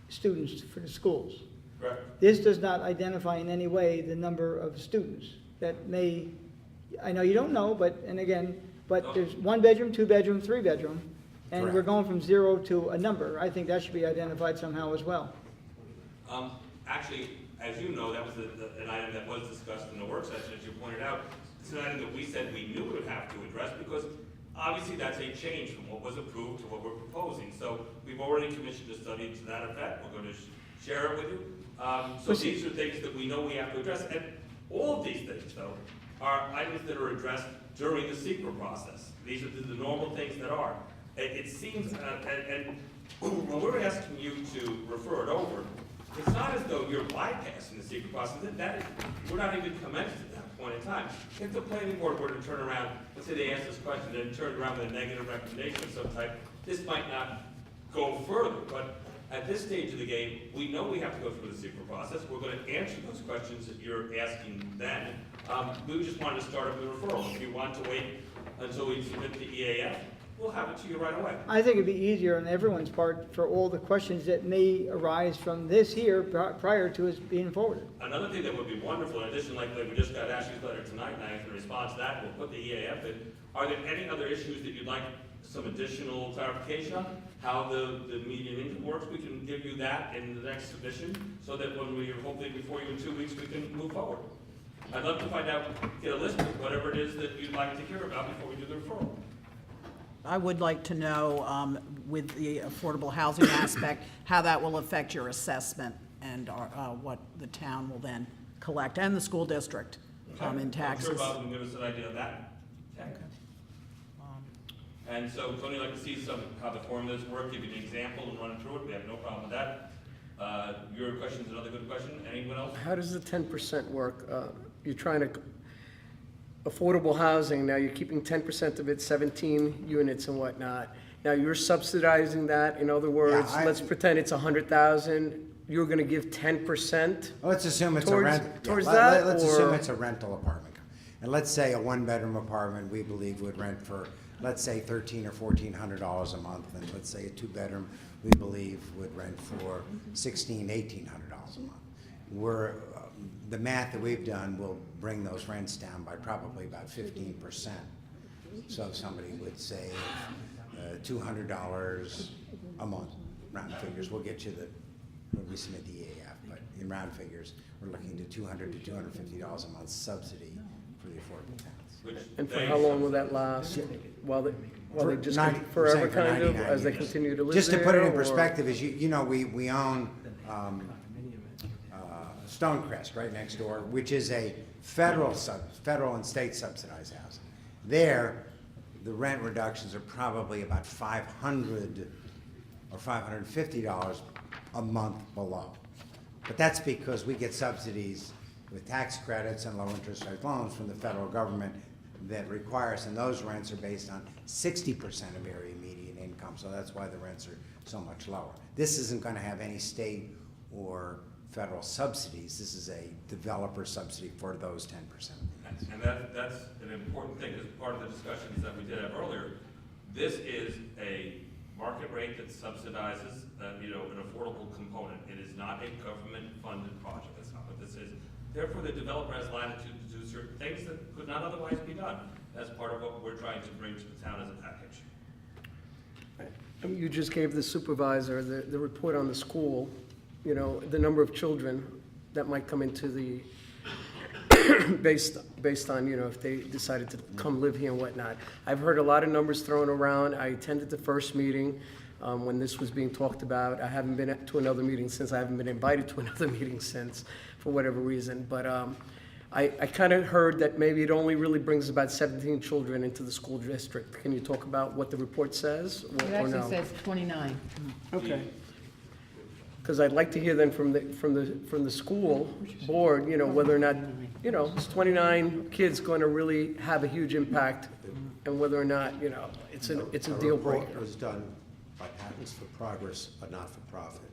C: students for the schools.
I: Correct.
C: This does not identify in any way the number of students that may, I know you don't know, but there's 1 bedroom, 2 bedroom, 3 bedroom, and we're
J: Correct.
C: going from 0 to a number. I think that should be identified somehow as well.
I: Actually, as you know, that was an item that was discussed in the work session, as you pointed out. It's an item that we said we knew we would have to address because obviously that's a change from what was approved to what we're proposing. So we've already commissioned a study to that effect. We're going to share it with you. So these are things that we know we have to address. And all of these things, though, are items that are addressed during the secret process. These are the normal things that are. It seems, and when we're asking you to refer it over, it's not as though you're bypassing the secret process. We're not even commenced at that point in time. If the planning board were to turn around, let's say they asked this question and turned around with a negative recommendation of some type, this might not go further. But at this stage of the game, we know we have to go through the secret process. We're going to answer those questions that you're asking then. We just wanted to start up with a referral. If you want to wait until we submit the EAF, we'll have it to you right away.
C: I think it'd be easier on everyone's part for all the questions that may arise from this here prior to us being forwarded.
I: Another thing that would be wonderful, in addition, like we just got Ashley's letter tonight, and I can respond to that, we'll put the EAF in. Are there any other issues that you'd like some additional clarification on? How the median income works, we can give you that in the next submission, so that when we are hopefully before you in 2 weeks, we can move forward. I'd love to find out, get a list of whatever it is that you'd like to hear about before we do the referral.
D: I would like to know, with the affordable housing aspect, how that will affect your assessment and what the town will then collect, and the school district in taxes.
I: I'm sure Bob can give us an idea of that. Okay. And so, Tony, I'd like to see how the formulas work, give you an example and run through it. We have no problem with that. Your question's another good question. Anyone else?
A: How does the 10% work? You're trying to, affordable housing, now you're keeping 10% of it, 17 units and whatnot. Now you're subsidizing that, in other words, let's pretend it's 100,000, you're gonna give 10%?
J: Let's assume it's a
A: towards-
J: rent.
A: towards
J: yeah,
A: that,
J: let's
A: or-
J: assume it's a rental apartment. And let's say a 1-bedroom apartment we believe would rent for, let's say $1,300 or $1,400 a month. And let's say a 2-bedroom we believe would rent for $1,600, $1,800 a month. The math that we've done will bring those rents down by probably about 15%. So if somebody would save $200 a month, round figures, we'll get you when we submit the EAF, but in round figures, we're looking to $200 to $250 a month subsidy for the affordable towns.
A: And for
I: they
A: how long will that last? While they just,
J: 90
A: forever
J: for
A: kind of,
J: 99
A: as they
J: years.
A: continue to live
J: Just to
A: there?
J: put it in
A: or-
J: perspective, is you know, we own Stonecrest right next door, which is a federal and state subsidized housing. There, the rent reductions are probably about $500 or $550 a month below. But that's because we get subsidies with tax credits and low interest rate loans from the federal government that require us, and those rents are based on 60% of area median income, so that's why the rents are so much lower. This isn't going to have any state or federal subsidies. This is a developer subsidy for those 10%.
I: And that's an important thing, because part of the discussions that we did have earlier, this is a market rate that subsidizes, an affordable component. It is not a government-funded project. That's not what this is. Therefore, the developer has latitude to do certain things that could not otherwise be done. That's part of what we're trying to bring to the town as a package.
A: You just gave the supervisor the report on the school, the number of children that might come into the, based on, if they decided to come live here and whatnot. I've heard a lot of numbers thrown around. I attended the first meeting when this was being talked about. I haven't been to another meeting since. I haven't been invited to another meeting since, for whatever reason. But I kind of heard that maybe it only really brings about 17 children into the school district. Can you talk about what the report says,
E: It
A: or
E: actually
A: no?
E: says 29.
A: Okay. Because I'd like to hear then from the school board, whether or not, is 29 kids going to really have a huge impact, and whether or not, it's a deal breaker.
B: It was done by Patents for Progress, a not-for-profit.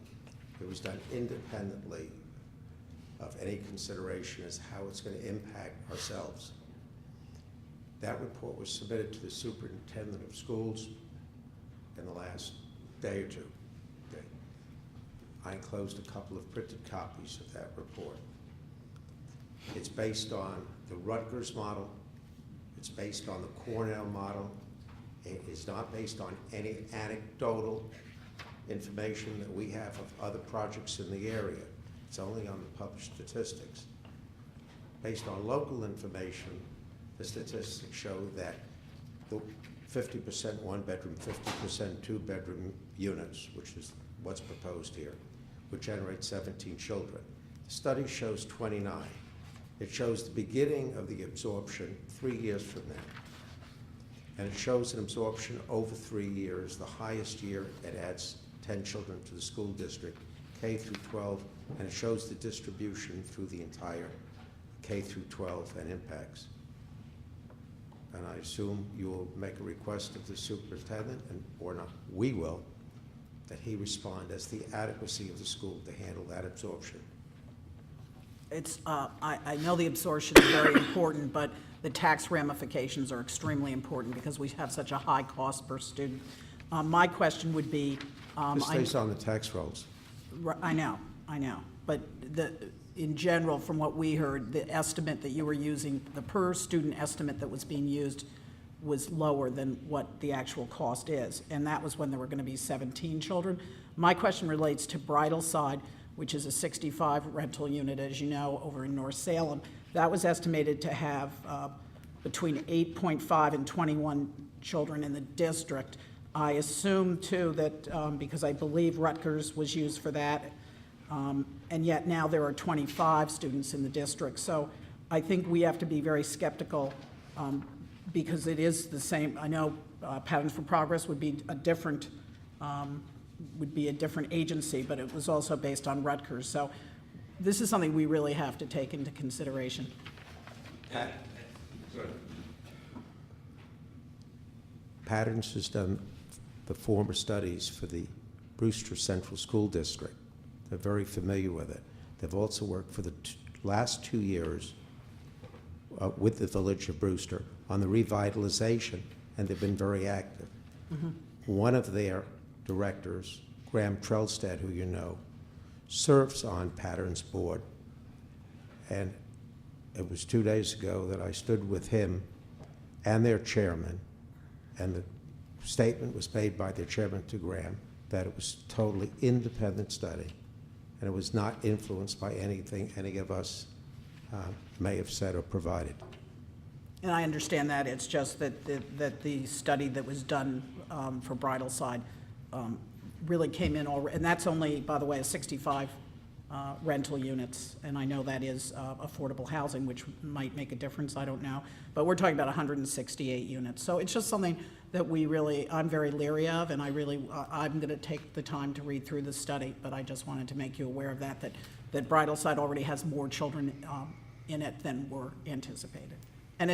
B: It was done independently of any consideration as how it's going to impact ourselves. That report was submitted to the superintendent of schools in the last day or two. I enclosed a couple of printed copies of that report. It's based on the Rutgers model. It's based on the Cornell model. It is not based on any anecdotal information that we have of other projects in the area. It's only on the published statistics. Based on local information, the statistics show that the 50% one-bedroom, 50% two-bedroom units, which is what's proposed here, would generate 17 children. The study shows 29. It shows the beginning of the absorption 3 years from now. And it shows an absorption over 3 years. The highest year, it adds 10 children to the school district, K through 12, and it shows the distribution through the entire K through 12 and impacts. And I assume you will make a request of the superintendent, or not, we will, that he respond as the adequacy of the school to handle that absorption.
D: It's, I know the absorption is very important, but the tax ramifications are extremely important because we have such a high cost per student. My question would be,
B: This stays on the tax rolls.
D: I know, but in general, from what we heard, the estimate that you were using, the per student estimate that was being used was lower than what the actual cost is, and that was when there were going to be 17 children. My question relates to Bridleside, which is a 65 rental unit, as you know, over in North Salem. That was estimated to have between 8.5 and 21 children in the district. I assume, too, that because I believe Rutgers was used for that, and yet now there are 25 students in the district. So I think we have to be very skeptical because it is the same. I know Patterns for Progress would be a different agency, but it was also based on Rutgers. So this is something we really have to take into consideration.
B: Patterns has done the former studies for the Brewster Central School District. They're very familiar with it. They've also worked for the last 2 years with the Village of Brewster on the revitalization, and they've been very active.
D: Mm-hmm.
B: One of their directors, Graham Trelstad, who you know, serves on Patterns board. And it was 2 days ago that I stood with him and their chairman, and the statement was made by their chairman to Graham that it was totally independent study, and it was not influenced by anything any of us may have said or provided.
D: And I understand that, it's just that the study that was done for Bridalside really came in already, and that's only, by the way, 65 rental units, and I know that is affordable housing, which might make a difference, I don't know. But we're talking about 168 units. So it's just something that I'm very leery of, and I'm gonna take the time to read through the study, but I just wanted to make you aware of that that Bridalside already has more children in it than were anticipated. And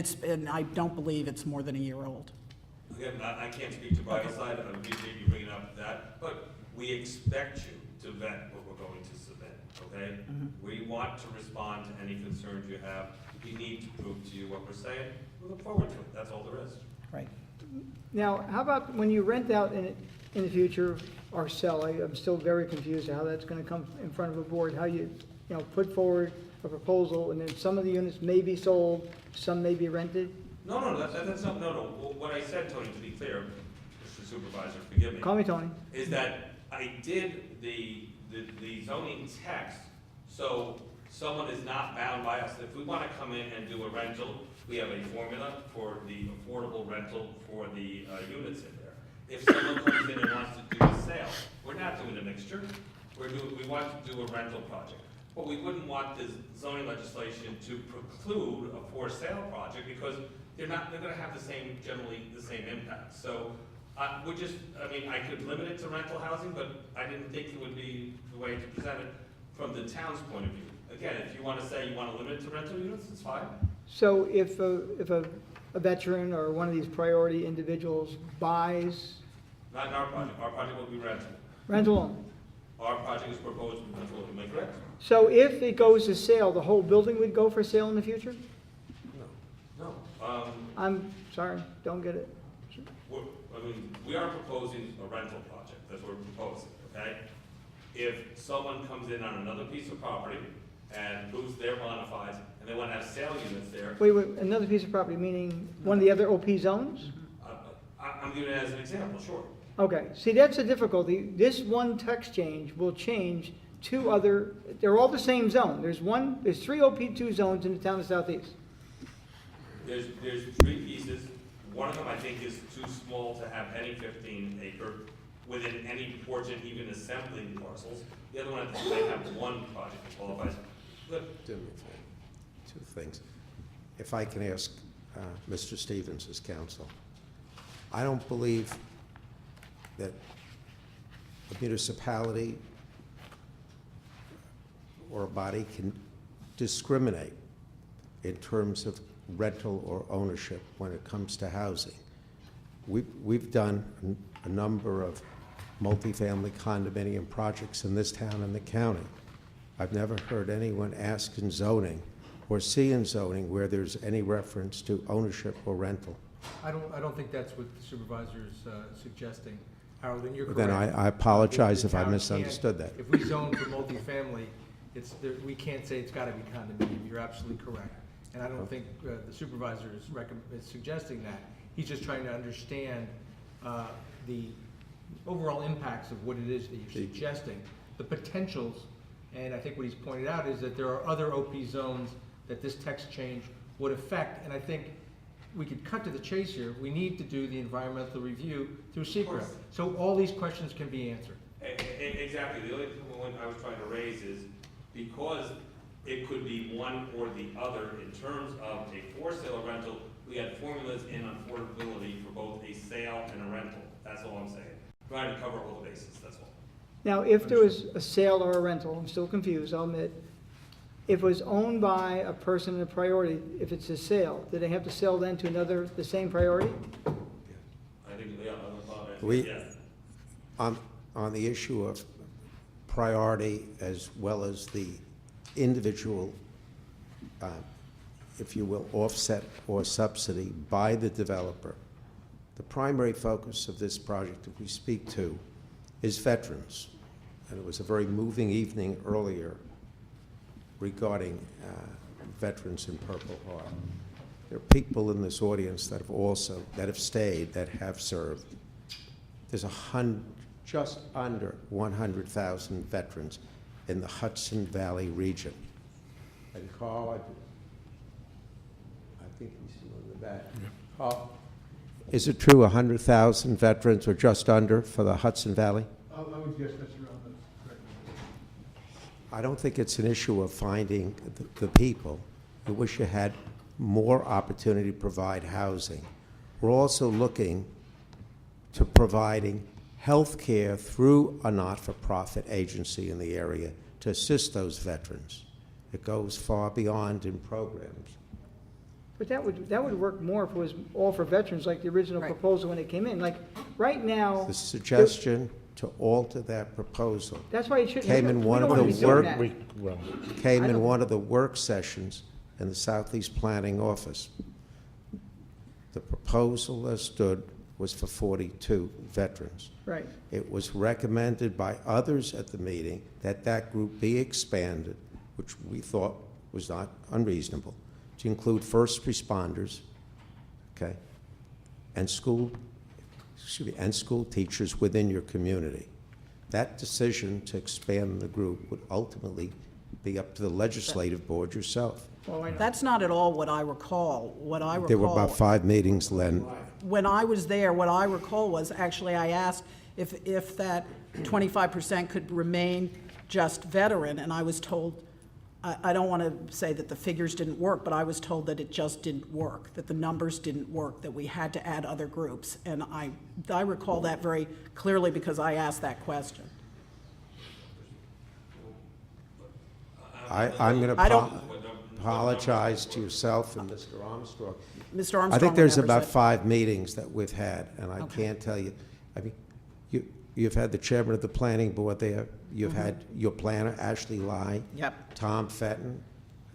D: I don't believe it's more than a year old.
I: Again, I can't speak to Bridalside, I appreciate you bringing up that, but we expect you to vet what we're going to submit, okay? We want to respond to any concerns you have. We need to prove to you what we're saying. We look forward to it, that's all there is.
D: Right.
C: Now, how about when you rent out in the future or sell? I'm still very confused how that's gonna come in front of a board, how you put forward a proposal, and then some of the units may be sold, some may be rented?
I: No, that's not, no. What I said, Tony, to be clear, Mr. Supervisor, forgive me.
C: Call me Tony.
I: Is that I did the zoning text, so someone is not bound by us. If we want to come in and do a rental, we have a formula for the affordable rental for the units in there. If someone comes in and wants to do a sale, we're not doing a mixture. We want to do a rental project. But we wouldn't want this zoning legislation to preclude a for sale project because they're gonna have generally the same impact. So, I could limit it to rental housing, but I didn't think it would be the way to present it from the town's point of view. Again, if you wanna say you wanna limit it to rental units, it's fine.
C: So if a veteran or one of these priority individuals buys
I: Not in our project will be rental.
C: rental only,
I: Our project is proposed to be rental, am I correct?
C: so if it goes to sale, the whole building would go for sale in the future?
I: No.
C: I'm sorry, don't get it.
I: We are proposing a rental project, that's what we're proposing, okay? If someone comes in on another piece of property and proves they're bona fides, and they wanna have sale units there,
C: Wait, another piece of property, meaning one of the other OP zones?
I: I'm giving it as an example, sure.
C: Okay, see, that's the difficulty. This one text change will change two other, they're all the same zone. There's three OP2 zones in the town of Southeast.
I: There's three pieces. One of them I think is too small to have any 15-acre within any portion, even assembling parcels. The other one, I think, might have one project that qualifies. Good.
B: Do me a favor. Two things. If I can ask Mr. Stevens as counsel, I don't believe that a municipality or a body can discriminate in terms of rental or ownership when it comes to housing. We've done a number of multifamily condominium projects in this town and the county. I've never heard anyone ask in zoning or see in zoning where there's any reference to ownership or rental.
N: I don't think that's what the supervisor's suggesting, Harold, and you're correct.
B: Then I apologize
N: The
B: if I
N: town
B: misunderstood
N: can't-
B: that.
N: If we zone for multifamily, we can't say it's gotta be condominium, you're absolutely correct. And I don't think the supervisor is suggesting that. He's just trying to understand the overall impacts of what it is that you're suggesting, the potentials, and I think what he's pointed out is that there are other OP zones that this text change would affect, and I think we could cut to the chase here. We need to do the environmental review through SECRA, so all these questions can be answered.
I: Exactly. The only point I was trying to raise is because it could be one or the other in terms of a for sale or rental, we had formulas in affordability for both a sale and a rental. That's all I'm saying. Trying to cover all the bases, that's all.
C: Now, if there was a sale or a rental, I'm still confused, I'll admit, if it was owned by a person in a priority, if it's a sale, do they have to sell then to the same priority?
I: I think, yeah,
B: We, on the issue of priority as well as the individual, if you will, offset or subsidy by the developer, the primary focus of this project that we speak to is veterans. And it was a very moving evening earlier regarding veterans in Purple Heart. There are people in this audience that have stayed, that have served. There's just under 100,000 veterans in the Hudson Valley region. And Carl, think he's in the back. Is it true 100,000 veterans or just under for the Hudson Valley?
T: I would guess that's around that.
B: I don't think it's an issue of finding the people. I wish you had more opportunity to provide housing. We're also looking to providing health care through a not-for-profit agency in the area to assist those veterans. It goes far beyond in programs.
C: But that would work more if it was all for veterans, like the original proposal when it came in. Like, right now.
B: The suggestion to alter that proposal
C: That's why it should.
B: came in one of the came
C: I
B: in
C: don't-
B: one of the work sessions in the Southeast Planning Office. The proposal as stood was for 42 veterans.
C: Right.
B: It was recommended by others at the meeting that that group be expanded, which we thought was not unreasonable, to include first responders, okay, and school teachers within your community. That decision to expand the group would ultimately be up to the legislative board yourself.
D: That's not at all what I recall. What I recall.
B: There were about 5 meetings, Len.
D: When I was there, what I recall was, actually, I asked if that 25% could remain just veteran, and I was told, I don't want to say that the figures didn't work, but I was told that it just didn't work, that the numbers didn't work, that we had to add other groups. And I recall that very clearly because I asked that question.
B: I'm going
D: I
B: to
D: don't-
B: apologize to yourself and Mr. Armstrong.
D: Mr. Armstrong
B: I think there's
D: would never
B: about
D: say-
B: 5 meetings that we've had, and I can't tell you. I mean, you've had the chairman of the planning board there. You've had your planner, Ashley Lai.
D: Yep.
B: Tom Fenton.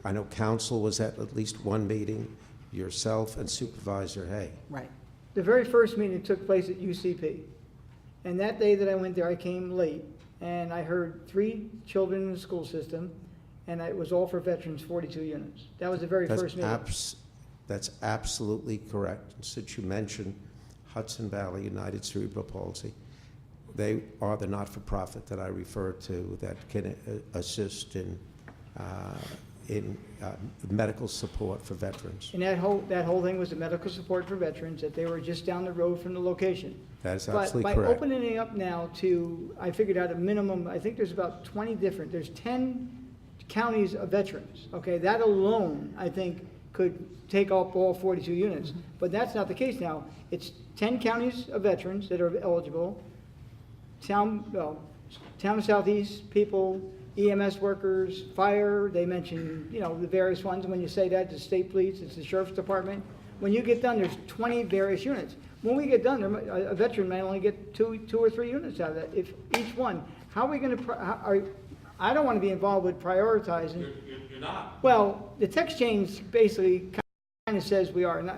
B: I know council was at least one meeting, yourself and Supervisor Hay.
D: Right.
C: The very first meeting took place at UCP. And that day that I went there, I came late, and I heard 3 children in the school system, and it was all for veterans, 42 units. That was the very first meeting.
B: That's absolutely correct. Since you mentioned Hudson Valley United Cerebral Palsy, they are the not-for-profit that I refer to that can assist in medical support for veterans.
C: And that whole thing was the medical support for veterans, that they were just down the road from the location.
B: That is absolutely
C: But by
B: correct.
C: opening it up now to, I figured out a minimum, I think there's about 20 different, there's 10 counties of veterans, okay? That alone, I think, could take up all 42 units. But that's not the case now. It's 10 counties of veterans that are eligible, town of Southeast people, EMS workers, fire, they mention, the various ones. When you say that, the state police, it's the sheriff's department. When you get done, there's 20 various units. When we get done, a veteran may only get two or 3 units out of that, if each one. How are we going to, I don't want to be involved with prioritizing.
I: You're not.
C: Well, the text change basically kind of says we are. And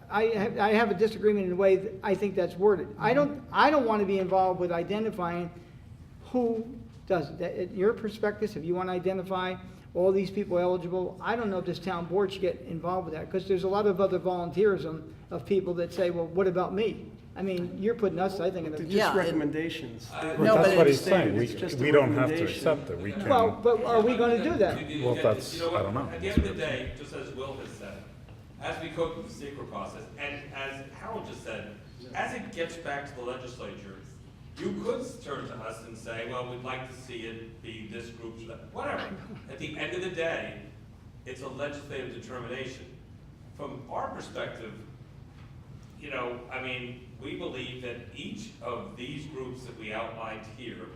C: I have a disagreement in the way that I think that's worded. I don't want to be involved with identifying who does it. Your perspective, if you want to identify all these people eligible, I don't know if this town board should get involved with that, because there's a lot of other volunteerism of people that say, well, what about me? I mean, you're putting us, I think, in a...
A: Just recommendations.
D: No,
R: That's
D: but
R: what
D: it-
R: he's saying.
A: It's just a
R: We don't have to
A: recommendation.
R: accept it. We can.
C: Well, but are we going to do that?
R: Well, that's,
I: You know what?
R: I don't know.
I: At the end of the day, just as Will has said, as we go through the secret process, and as Harold just said, as it gets back to the legislature, you could turn to us and say, well, we'd like to see it be this group, whatever. At the end of the day, it's a legislative determination. From our perspective, we believe that each of these groups that we outlined here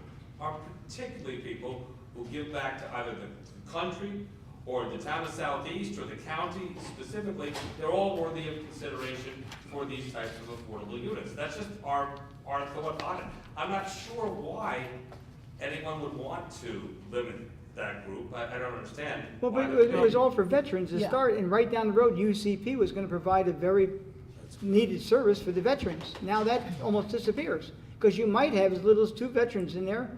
I: are particularly people who give back to either the country or the town of Southeast or the county specifically. They're all worthy of consideration for these types of affordable units. That's just our thought on it. I'm not sure why anyone would want to limit that group. I don't understand.
C: Well,
I: why
C: but
I: they
C: it was all for veterans to
D: Yeah.
C: start, and right down the road, UCP was going to provide a very needed service for the veterans. Now that almost disappears, because you might have as little as 2 veterans in there,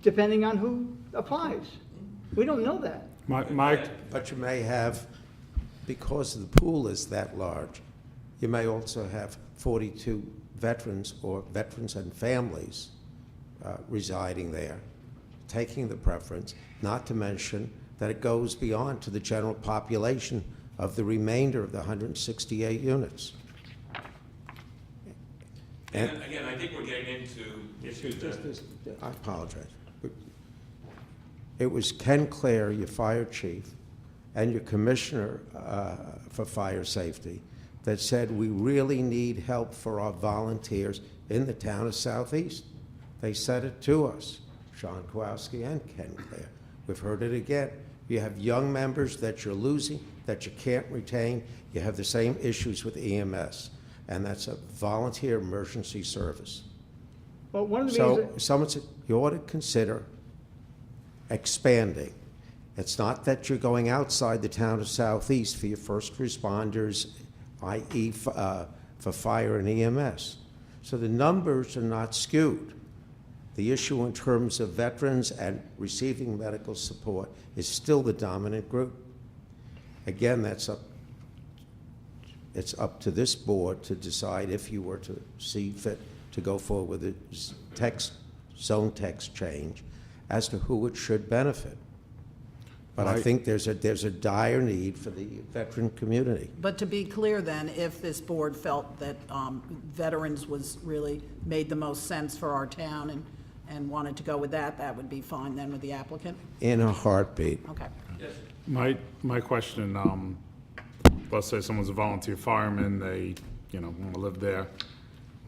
C: depending on who applies. We don't know that.
B: But you may have, because the pool is that large, you may also have 42 veterans or veterans and families residing there, taking the preference, not to mention that it goes beyond to the general population of the remainder of the 168 units.
I: And again, I think we're getting into issues that.
B: I apologize. It was Ken Clare, your fire chief, and your commissioner for fire safety that said we really need help for our volunteers in the town of Southeast. They said it to us, Sean Kowalski and Ken Clare. We've heard it again. You have young members that you're losing, that you can't retain. You have the same issues with EMS, and that's a volunteer emergency service.
C: Well, one of the
B: So
C: reasons,
B: someone said, you ought to consider expanding. It's not that you're going outside the town of Southeast for your first responders, i.e. For fire and EMS. So the numbers are not skewed. The issue in terms of veterans and receiving medical support is still the dominant group. Again, it's up to this board to decide if you were to see fit to go forward with a zone text change as to who it should benefit. But I think there's a dire need for the veteran community.
D: But to be clear then, if this board felt that veterans was really made the most sense for our town and wanted to go with that, that would be fine then with the applicant?
B: In a heartbeat.
D: Okay.
R: My question, let's say someone's a volunteer fireman, they, want to live there,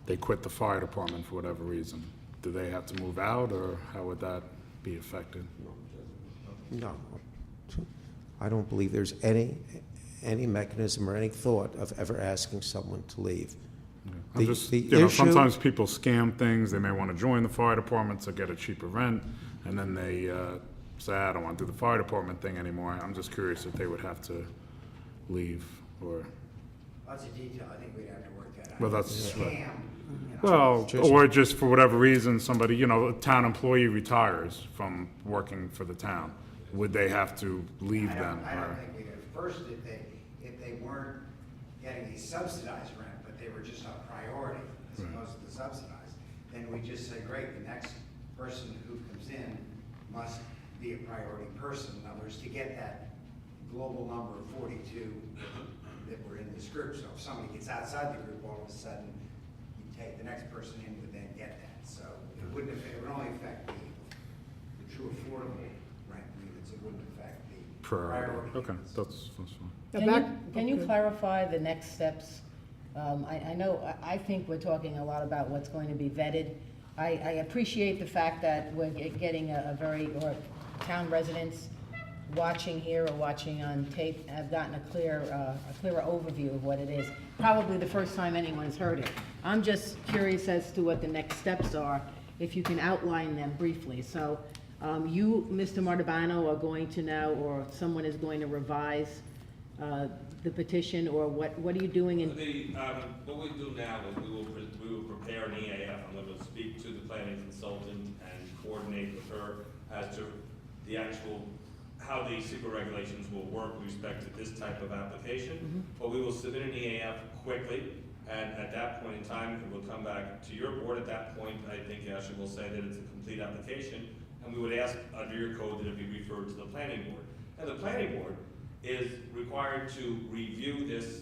R: they quit the fire department for whatever reason. Do they have to move out, or how would that be affected?
B: No. I don't believe there's any mechanism or any thought of ever asking someone to leave.
R: I'm just, sometimes people scam things. They may want to join the fire department to get a cheaper rent, and then they say, I don't want to do the fire department thing anymore. I'm just curious if they would have to leave, or...
J: Lots of detail, I think we'd have to work that out.
R: Well, that's...
J: Scam.
R: Well, or just for whatever reason, somebody, a town employee retires from working for the town. Would they have to leave then?
J: I don't think we could. First, if they weren't getting a subsidized rent, but they were just a priority as opposed to the subsidized, then we just say, great, the next person who comes in must be a priority person. In other words, to get that global number of 42 that were in this group. So if somebody gets outside the group, all of a sudden, the next person in would then get that. So it would only affect the true affordable rent units. It wouldn't affect the priority.
R: Okay,
J: units.
R: that's fine.
E: Can you clarify the next steps? I know, I think we're talking a lot about what's going to be vetted. I appreciate the fact that we're getting or town residents watching here or watching on tape have gotten a clearer overview of what it is. Probably the first time anyone's heard it. I'm just curious as to what the next steps are, if you can outline them briefly. So you, Mr. Martabano, are going to now, or someone is going to revise the petition, or what are you doing in?
I: What we do now is we will prepare an EAF. I'm going to speak to the planning consultant and coordinate with her as to the actual how the secret regulations will work with respect to this type of application. But we will submit an EAF quickly, and at that point in time, it will come back to your board. At that point, I think Ashley will say that it's a complete application, and we would ask under your code that it be referred to the planning board. And the planning board is required to review this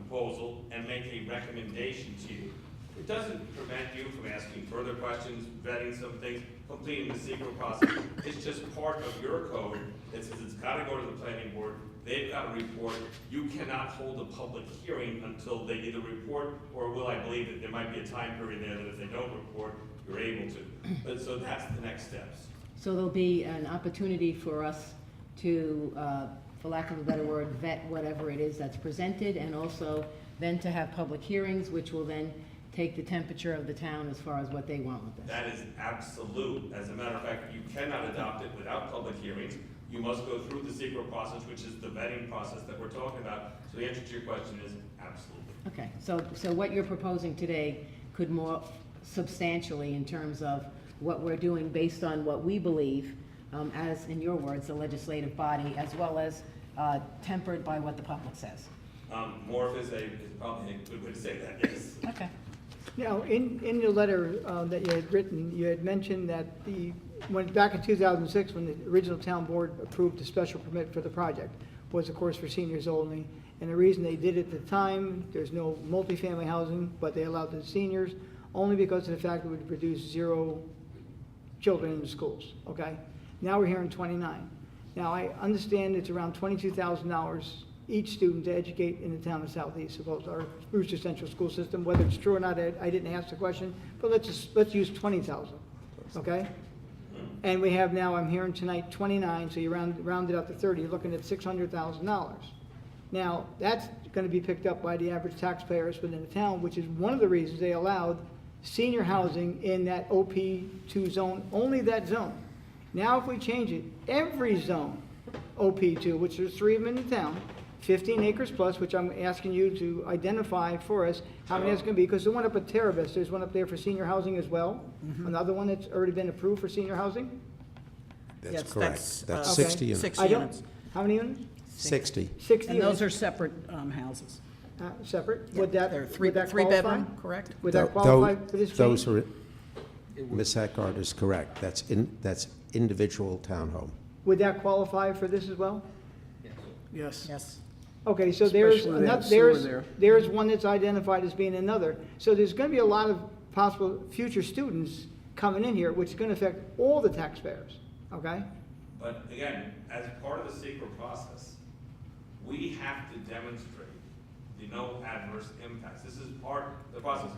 I: proposal and make a recommendation to you. It doesn't prevent you from asking further questions, vetting some things, completing the secret process. It's just part of your code that says it's got to go to the planning board. They've got to report. You cannot hold a public hearing until they either report, or will I believe that there might be a time period there that if they don't report, you're able to. But so that's the next steps.
E: So there'll be an opportunity for us to, for lack of a better word, vet whatever it is that's presented, and also then to have public hearings, which will then take the temperature of the town as far as what they want with this.
I: That is absolute. As a matter of fact, you cannot adopt it without public hearings. You must go through the secret process, which is the vetting process that we're talking about. So the answer to your question is absolutely.
E: Okay, so what you're proposing today could more substantially in terms of what we're doing based on what we believe, as in your words, the legislative body, as well as tempered by what the public says.
I: More is probably a good way to say that, yes.
E: Okay.
C: Now, in your letter that you had written, you had mentioned that back in 2006, when the original town board approved a special permit for the project, was, of course, for seniors only. And the reason they did it at the time, there's no multifamily housing, but they allowed the seniors, only because of the fact it would produce 0 children in the schools, okay? Now we're hearing 29. Now, I understand it's around $22,000 each student to educate in the town of Southeast, about our Brewster Central School System. Whether it's true or not, I didn't ask the question, but let's use 20,000, okay? And we have now, I'm hearing tonight, 29, so you round it up to 30, you're looking at $600,000. Now, that's gonna be picked up by the average taxpayers within the town, which is one of the reasons they allowed senior housing in that OP2 zone, only that zone. Now, if we change it, every zone, OP2, which there's 3 of them in the town, 15 acres plus, which I'm asking you to identify for us, how many that's gonna be, because the one up at Terabas, there's one up there for senior housing as well, another one that's already been approved for senior housing?
B: That's
D: Yes,
B: correct. That's
C: Okay.
B: 60 units.
D: 60
C: I don't-
D: units.
C: How many units?
B: 60.
C: 60
D: And those
C: units,
D: are separate houses.
C: separate?
D: Yeah,
C: Would that,
D: they're
C: would that
D: three
C: qualify?
D: bedroom, correct?
C: Would that
B: Tho-
C: qualify
B: tho-
C: for this change?
B: Those are, Ms. Hackard is correct. That's individual townhome.
C: Would that qualify for this as well?
N: Yes.
D: Yes.
C: Okay, so there's,
N: Especially they have
C: another-
N: sewer
C: there's,
N: there.
C: there's one that's identified as being another. So there's gonna be a lot of possible future students coming in here, which is gonna affect all the taxpayers, okay?
I: But again, as part of the secret process, we have to demonstrate the no adverse impacts. This is part of the process.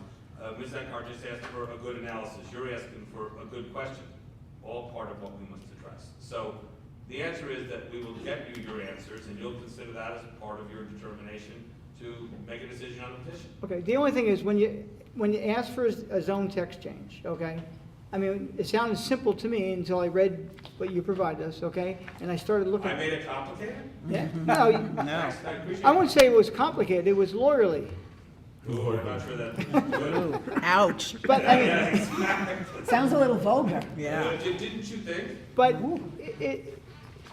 I: Ms. Eckhart just asked for a good analysis. You're asking for a good question. All part of what we must address. So the answer is that we will get you your answers, and you'll consider that as part of your determination to make a decision on the petition.
C: Okay, the only thing is, when you ask for a zone text change, okay? I mean, it sounded simple to me until I read what you provided us, okay? And I started looking.
I: I made it complicated?
C: Yeah, no,
I: I appreciate
C: I wouldn't say it was complicated, it was lawyerly.
I: Ooh, I'm not sure that's good.
D: Ouch.
C: But, I mean,
I: Yeah, exactly.
E: Sounds a little vulgar.
I: Didn't you think?
C: But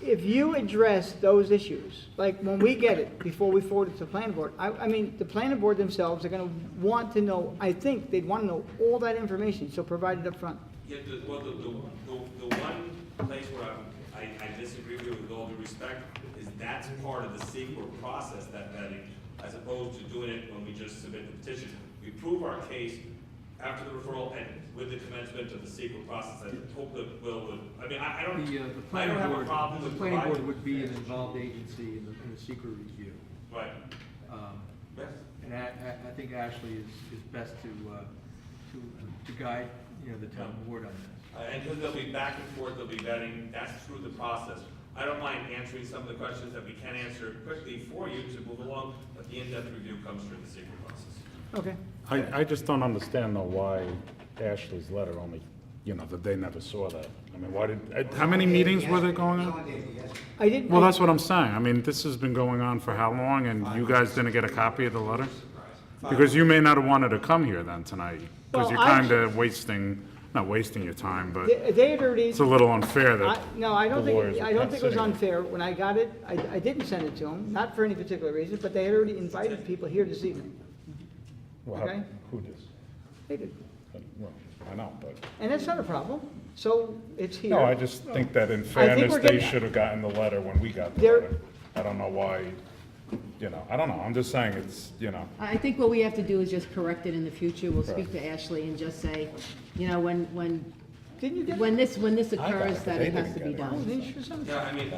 C: if you address those issues, like when we get it, before we forward it to the planning board, I mean, the planning board themselves are gonna want to know, I think they'd wanna know all that information, so provide it up front.
I: Yeah, the one place where I disagree with you with all due respect is that's part of the secret process, that vetting, as opposed to doing it when we just submit the petition. We prove our case after the referral and with the commencement of the secret process. I hope that will, I mean, I don't,
N: The
I: I
N: planning
I: don't have a
N: board,
I: problem
N: the
I: with
N: planning board
I: providing.
N: would be an involved agency in the secret review.
I: Right. Yes.
N: And I think Ashley is best to guide, the town board on this.
I: And because they'll be back and forth, they'll be vetting, that's through the process. I don't mind answering some of the questions that we can answer quickly for you to move along, but the in-depth review comes through the secret process.
C: Okay.
R: I just don't understand though why Ashley's letter only, that they never saw that. I mean, why did, how many meetings were there going on?
C: I didn't.
R: Well, that's what I'm saying. I mean, this has been going on for how long, and you guys didn't get a copy of the letter? Because you may not have wanted to come here then tonight, because
C: Well,
R: you're kind of not wasting your time, but
C: They had already.
R: it's a little unfair that
C: No, I don't
R: the lawyers
C: think,
R: are
C: I don't think it was
R: sitting there.
C: unfair. When I got it, I didn't send it to them, not for any particular reason, but they had already invited people here this evening.
R: Well,
C: Okay.
R: who did?
C: They did.
R: Well, I know, but,
C: And that's not a problem. So it's here.
R: no, I just think that in
C: I think
R: fairness,
C: we're
R: they
C: getting-
R: should have gotten the letter when we got the
C: There-
R: letter. I don't know why, I don't know. I'm just saying it's,
E: I think what we have to do is just correct it in the future. We'll speak to Ashley and just say, when
C: Didn't you get?
E: when this
R: I got
E: occurs,
R: it.
E: that
R: They
E: it has
R: didn't
E: to
R: get
E: be
R: it.
E: done.
C: They should send it.
I: Yeah, I mean,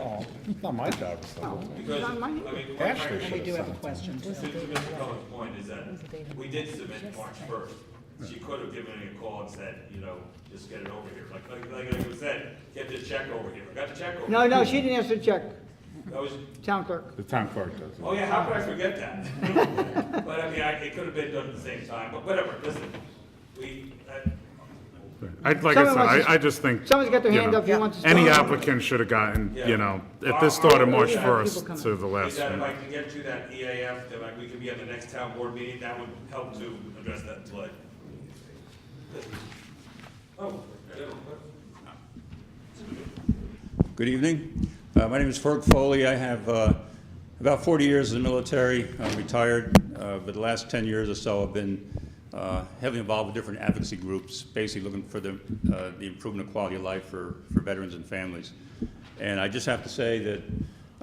R: it's not my job. It's the
I: because, I mean, quite
R: Ashley
I: frankly,
R: should
D: We do have a question.
I: to Mr. Cohen's point is that we did submit March 1st. She could have given me a call and said, just get it over here. Like I said, get the check over here. I got the check over
C: No,
I: here.
C: no, she didn't answer the check.
I: That was,
C: Town clerk.
R: The town clerk does.
I: oh yeah, how could I forget that? But I mean, it could have been done at the same time, but whatever, listen,
R: Like I said, I just think.
C: Someone's got their hand
R: know,
C: up, who wants to
R: Any
C: speak?
R: applicant should have gotten,
I: Yeah.
R: if this started March
C: Yeah, people
R: 1st
C: coming.
R: to the
I: is
R: last
I: that if
R: one.
I: I can get to that EAF, that we could be at the next town board meeting, that would help to address that delay. Oh, I don't know.
H: Good evening. My name is Ferg Foley. I have about 40 years in the military. I'm retired. For the last 10 years or so, I've been heavily involved with different advocacy groups, basically looking for the improvement of quality of life for veterans and families. And I just have to say that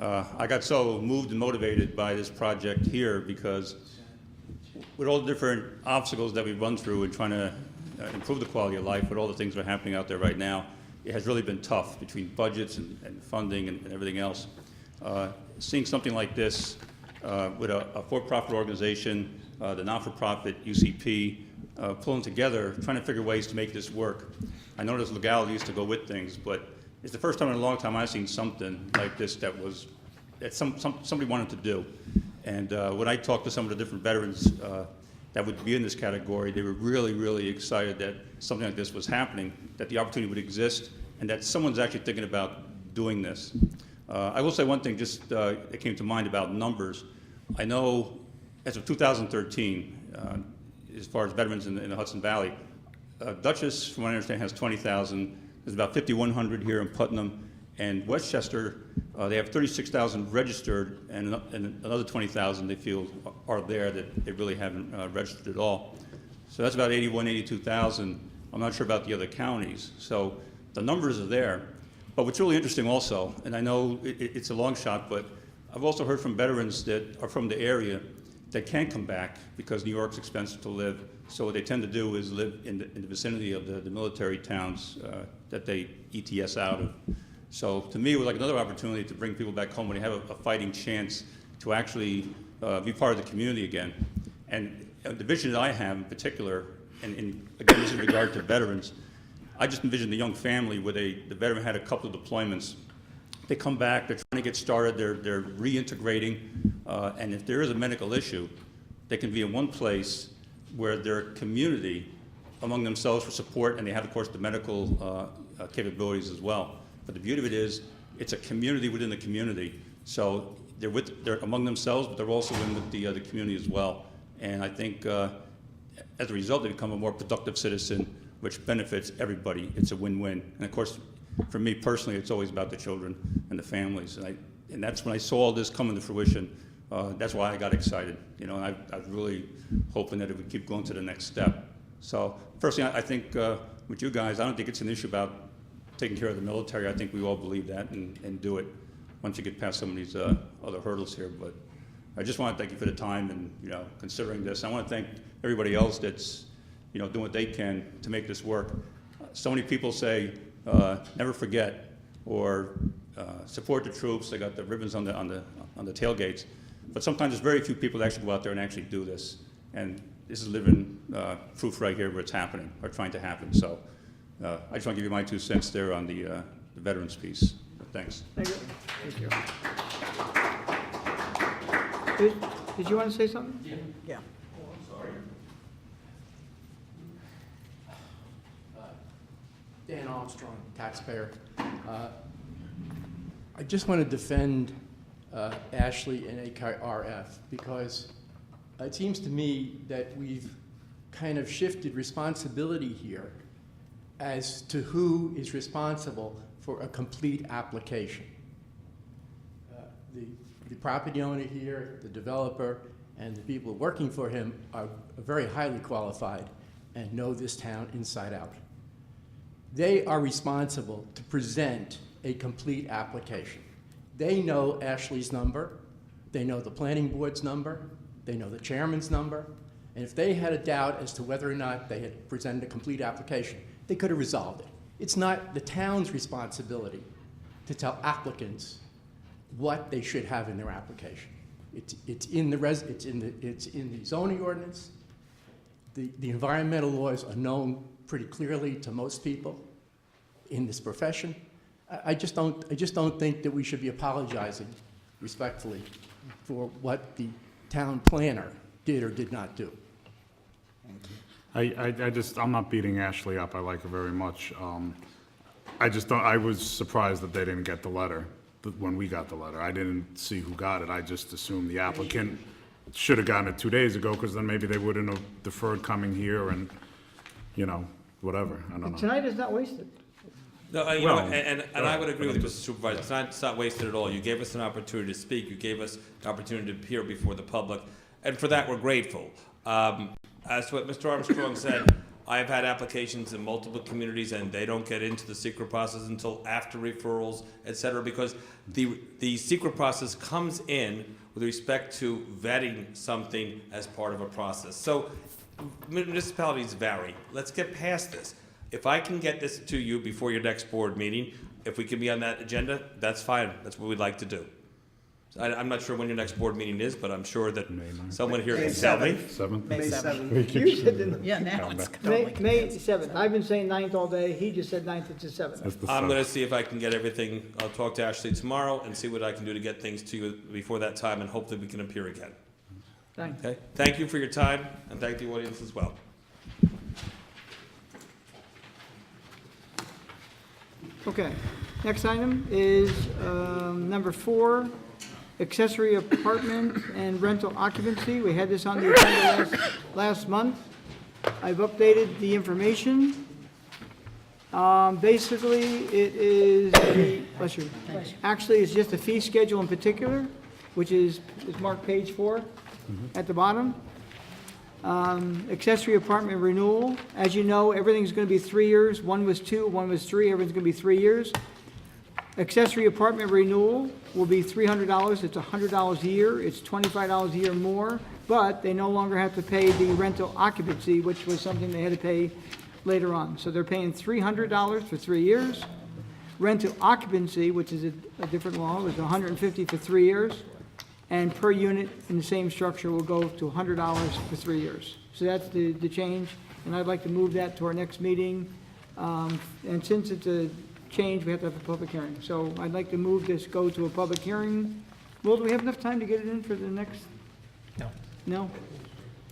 H: I got so moved and motivated by this project here because with all the different obstacles that we've run through in trying to improve the quality of life, with all the things that are happening out there right now, it has really been tough between budgets and funding and everything else. Seeing something like this with a for-profit organization, the not-for-profit UCP, pulling together, trying to figure ways to make this work. I know there's legalities to go with things, but it's the first time in a long time I've seen something like this that somebody wanted to do. And when I talked to some of the different veterans that would be in this category, they were really, really excited that something like this was happening, that the opportunity would exist, and that someone's actually thinking about doing this. I will say one thing, just it came to mind about numbers. I know as of 2013, as far as veterans in the Hudson Valley, Dutchess, from what I understand, has 20,000. There's about 5,100 here in Putnam. And Westchester, they have 36,000 registered, and another 20,000 they feel are there that they really haven't registered at all. So that's about 81, 82,000. I'm not sure about the other counties. So the numbers are there. But what's really interesting also, and I know it's a long shot, but I've also heard from veterans that are from the area that can't come back because New York's expensive to live. So what they tend to do is live in the vicinity of the military towns that they ETS out of. So to me, it was like another opportunity to bring people back home when they have a fighting chance to actually be part of the community again. And the vision that I have in particular, and again, this is in regard to veterans, I just envisioned a young family where the veteran had a couple of deployments. They come back, they're trying to get started, they're reintegrating, and if there is a medical issue, they can be in one place where their community among themselves for support, and they have, of course, the medical capabilities as well. But the beauty of it is, it's a community within the community. So they're among themselves, but they're also in the community as well. And I think as a result, they become a more productive citizen, which benefits everybody. It's a win-win. And of course, for me personally, it's always about the children and the families. And that's when I saw all this come into fruition. That's why I got excited. You know, and I was really hoping that it would keep going to the next step. So firstly, I think with you guys, I don't think it's an issue about taking care of the military. I think we all believe that and do it once you get past some of these other hurdles here. But I just want to thank you for the time and considering this. I want to thank everybody else that's doing what they can to make this work. So many people say never forget or support the troops. They got the ribbons on the tailgates, but sometimes there's very few people that actually go out there and actually do this. And this is living proof right here where it's happening or trying to happen. So. I just want to give you my 2 cents there on the veterans piece. Thanks.
C: Thank you. Thank you. Did you want to say something?
D: Yeah.
N: Oh, I'm sorry. Dan Armstrong, taxpayer. I just want to defend Ashley and AKRF because it seems to me that we've kind of shifted responsibility here as to who is responsible for a complete application. The property owner here, the developer, and the people working for him are very highly qualified and know this town inside out. They are responsible to present a complete application. They know Ashley's number, they know the planning board's number, they know the chairman's number, and if they had a doubt as to whether or not they had presented a complete application, they could have resolved it. It's not the town's responsibility to tell applicants what they should have in their application. It's in the zoning ordinance. The environmental laws are known pretty clearly to most people in this profession. I just don't think that we should be apologizing respectfully for what the town planner did or did not do.
R: I'm not beating Ashley up. I like her very much. I was surprised that they didn't get the letter when we got the letter. I didn't see who got it. I just assumed the applicant should have gotten it 2 days ago because then maybe they wouldn't have deferred coming here and, whatever. I don't know.
C: Tonight is not wasted.
I: No, and I would agree with you, Mr. Supervisor. It's not wasted at all. You gave us an opportunity to speak. You gave us an opportunity to appear before the public, and for that we're grateful. As to what Mr. Armstrong said, I've had applications in multiple communities, and they don't get into the secret process until after referrals, et cetera, because the secret process comes in with respect to vetting something as part of a process. So municipalities vary. Let's get past this. If I can get this to you before your next board meeting, if we can be on that agenda, that's fine. That's what we'd like to do. I'm not sure when your next board meeting is, but I'm sure that someone here can tell me.
R: May 7th.
C: You said the,
D: Yeah, now it's
C: May 7th. I've been saying 9th all day. He just said 9th, it's the 7th.
I: I'm going to see if I can get everything. I'll talk to Ashley tomorrow and see what I can do to get things to you before that time, and hopefully we can appear again.
C: Thanks.
I: Okay? Thank you for your time, and thank the audience as well.
C: Okay, next item is number 4, accessory apartment and rental occupancy. We had this on the agenda last month. I've updated the information. Basically, it is, bless you. Actually, it's just a fee schedule in particular, which is marked page 4 at the bottom. Accessory apartment renewal. As you know, everything's going to be 3 years. One was 2, one was 3, everything's going to be 3 years. Accessory apartment renewal will be $300. It's $100 a year. It's $25 a year more, but they no longer have to pay the rental occupancy, which was something they had to pay later on. So they're paying $300 for 3 years. Rental occupancy, which is a different law, is $150 for 3 years. And per unit in the same structure will go to $100 for 3 years. So that's the change, and I'd like to move that to our next meeting. And since it's a change, we have to have a public hearing. So I'd like to move this, go to a public hearing. Well, do we have enough time to get it in for the next?
N: No.
C: No?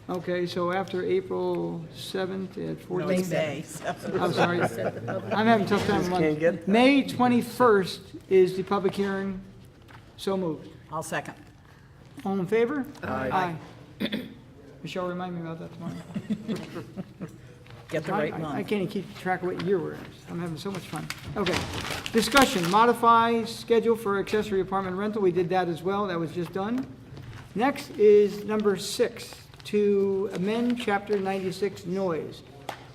C: Okay, so after April 7th at 14?
D: No, it's May.
C: I'm sorry. I'm having a tough time with months. May 21st is the public hearing. So moved.
D: I'll second.
C: All in favor? Aye. Michelle, remind me about that tomorrow.
D: Get the right
C: I
D: month.
C: can't even keep track of what year we're in. I'm having so much fun. Okay. Discussion, modify schedule for accessory apartment rental. We did that as well. That was just done. Next is number 6, to amend Chapter 96 noise.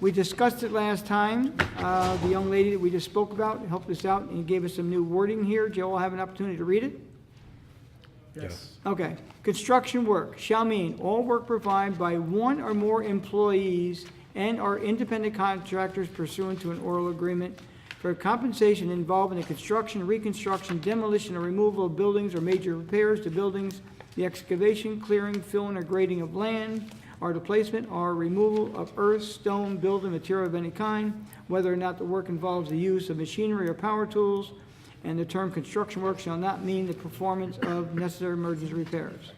C: We discussed it last time. The young lady that we just spoke about helped us out and gave us some new wording here. Joe will have an opportunity to read it.
R: Yes.
C: Okay. Construction work shall mean all work provided by one or more employees and or independent contractors pursuant to an oral agreement for compensation involved in the construction, reconstruction, demolition, or removal of buildings or major repairs to buildings, the excavation, clearing, filling, or grading of land, or the placement or removal of earth, stone, building material of any kind, whether or not the work involves the use of machinery or power tools, and the term construction work shall not mean the performance of necessary emergency repairs.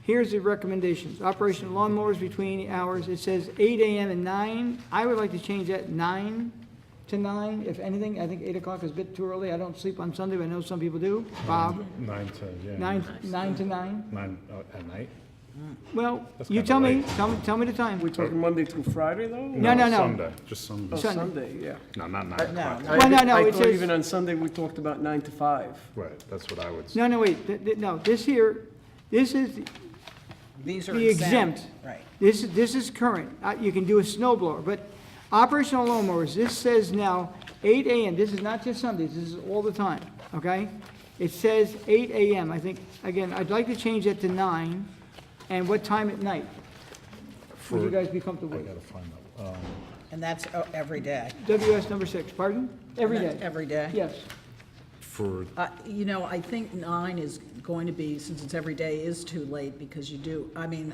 C: Here's the recommendations. Operation lawnmowers between the hours, it says 8 a.m. and 9. I would like to change that 9 to 9, if anything. I think 8 o'clock is a bit too early. I don't sleep on Sunday, but I know some people do. Bob?
R: 9 to, yeah.
C: 9 to 9?
R: 9 at night?
C: Well,
R: That's
C: you
R: kinda
C: tell me,
R: late.
C: tell me the time.
A: We're talking Monday through Friday, though?
C: No.
R: Sunday, just Sunday.
A: Oh,
C: Sunday.
A: Sunday, yeah.
R: No, not 9 o'clock.
C: Well, no,
A: I
C: it
A: thought
C: says-
A: even on Sunday, we talked about 9 to 5.
R: Right, that's what I would say.
C: No, wait, no, this here, this is
D: These are
C: the exempt.
D: Right.
C: This is current. You can do a snow blower, but operational lawnmowers, this says now 8 a.m. This is not just Sundays, this is all the time, okay? It says 8 a.m. I think, again, I'd like to change that to 9, and what time at night? Would you guys be comfortable
R: I
C: with?
R: gotta find out.
D: And that's every day.
C: WS number 6, pardon? Every
D: And
C: day?
D: that's every day?
C: Yes.
R: For,
D: You know, I think 9 is going to be, since it's every day, is too late, because you do, I mean,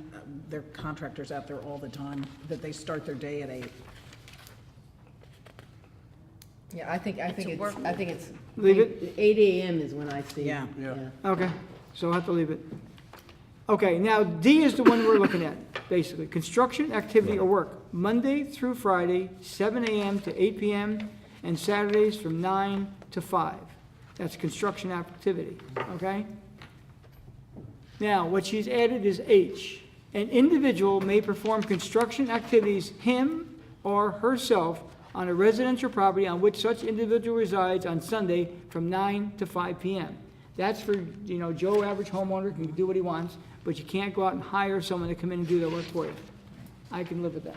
D: there are contractors out there all the time that they start their day at 8.
E: Yeah, I think it's.
C: Leave it?
E: 8 a.m. is when I see.
D: Yeah.
C: Okay, so I'll have to leave it. Okay, now D is the one we're looking at, basically. Construction, activity, or work, Monday through Friday, 7 a.m. to 8 p.m., and Saturdays from 9 to 5. That's construction activity, okay? Now, what she's added is H. An individual may perform construction activities, him or herself, on a residential property on which such individual resides on Sunday from 9 to 5 p.m. That's for, Joe, average homeowner, can do what he wants, but you can't go out and hire someone to come in and do their work for you. I can live with that.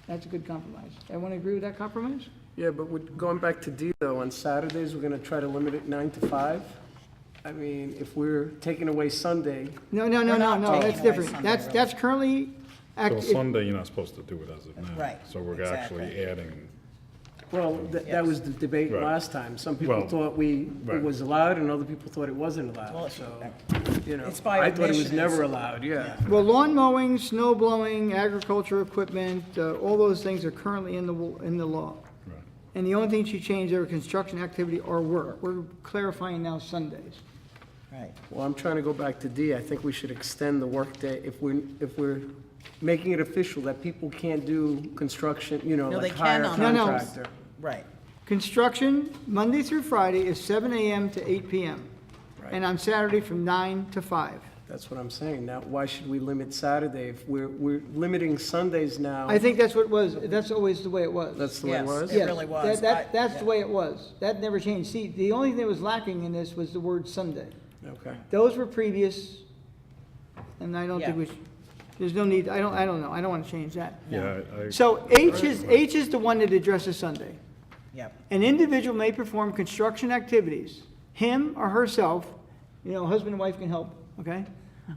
C: That's a good compromise. Everyone agree with that compromise?
A: Yeah, but going back to D though, on Saturdays, we're gonna try to limit it 9 to 5. I mean, if we're taking away Sunday,
C: No,
D: not taking
C: that's
D: away
C: different.
D: Sunday,
C: That's currently,
R: Well, Sunday, you're not supposed to do it as of now.
D: Right,
R: So we're
D: exactly.
R: actually adding,
A: well, that was the debate
R: Right.
A: last time. Some people
R: Well,
A: thought it
R: right.
A: was allowed and other people thought it wasn't
D: Well,
A: allowed, so, you know.
D: it's by
A: I thought it was
D: omission,
A: never
D: it's-
A: allowed, yeah.
C: well, lawn mowing, snow blowing, agriculture equipment, all those things are currently in the law.
R: right.
C: And the only thing she changed are construction activity or work. We're clarifying now Sundays.
D: Right.
A: Well, I'm trying to go back to D. I think we should extend the workday if we're making it official that people can't do construction, you know,
D: No, they
A: like hire a
D: can on
C: No, no.
A: contractor.
D: Right.
C: Construction, Monday through Friday, is 7 a.m. to 8 p.m.
A: Right.
C: And on Saturday from 9 to 5.
A: That's what I'm saying. Now, why should we limit Saturday if we're limiting Sundays now?
C: I think that's what it was. That's always the way it was.
A: That's the way it
D: Yes,
A: was?
D: it
C: Yes,
D: really was.
C: That's
D: I-
C: the way it was. That never changed. See, the only thing that was lacking in this was the word Sunday.
A: Okay.
C: Those were previous, and I don't think
D: Yeah.
C: we should, there's no need, I don't know, I don't want to change that.
R: Yeah, I.
C: So H is the one that addresses Sunday.
D: Yep.
C: An individual may perform construction activities, him or herself, you know, husband and wife can help, okay?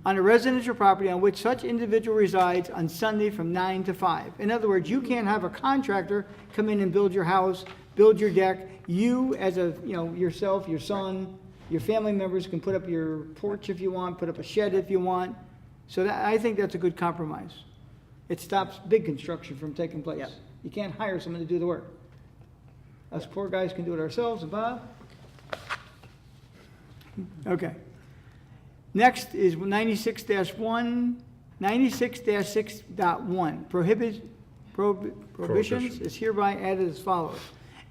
C: On a residential property on which such individual resides on Sunday from 9 to 5. In other words, you can't have a contractor come in and build your house, build your deck. You as a, you know, yourself, your son, your family members can put up your porch if you want, put up a shed if you want. So that, I think that's a good compromise. It stops big construction from taking place.
D: Yep.
C: You can't hire someone to do the work. Us poor guys can do it ourselves, Bob? Okay. Next is 96-6.1, prohibitions is hereby added as follows.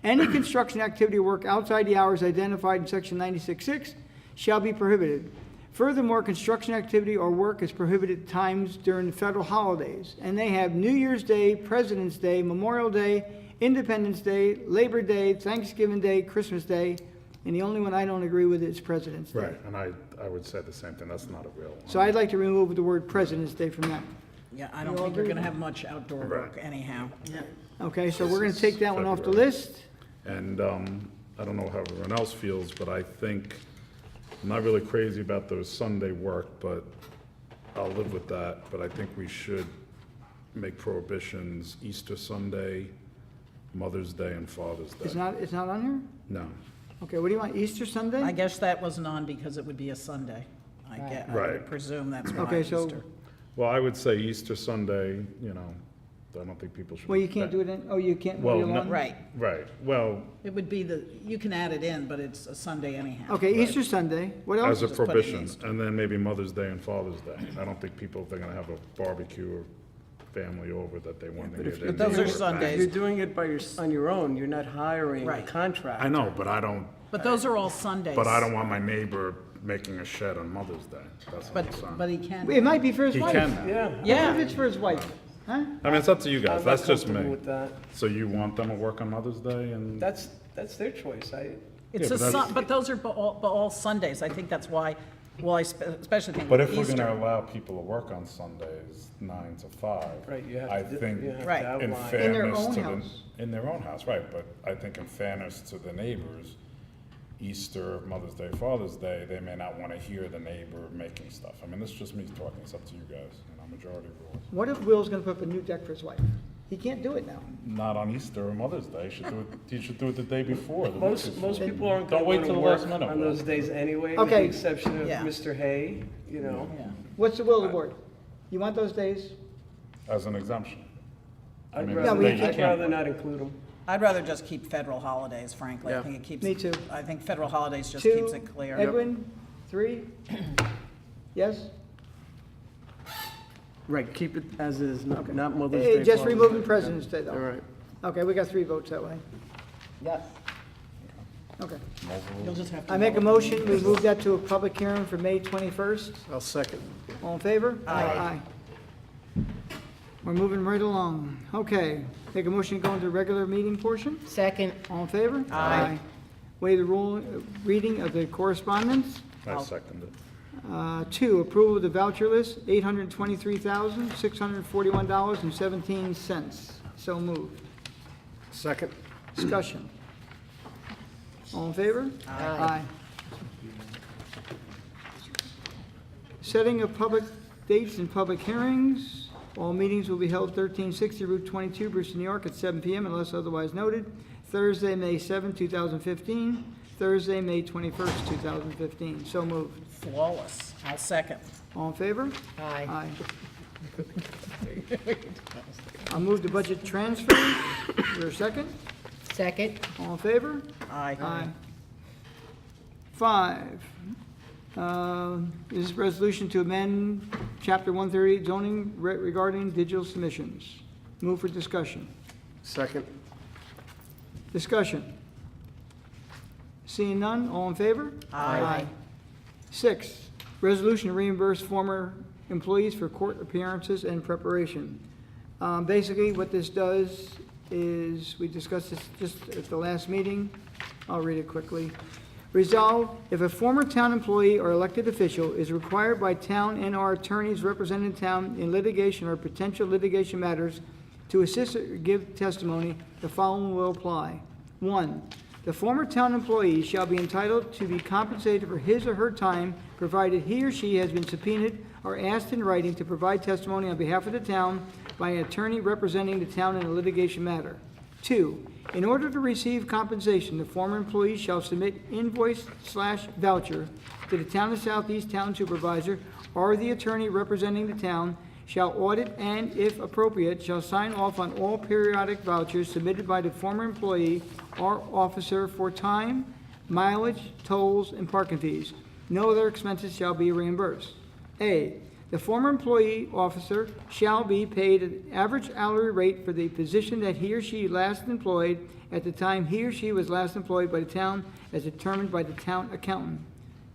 C: Any construction activity or work outside the hours identified in section 96.6 shall be prohibited. Furthermore, construction activity or work is prohibited times during the federal holidays, and they have New Year's Day, President's Day, Memorial Day, Independence Day, Labor Day, Thanksgiving Day, Christmas Day, and the only one I don't agree with is President's Day.
R: Right, and I would say the same thing, that's not a real.
C: So I'd like to remove the word President's Day from that.
D: Yeah, I don't
C: You all
D: think you're
C: agree?
D: gonna have much outdoor work anyhow.
C: Okay, so we're gonna take that one off the list.
R: And I don't know how everyone else feels, but I think, I'm not really crazy about those Sunday work, but I'll live with that. But I think we should make prohibitions Easter Sunday, Mother's Day, and Father's Day.
C: It's not on here?
R: No.
C: Okay, what do you want, Easter Sunday?
D: I guess that wasn't on because it would be a Sunday. I would
R: Right.
D: presume that's why
C: Okay, so,
D: Easter.
R: Well, I would say Easter Sunday, you know, I don't think people should.
C: well, you can't do it in, oh, you can't mow
R: Well,
C: your
R: no-
C: lawn?
D: Right.
R: Right, well,
D: It would be you can add it in, but it's a Sunday anyhow.
C: Okay, Easter Sunday, what else?
R: as a
D: Just put it
R: prohibition,
D: Easter.
R: and then maybe Mother's Day and Father's Day. I don't think people, if they're gonna have a barbecue or family over, that they want to
A: But
R: hear
A: if
R: their
A: you're
D: those
R: neighbor
D: are
R: back.
D: Sundays.
A: You're doing it on your own. You're not hiring a
D: Right.
A: contractor.
R: I know, but I don't,
D: But those are all Sundays.
R: but I don't want my neighbor making a shed on Mother's Day. That's what I'm saying.
D: But he can.
C: It might be for his
R: He
C: wife.
R: can now.
A: Yeah.
C: What
D: Yeah.
C: if it's for his wife? Huh?
R: I mean, it's up to you guys,
A: I'm
R: that's
A: not
R: just
A: comfortable
R: me.
A: with that.
R: So you want them to work on Mother's Day and?
A: That's their choice.
D: It's
R: Yeah,
D: a
R: but that's-
D: but those are all Sundays. I think that's why, well, I especially think
R: But
D: with
R: if we're
D: Easter.
R: gonna allow people to work on Sundays, 9 to 5.
A: Right, you have
R: I
A: to do-
R: think
A: you have to
D: Right.
R: in
A: outline.
C: In their
R: fairness
C: own
R: to
C: house.
R: in their own house, right, but I think in fairness to the neighbors, Easter, Mother's Day, Father's Day, they may not wanna hear the neighbor making stuff. I mean, this is just me talking, it's up to you guys, majority rules.
C: What if Will's gonna put up a new deck for his wife? He can't do it now.
R: Not on Easter or Mother's Day, you should do it the day before, the week
A: Most
R: before.
A: people aren't
R: Don't
A: going
R: wait
A: to
R: till the
A: work
R: last minute,
A: on
R: Will.
A: those days anyway, with the
C: Okay.
A: exception of
D: Yeah.
A: Mr. Hay, you know.
D: Yeah.
C: What's the will of the board? You want those days?
R: As an exemption. I mean,
C: Yeah, we
R: they
A: I'd
R: can't-
A: rather not include them.
D: I'd rather just keep federal holidays, frankly. I
A: Yeah.
D: think it keeps.
C: Me too.
D: I think federal holidays just
C: 2,
D: keeps it clear.
C: Edwin, 3? Yes?
A: Right, keep it as is, not Mother's
C: Hey,
A: Day.
C: just
A: Father's
C: removing
A: Day.
C: President's Day, though.
A: All right.
C: Okay, we got 3 votes that way.
D: Yes.
C: Okay.
D: You'll just have to.
C: I make a motion, we move that to a public hearing for May 21st.
A: I'll second.
C: All in favor?
D: Aye.
C: We're moving right along. Okay, make a motion to go into the regular meeting portion.
E: Second.
C: All in favor?
D: Aye.
C: Waive the reading of the correspondence.
R: I second it.
C: 2, approval of the voucher list, $823,641.17. So moved.
A: Second.
C: Discussion. All in favor? Aye. Setting of public dates and public hearings. All meetings will be held 1360 Route 22, Brewster, New York, at 7 p.m. unless otherwise noted. Thursday, May 7, 2015. Thursday, May 21st, 2015. So moved.
D: Flawless. I'll second.
C: All in favor?
E: Aye.
C: Aye. I'll move the budget transfers. Is there a second?
E: Second.
C: All in favor?
D: Aye.
C: Aye. 5, this is resolution to amend Chapter 138 zoning regarding digital submissions. Move for discussion.
A: Second.
C: Discussion. Seeing none, all in favor?
D: Aye.
C: 6, resolution to reimburse former employees for court appearances and preparation. Basically, what this does is, we discussed this just at the last meeting. I'll read it quickly. Resolve, if a former town employee or elected official is required by town and our attorneys representing town in litigation or potential litigation matters to assist or give testimony, the following will apply. 1, the former town employee shall be entitled to be compensated for his or her time, provided he or she has been subpoenaed or asked in writing to provide testimony on behalf of the town by an attorney representing the town in a litigation matter. 2, in order to receive compensation, the former employee shall submit invoice/voucher to the Town of Southeast Town Supervisor or the attorney representing the town shall audit and, if appropriate, shall sign off on all periodic vouchers submitted by the former employee or officer for time, mileage, tolls, and parking fees. No other expenses shall be reimbursed. A, the former employee officer shall be paid an average hourly rate for the position that he or she last employed at the time he or she was last employed by the town as determined by the town accountant.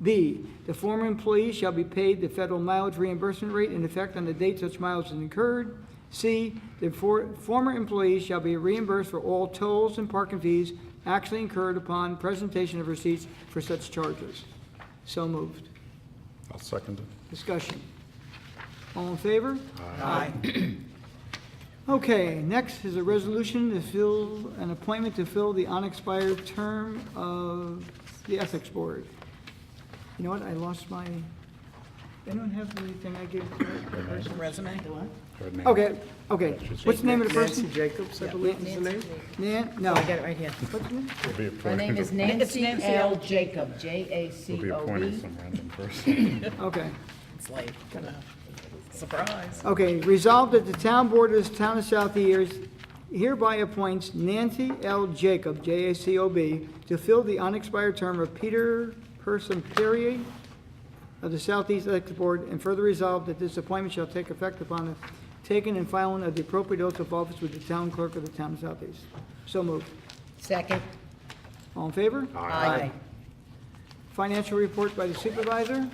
C: B, the former employee shall be paid the federal mileage reimbursement rate in effect on the date such mileage is incurred. C, the former employee shall be reimbursed for all tolls and parking fees actually incurred upon presentation of receipts for such charges. So moved.
R: I'll second it.
C: Discussion. All in favor? Aye. Okay, next is a resolution to fill, an appointment to fill the unexpired term of the Ethics Board. You know what, I lost my, anyone have the thing I gave to that person?
D: Resume?
C: Okay, okay. What's the name of the person?
A: Nancy Jacobs, I believe is the name.
C: No.
E: I got it right here.
C: What's the name?
R: We'll be
E: Her name is
R: appointing,
E: Nancy
D: Nancy
E: L.
D: L.
E: Jacob,
R: we'll be
E: Jacob.
R: appointing some random person.
C: Okay.
D: It's like, surprise.
C: Okay, resolved that the town board of the town of Southeast hereby appoints Nancy L. Jacob, J-A-C-O-B, to fill the unexpired term of Peter Perry of the Southeast Ethics Board, and further resolved that this appointment shall take effect upon the taking and filing of the appropriate oath of office with the town clerk of the town of Southeast. So moved.
E: Second.
C: All in favor?
E: Aye.
C: Financial report by the supervisor.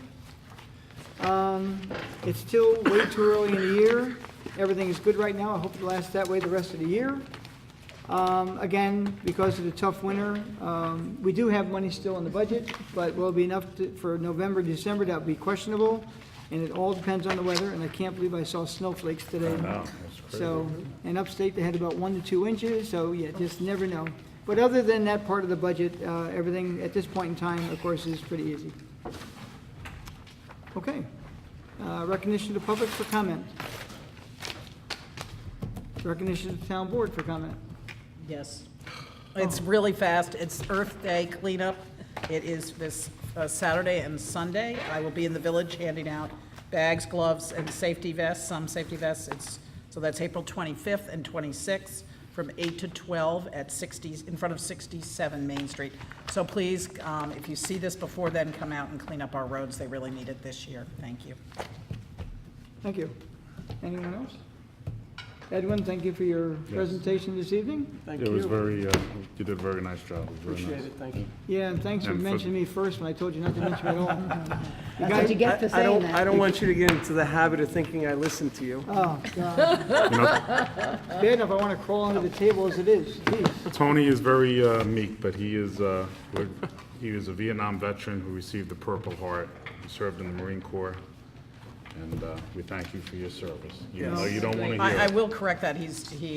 C: It's still way too early in the year. Everything is good right now. I hope it lasts that way the rest of the year. Again, because of the tough winter, we do have money still in the budget, but will it be enough for November, December? That would be questionable, and it all depends on the weather, and I can't believe I saw snowflakes today.
R: know, it's crazy.
C: So, in upstate, they had about 1 to 2 inches, so yeah, just never know. But other than that part of the budget, everything at this point in time, of course, is pretty easy. Okay. Recognition of the public for comment. Recognition of the town board for comment.
D: Yes. It's really fast. It's Earth Day cleanup. It is this Saturday and Sunday. I will be in the village handing out bags, gloves, and safety vests, some safety vests. So that's April 25th and 26th from 8 to 12 at 60, in front of 67 Main Street. So please, if you see this before then, come out and clean up our roads. They really need it this year. Thank you.
C: Thank you. Anyone else? Edwin, thank you for your presentation this evening.
A: Thank
R: It was
A: you.
R: very, you did a very nice job. It was very
A: Appreciate
R: nice.
A: it, thank you.
C: Yeah, and thanks for
R: And for-
C: mentioning me first when I told you not to mention me at all.
E: That's what you get for saying that.
A: I don't want you to get into the habit of thinking I listen to you.
C: Oh, God.
R: You know,
C: Bad enough I want to crawl under the table as it is. Jeez.
R: Tony is very meek, but he is a Vietnam veteran who received the Purple Heart. He served in the Marine Corps. And we thank you for your service. You
D: Yes.
R: know you don't want to hear
D: I
R: it.
D: will correct that, he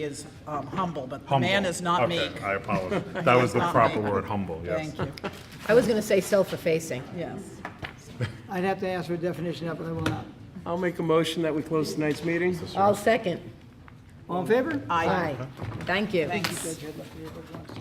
D: is humble, but the
R: Humble.
D: man is not
R: Okay,
D: meek.
R: I apologize.
D: He
R: That was
D: is
R: the
D: not
R: proper
D: meek.
R: word, humble, yes.
D: Thank you.
E: I was gonna say self-effacing.
D: Yes.
C: I'd have to ask for a definition of it, but I will not.
A: I'll make a motion that we close tonight's meeting.
E: I'll second.
C: All in favor?
D: Aye.
E: Thank you.
C: Thank you, Judge Headley, for your work on this.